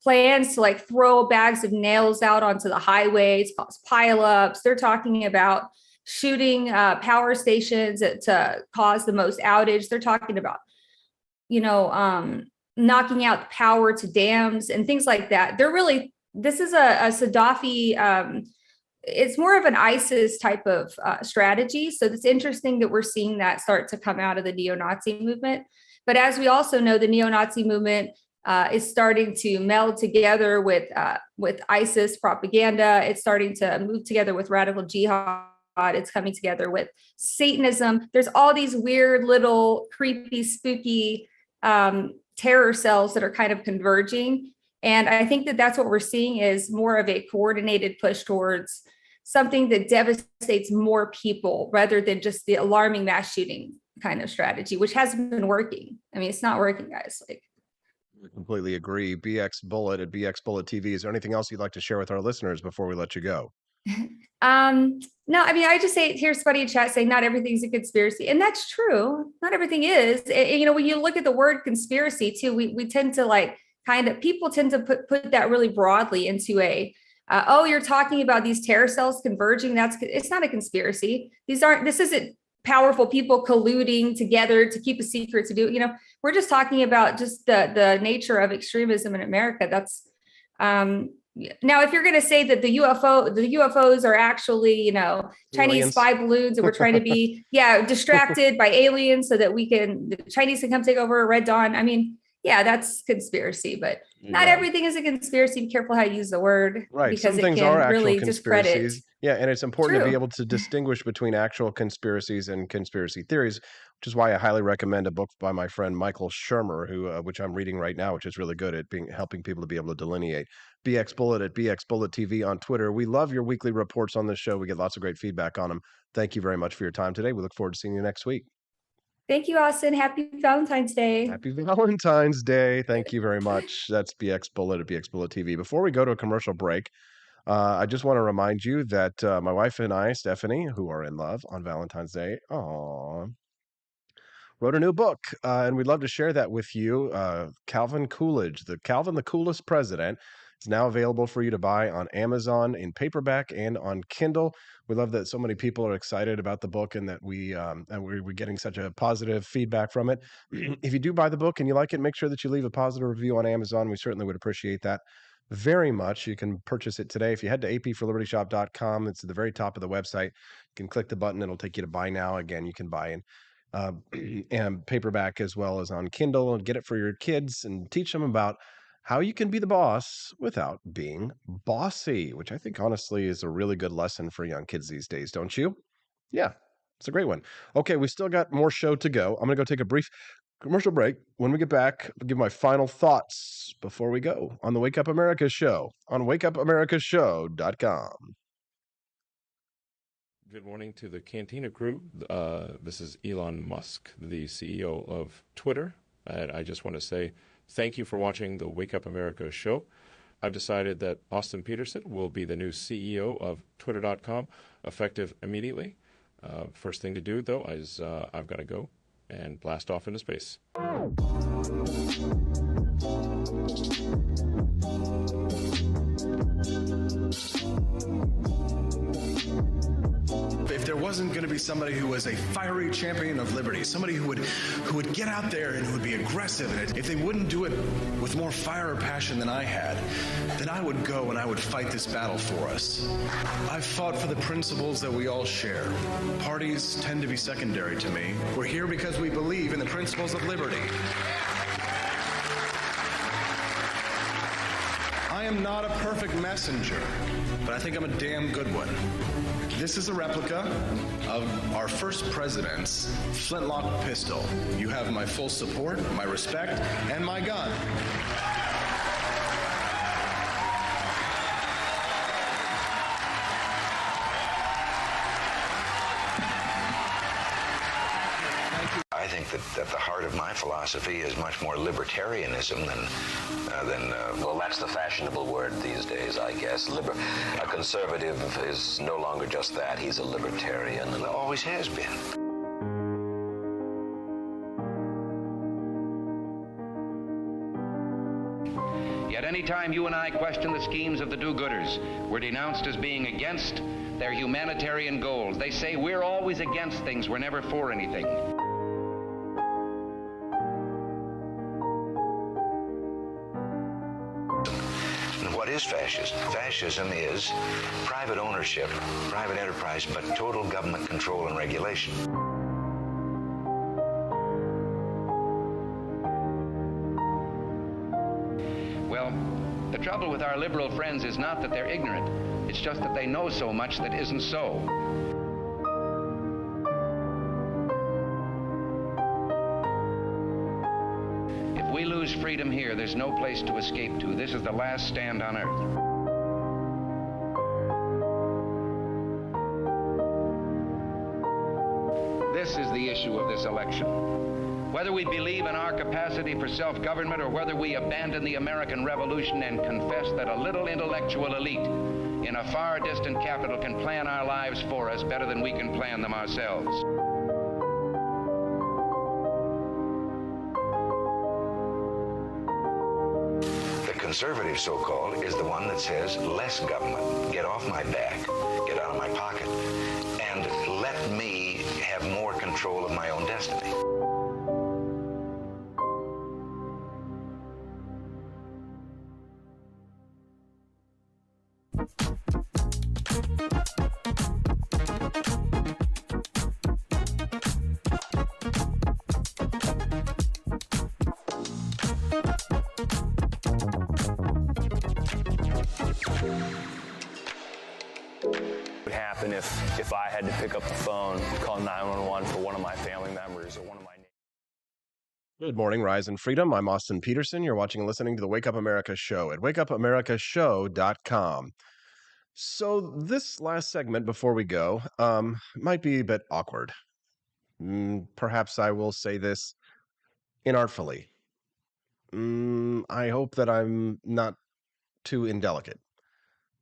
plans to throw bags of nails out onto the highways, cause pileups. They're talking about shooting power stations to cause the most outage. They're talking about, knocking out power to dams and things like that. This is a Gaddafi, it's more of an ISIS type of strategy. So it's interesting that we're seeing that start to come out of the neo-Nazi movement. But as we also know, the neo-Nazi movement is starting to meld together with ISIS propaganda. It's starting to move together with radical jihad. It's coming together with Satanism. There's all these weird little creepy, spooky terror cells that are kind of converging. And I think that that's what we're seeing is more of a coordinated push towards something that devastates more people rather than just the alarming mass shooting kind of strategy, which hasn't been working. I mean, it's not working, guys. I completely agree. BX Bullet at BX Bullet TV. Is there anything else you'd like to share with our listeners before we let you go? No, I mean, I just say, here's somebody in chat saying not everything's a conspiracy. And that's true. Not everything is. And, when you look at the word conspiracy too, we tend to people tend to put that really broadly into you're talking about these terror cells converging. It's not a conspiracy. This isn't powerful people colluding together to keep a secret to do, we're just talking about just the nature of extremism in America. That's, Now, if you're going to say that the UFOs are actually, Chinese Aliens. spy balloons, and we're trying to be, distracted by aliens so that the Chinese can come take over Red Dawn. I mean, that's conspiracy, but not everything is a conspiracy. Be careful how you use the word, Right. because Some it things can are actual really discredit. conspiracies. Yeah, and it's important to be True. able to distinguish between actual conspiracies and conspiracy theories, which is why I highly recommend a book by my friend Michael Shermer, which I'm reading right now, which is really good at helping people to be able to delineate. BX Bullet at BX Bullet TV on Twitter. We love your weekly reports on this show. We get lots of great feedback on them. Thank you very much for your time today. We look forward to seeing you next week. Thank you, Austin. Happy Valentine's Day. Happy Valentine's Day. Thank you very much. That's BX Bullet at BX Bullet TV. Before we go to a commercial break, I just want to remind you that my wife and I, Stephanie, who are in love on Valentine's Day, wrote a new book, and we'd love to share that with you. Calvin Coolidge, Calvin the Coolest President, is now available for you to buy on Amazon in paperback and on Kindle. We love that so many people are excited about the book, and that we're getting such a positive feedback from it. If you do buy the book and you like it, make sure that you leave a positive review on Amazon. We certainly would appreciate that very much. You can purchase it today. If you head to apforlibertyshop.com, it's at the very top of the website. You can click the button. It'll take you to buy now. Again, you can buy in and paperback as well as on Kindle, and get it for your kids and teach them about how you can be the boss without being bossy, which I think honestly is a really good lesson for young kids these days, don't you? Yeah, it's a great one. Okay, we still got more show to go. I'm going to go take a brief commercial break. When we get back, I'll give my final thoughts before we go on the Wake Up America show on wakeupAmericaShow.com. Good morning to the Cantina crew. This is Elon Musk, the CEO of Twitter. And I just want to say thank you for watching the Wake Up America show. I've decided that Austin Peterson will be the new CEO of Twitter.com, effective immediately. First thing to do, though, is I've got to go and blast off into space. If there wasn't going to be somebody who was a fiery champion of liberty, somebody who would get out there and who would be aggressive, and if they wouldn't do it with more fire or passion than I had, then I would go and I would fight this battle for us. I've fought for the principles that we all share. Parties tend to be secondary to me. We're here because we believe in the principles of liberty. I am not a perfect messenger, but I think I'm a damn good one. This is a replica of our first president's flintlock pistol. You have my full support, my respect, and my gun. I think that the heart of my philosophy is much more libertarianism than well, that's the fashionable word these days, I guess. A conservative is no longer just that. He's a libertarian, and always has been. Yet any time you and I question the schemes of the do-gooders, we're denounced as being against their humanitarian goals. They say we're always against things, we're never for anything. What is fascism? Fascism is private ownership, private enterprise, but total government control and regulation. Well, the trouble with our liberal friends is not that they're ignorant. It's just that they know so much that isn't so. If we lose freedom here, there's no place to escape to. This is the last stand on earth. This is the issue of this election. Whether we believe in our capacity for self-government or whether we abandon the American Revolution and confess that a little intellectual elite in a far distant capital can plan our lives for us better than we can plan them ourselves. The conservative, so-called, is the one that says less government, get off my back, get out of my pocket, and let me have more control of my own destiny. if I had to pick up the phone, call 911 for one of my family members or one of my Good morning, Rise and Freedom. I'm Austin Peterson. You're watching and listening to the Wake Up America show at wakeupamericashow.com. So this last segment before we go might be a bit awkward. Perhaps I will say this inartfully. I hope that I'm not too indelicate.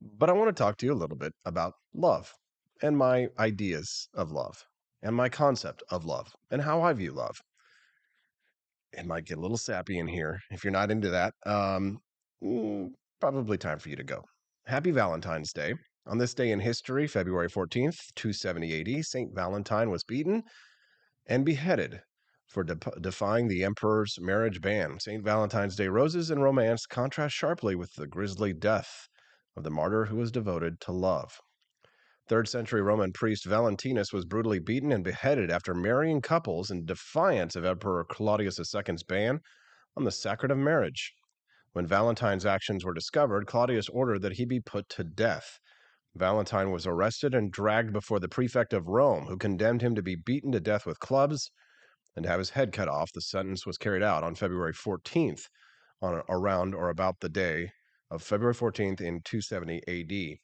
But I want to talk to you a little bit about love and my ideas of love and my concept of love and how I view love. It might get a little sappy in here. If you're not into that, probably time for you to go. Happy Valentine's Day. On this day in history, February 14th, 270 AD, St. Valentine was beaten and beheaded for defying the emperor's marriage ban. St. Valentine's Day roses and romance contrast sharply with the grisly death of the martyr who was devoted to love. 3rd century Roman priest Valentinus was brutally beaten and beheaded after marrying couples in defiance of Emperor Claudius II's ban on the sacrament of marriage. When Valentine's actions were discovered, Claudius ordered that he be put to death. Valentine was arrested and dragged before the prefect of Rome, who condemned him to be beaten to death with clubs and to have his head cut off. The sentence was carried out on February 14th, around or about the day of February 14th in 270 AD.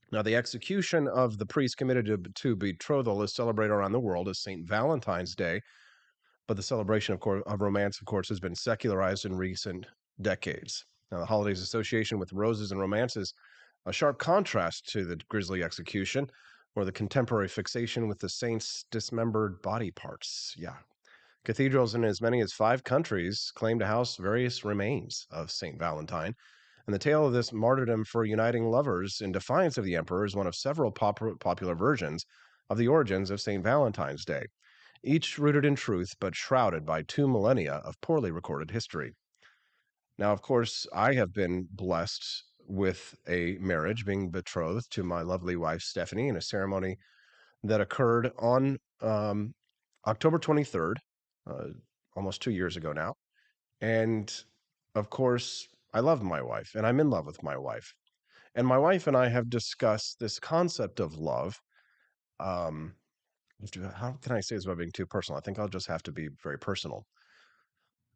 Now, the execution of the priest committed to betrothal is celebrated around the world as St. Valentine's Day, but the celebration of romance, of course, has been secularized in recent decades. Now, the holiday's association with roses and romance is a sharp contrast to the grisly execution or the contemporary fixation with the saint's dismembered body parts. Yeah. Cathedrals in as many as 5 countries claim to house various remains of St. Valentine. And the tale of this martyrdom for uniting lovers in defiance of the emperor is one of several popular versions of the origins of St. Valentine's Day, each rooted in truth but shrouded by 2 millennia of poorly recorded history. Now, of course, I have been blessed with a marriage, being betrothed to my lovely wife, Stephanie, in a ceremony that occurred on October 23rd, almost 2 years ago now. And of course, I love my wife and I'm in love with my wife. And my wife and I have discussed this concept of love. How can I say this without being too personal? I think I'll just have to be very personal.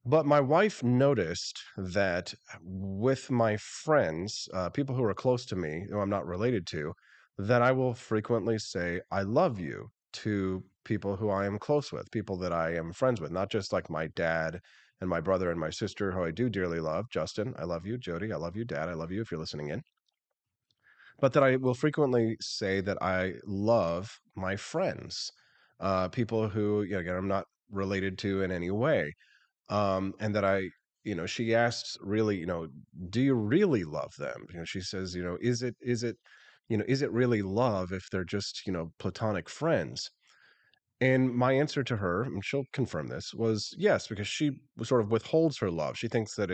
But my wife noticed that with my friends, people who are close to me, who I'm not related to, that I will frequently say, I love you to people who I am close with, people that I am friends with, not just like my dad and my brother and my sister, who I do dearly love. Justin, I love you. Jody, I love you. Dad, I love you if you're listening in. But that I will frequently say that I love my friends, people who, again, I'm not related to in any way. And that she asks really, do you really love them? She says, is it really love if they're just, platonic friends? And my answer to her, and she'll confirm this, was yes, because she sort of withholds her love. She thinks that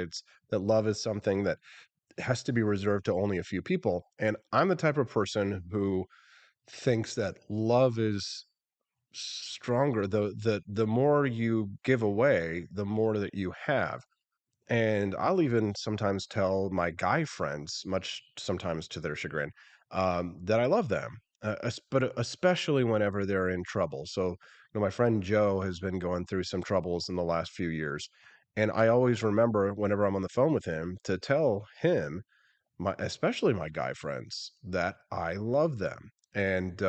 that love is something that has to be reserved to only a few people. And I'm the type of person who thinks that love is stronger. The more you give away, the more that you have. And I'll even sometimes tell my guy friends, much sometimes to their chagrin, that I love them, but especially whenever they're in trouble. So, my friend Joe has been going through some troubles in the last few years. And I always remember whenever I'm on the phone with him to tell him, especially my guy friends, that I love them. And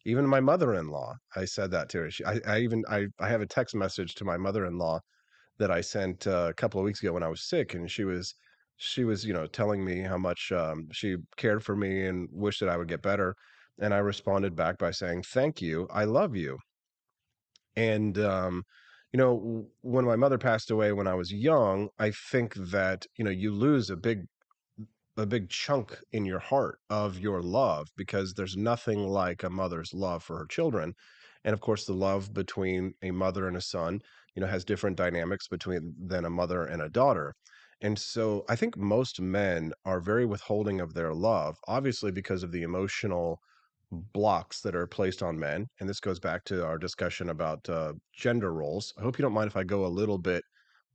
even my mother-in-law, I said that to her. I have a text message to my mother-in-law that I sent a couple of weeks ago when I was sick, and she was telling me how much she cared for me and wished that I would get better. And I responded back by saying, "Thank you, I love you." And when my mother passed away when I was young, I think that you lose a big chunk in your heart of your love, because there's nothing like a mother's love for her children. And of course, the love between a mother and a son, has different dynamics between than a mother and a daughter. And so I think most men are very withholding of their love, obviously because of the emotional blocks that are placed on men. And this goes back to our discussion about gender roles. I hope you don't mind if I go a little bit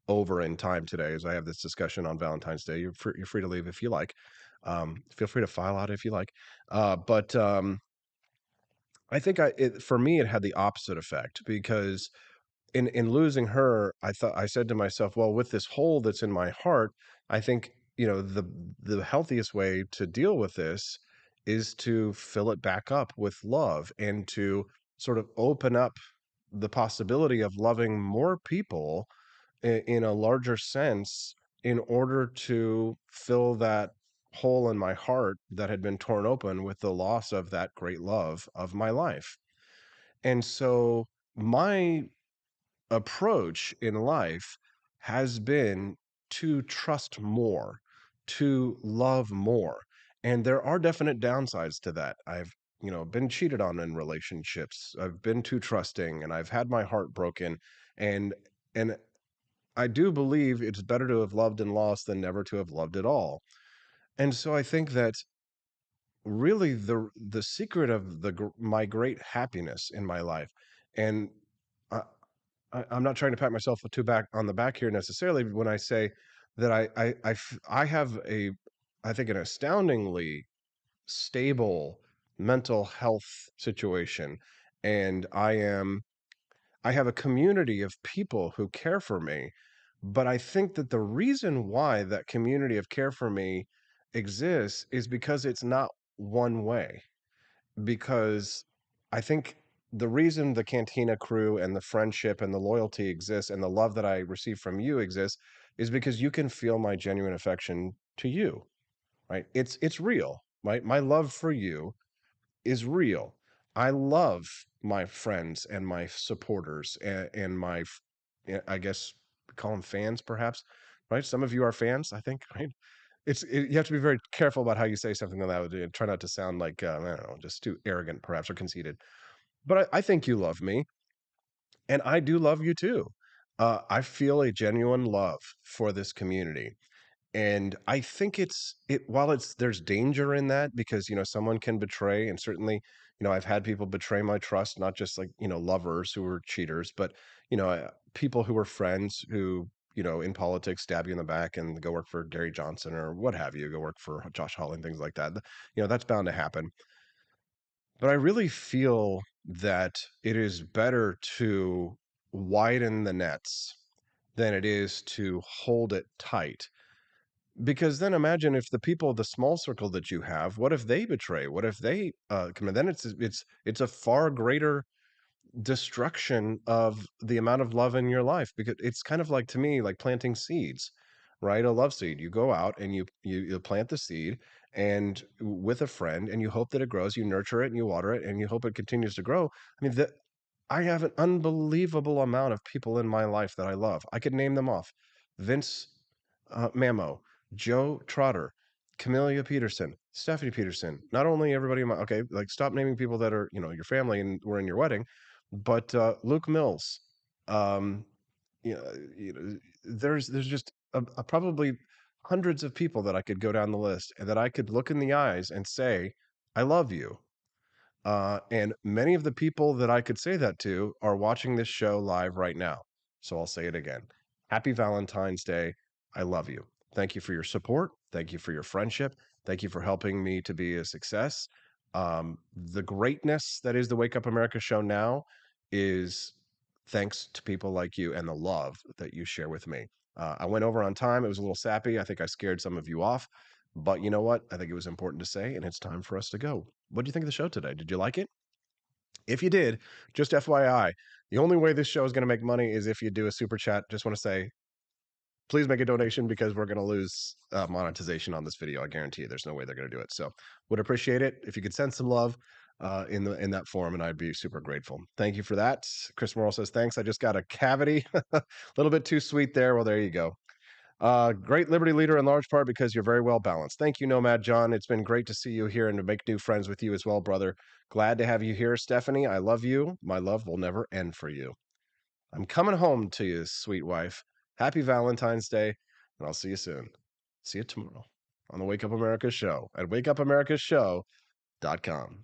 over in time today as I have this discussion on Valentine's Day. You're free to leave if you like. Feel free to file out if you like. But I think for me, it had the opposite effect because in losing her, I said to myself, well, with this hole that's in my heart, I think, the healthiest way to deal with this is to fill it back up with love and to sort of open up the possibility of loving more people in a larger sense in order to fill that hole in my heart that had been torn open with the loss of that great love of my life. And so my approach in life has been to trust more, to love more. And there are definite downsides to that. I've, been cheated on in relationships. I've been too trusting and I've had my heart broken. And I do believe it's better to have loved and lost than never to have loved at all. And so I think that really the secret of my great happiness in my life, and I, I'm not trying to pat myself too back on the back here necessarily when I say that I have I think an astoundingly stable mental health situation, and I have a community of people who care for me. But I think that the reason why that community of care for me exists is because it's not one way. Because I think the reason the Cantina crew and the friendship and the loyalty exists and the love that I receive from you exists is because you can feel my genuine affection to you, right? It's real, right? My love for you is real. I love my friends and my supporters and I guess call them fans, perhaps, right? Some of you are fans, I think, right? You have to be very careful about how you say something like that. Try not to sound like I don't know, just too arrogant, perhaps, or conceited. But I think you love me, and I do love you too. I feel a genuine love for this community, and I think while there's danger in that because, someone can betray, and certainly, I've had people betray my trust, not just like, lovers who were cheaters, but, people who were friends who, in politics stab you in the back and go work for Gary Johnson or what have you, go work for Josh Hawley and things like that. That's bound to happen. But I really feel that it is better to widen the nets than it is to hold it tight, because then imagine if the people, the small circle that you have, what if they betray? What if they come in? Then it's a far greater destruction of the amount of love in your life, because it's kind of like, to me, like planting seeds, right? A love seed. You go out and you plant the seed and with a friend, and you hope that it grows, you nurture it and you water it and you hope it continues to grow. I mean, I have an unbelievable amount of people in my life that I love. I could name them off. Vince Mamo, Joe Trotter, Camellia Peterson, Stephanie Peterson. Not only everybody in my, okay, like stop naming people that are, your family and were in your wedding, but Luke Mills. Um, there's just probably hundreds of people that I could go down the list and that I could look in the eyes and say, I love you. And many of the people that I could say that to are watching this show live right now. So I'll say it again. Happy Valentine's Day. I love you. Thank you for your support. Thank you for your friendship. Thank you for helping me to be a success. The greatness that is the Wake Up America show now is thanks to people like you and the love that you share with me. I went over on time. It was a little sappy. I think I scared some of you off. But you know what? I think it was important to say, and it's time for us to go. What do you think of the show today? Did you like it? If you did, just FYI, the only way this show is going to make money is if you do a super chat. Just want to say, please make a donation because we're going to lose monetization on this video. I guarantee you, there's no way they're going to do it. So, would appreciate it if you could send some love in that form, and I'd be super grateful. Thank you for that. Chris Morrill says thanks. I just got a cavity, a little bit too sweet there. Well, there you go. Great Liberty leader in large part because you're very well balanced. Thank you, Nomad John. It's been great to see you here and to make new friends with you as well, brother. Glad to have you here, Stephanie. I love you. My love will never end for you. I'm coming home to you, sweet wife. Happy Valentine's Day, and I'll see you soon. See you tomorrow on the Wake Up America show at wakeupAmericaShow.com.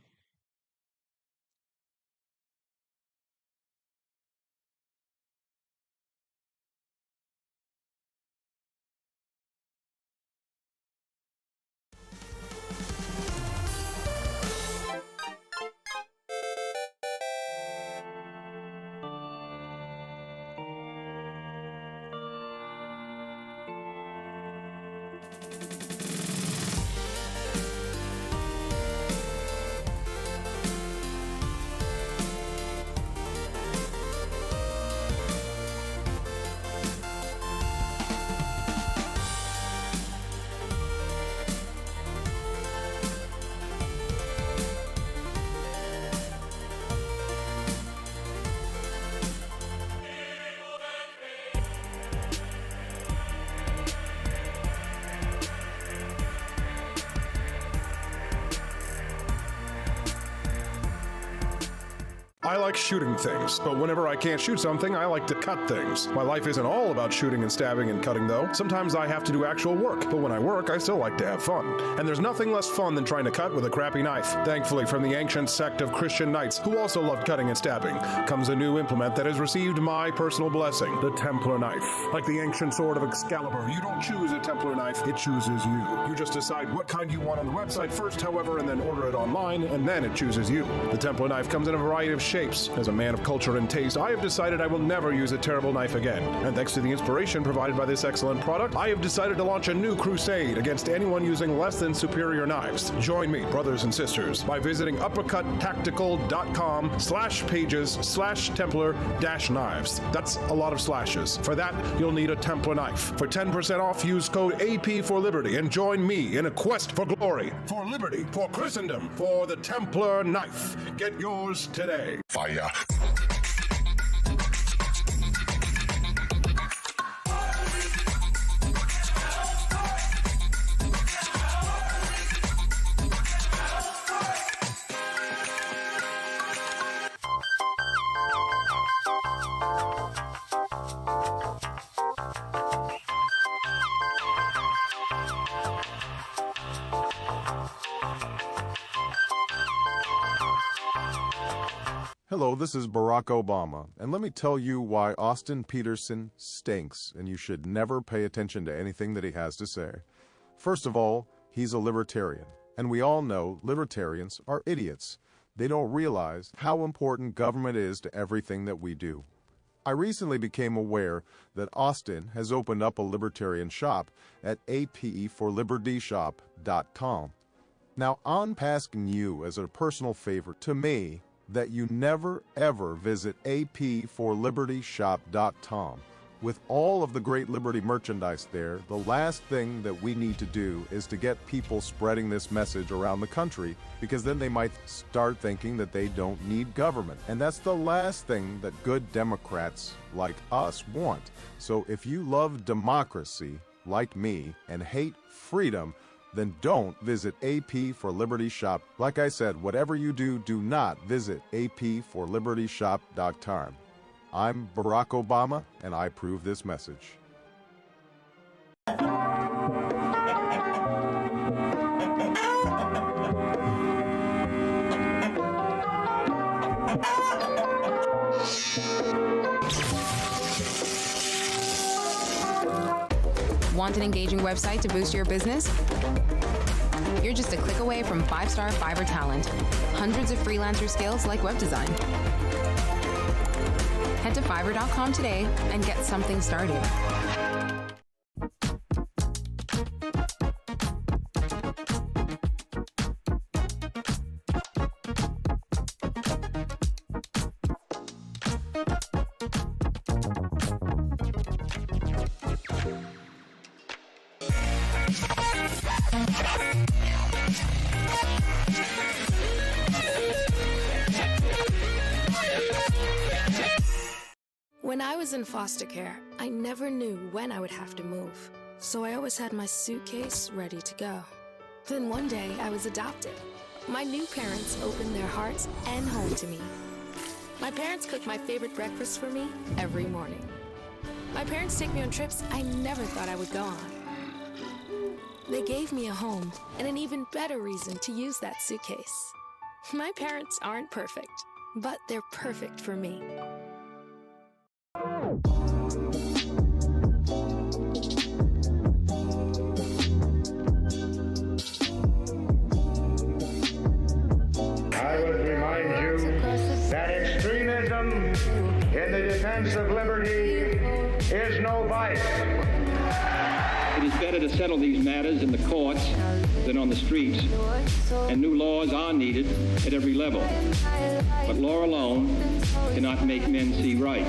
I like shooting things, but whenever I can't shoot something, I like to cut things. My life isn't all about shooting and stabbing and cutting, though. Sometimes I have to do actual work, but when I work, I still like to have fun. And there's nothing less fun than trying to cut with a crappy knife. Thankfully, from the ancient sect of Christian knights, who also loved cutting and stabbing, comes a new implement that has received my personal blessing, the Templar knife. Like the ancient sword of Excalibur, you don't choose a Templar knife, it chooses you. You just decide what kind you want on the website first, however, and then order it online, and then it chooses you. The Templar knife comes in a variety of shapes. As a man of culture and taste, I have decided I will never use a terrible knife again. And thanks to the inspiration provided by this excellent product, I have decided to launch a new crusade against anyone using less than superior knives. Join me, brothers and sisters, by visiting uppercuttactical.com/pages/Templar-knives. That's a lot of slashes. For that, you'll need a Templar knife. For 10% off, use code AP for Liberty and join me in a quest for glory, for liberty, for Christendom, for the Templar knife. Get yours today. Fire. Hello, this is Barack Obama, and let me tell you why Austin Peterson stinks, and you should never pay attention to anything that he has to say. First of all, he's a libertarian, and we all know libertarians are idiots. They don't realize how important government is to everything that we do. I recently became aware that Austin has opened up a libertarian shop at apforlibertyshop.com. Now, I'm asking you as a personal favor to me that you never ever visit apforlibertyshop.com. With all of the great Liberty merchandise there, the last thing that we need to do is to get people spreading this message around the country, because then they might start thinking that they don't need government. And that's the last thing that good Democrats like us want. So if you love democracy, like me, and hate freedom, then don't visit AP for Liberty Shop. Like I said, whatever you do, do not visit apforlibertyshop.com. I'm Barack Obama, and I approve this message. Want an engaging website to boost your business? You're just a click away from 5-star Fiverr talent. Hundreds of freelancer skills like web design. Head to Fiverr.com today and get something started. When I was in foster care, I never knew when I would have to move, so I always had my suitcase ready to go. Then one day, I was adopted. My new parents opened their hearts and home to me. My parents cook my favorite breakfast for me every morning. My parents take me on trips I never thought I would go on. They gave me a home and an even better reason to use that suitcase. My parents aren't perfect, but they're perfect for me. I would remind you that extremism in the defense of liberty is no vice. It is better to settle these matters in the courts than on the streets, and new laws are needed at every level. But law alone cannot make men see right.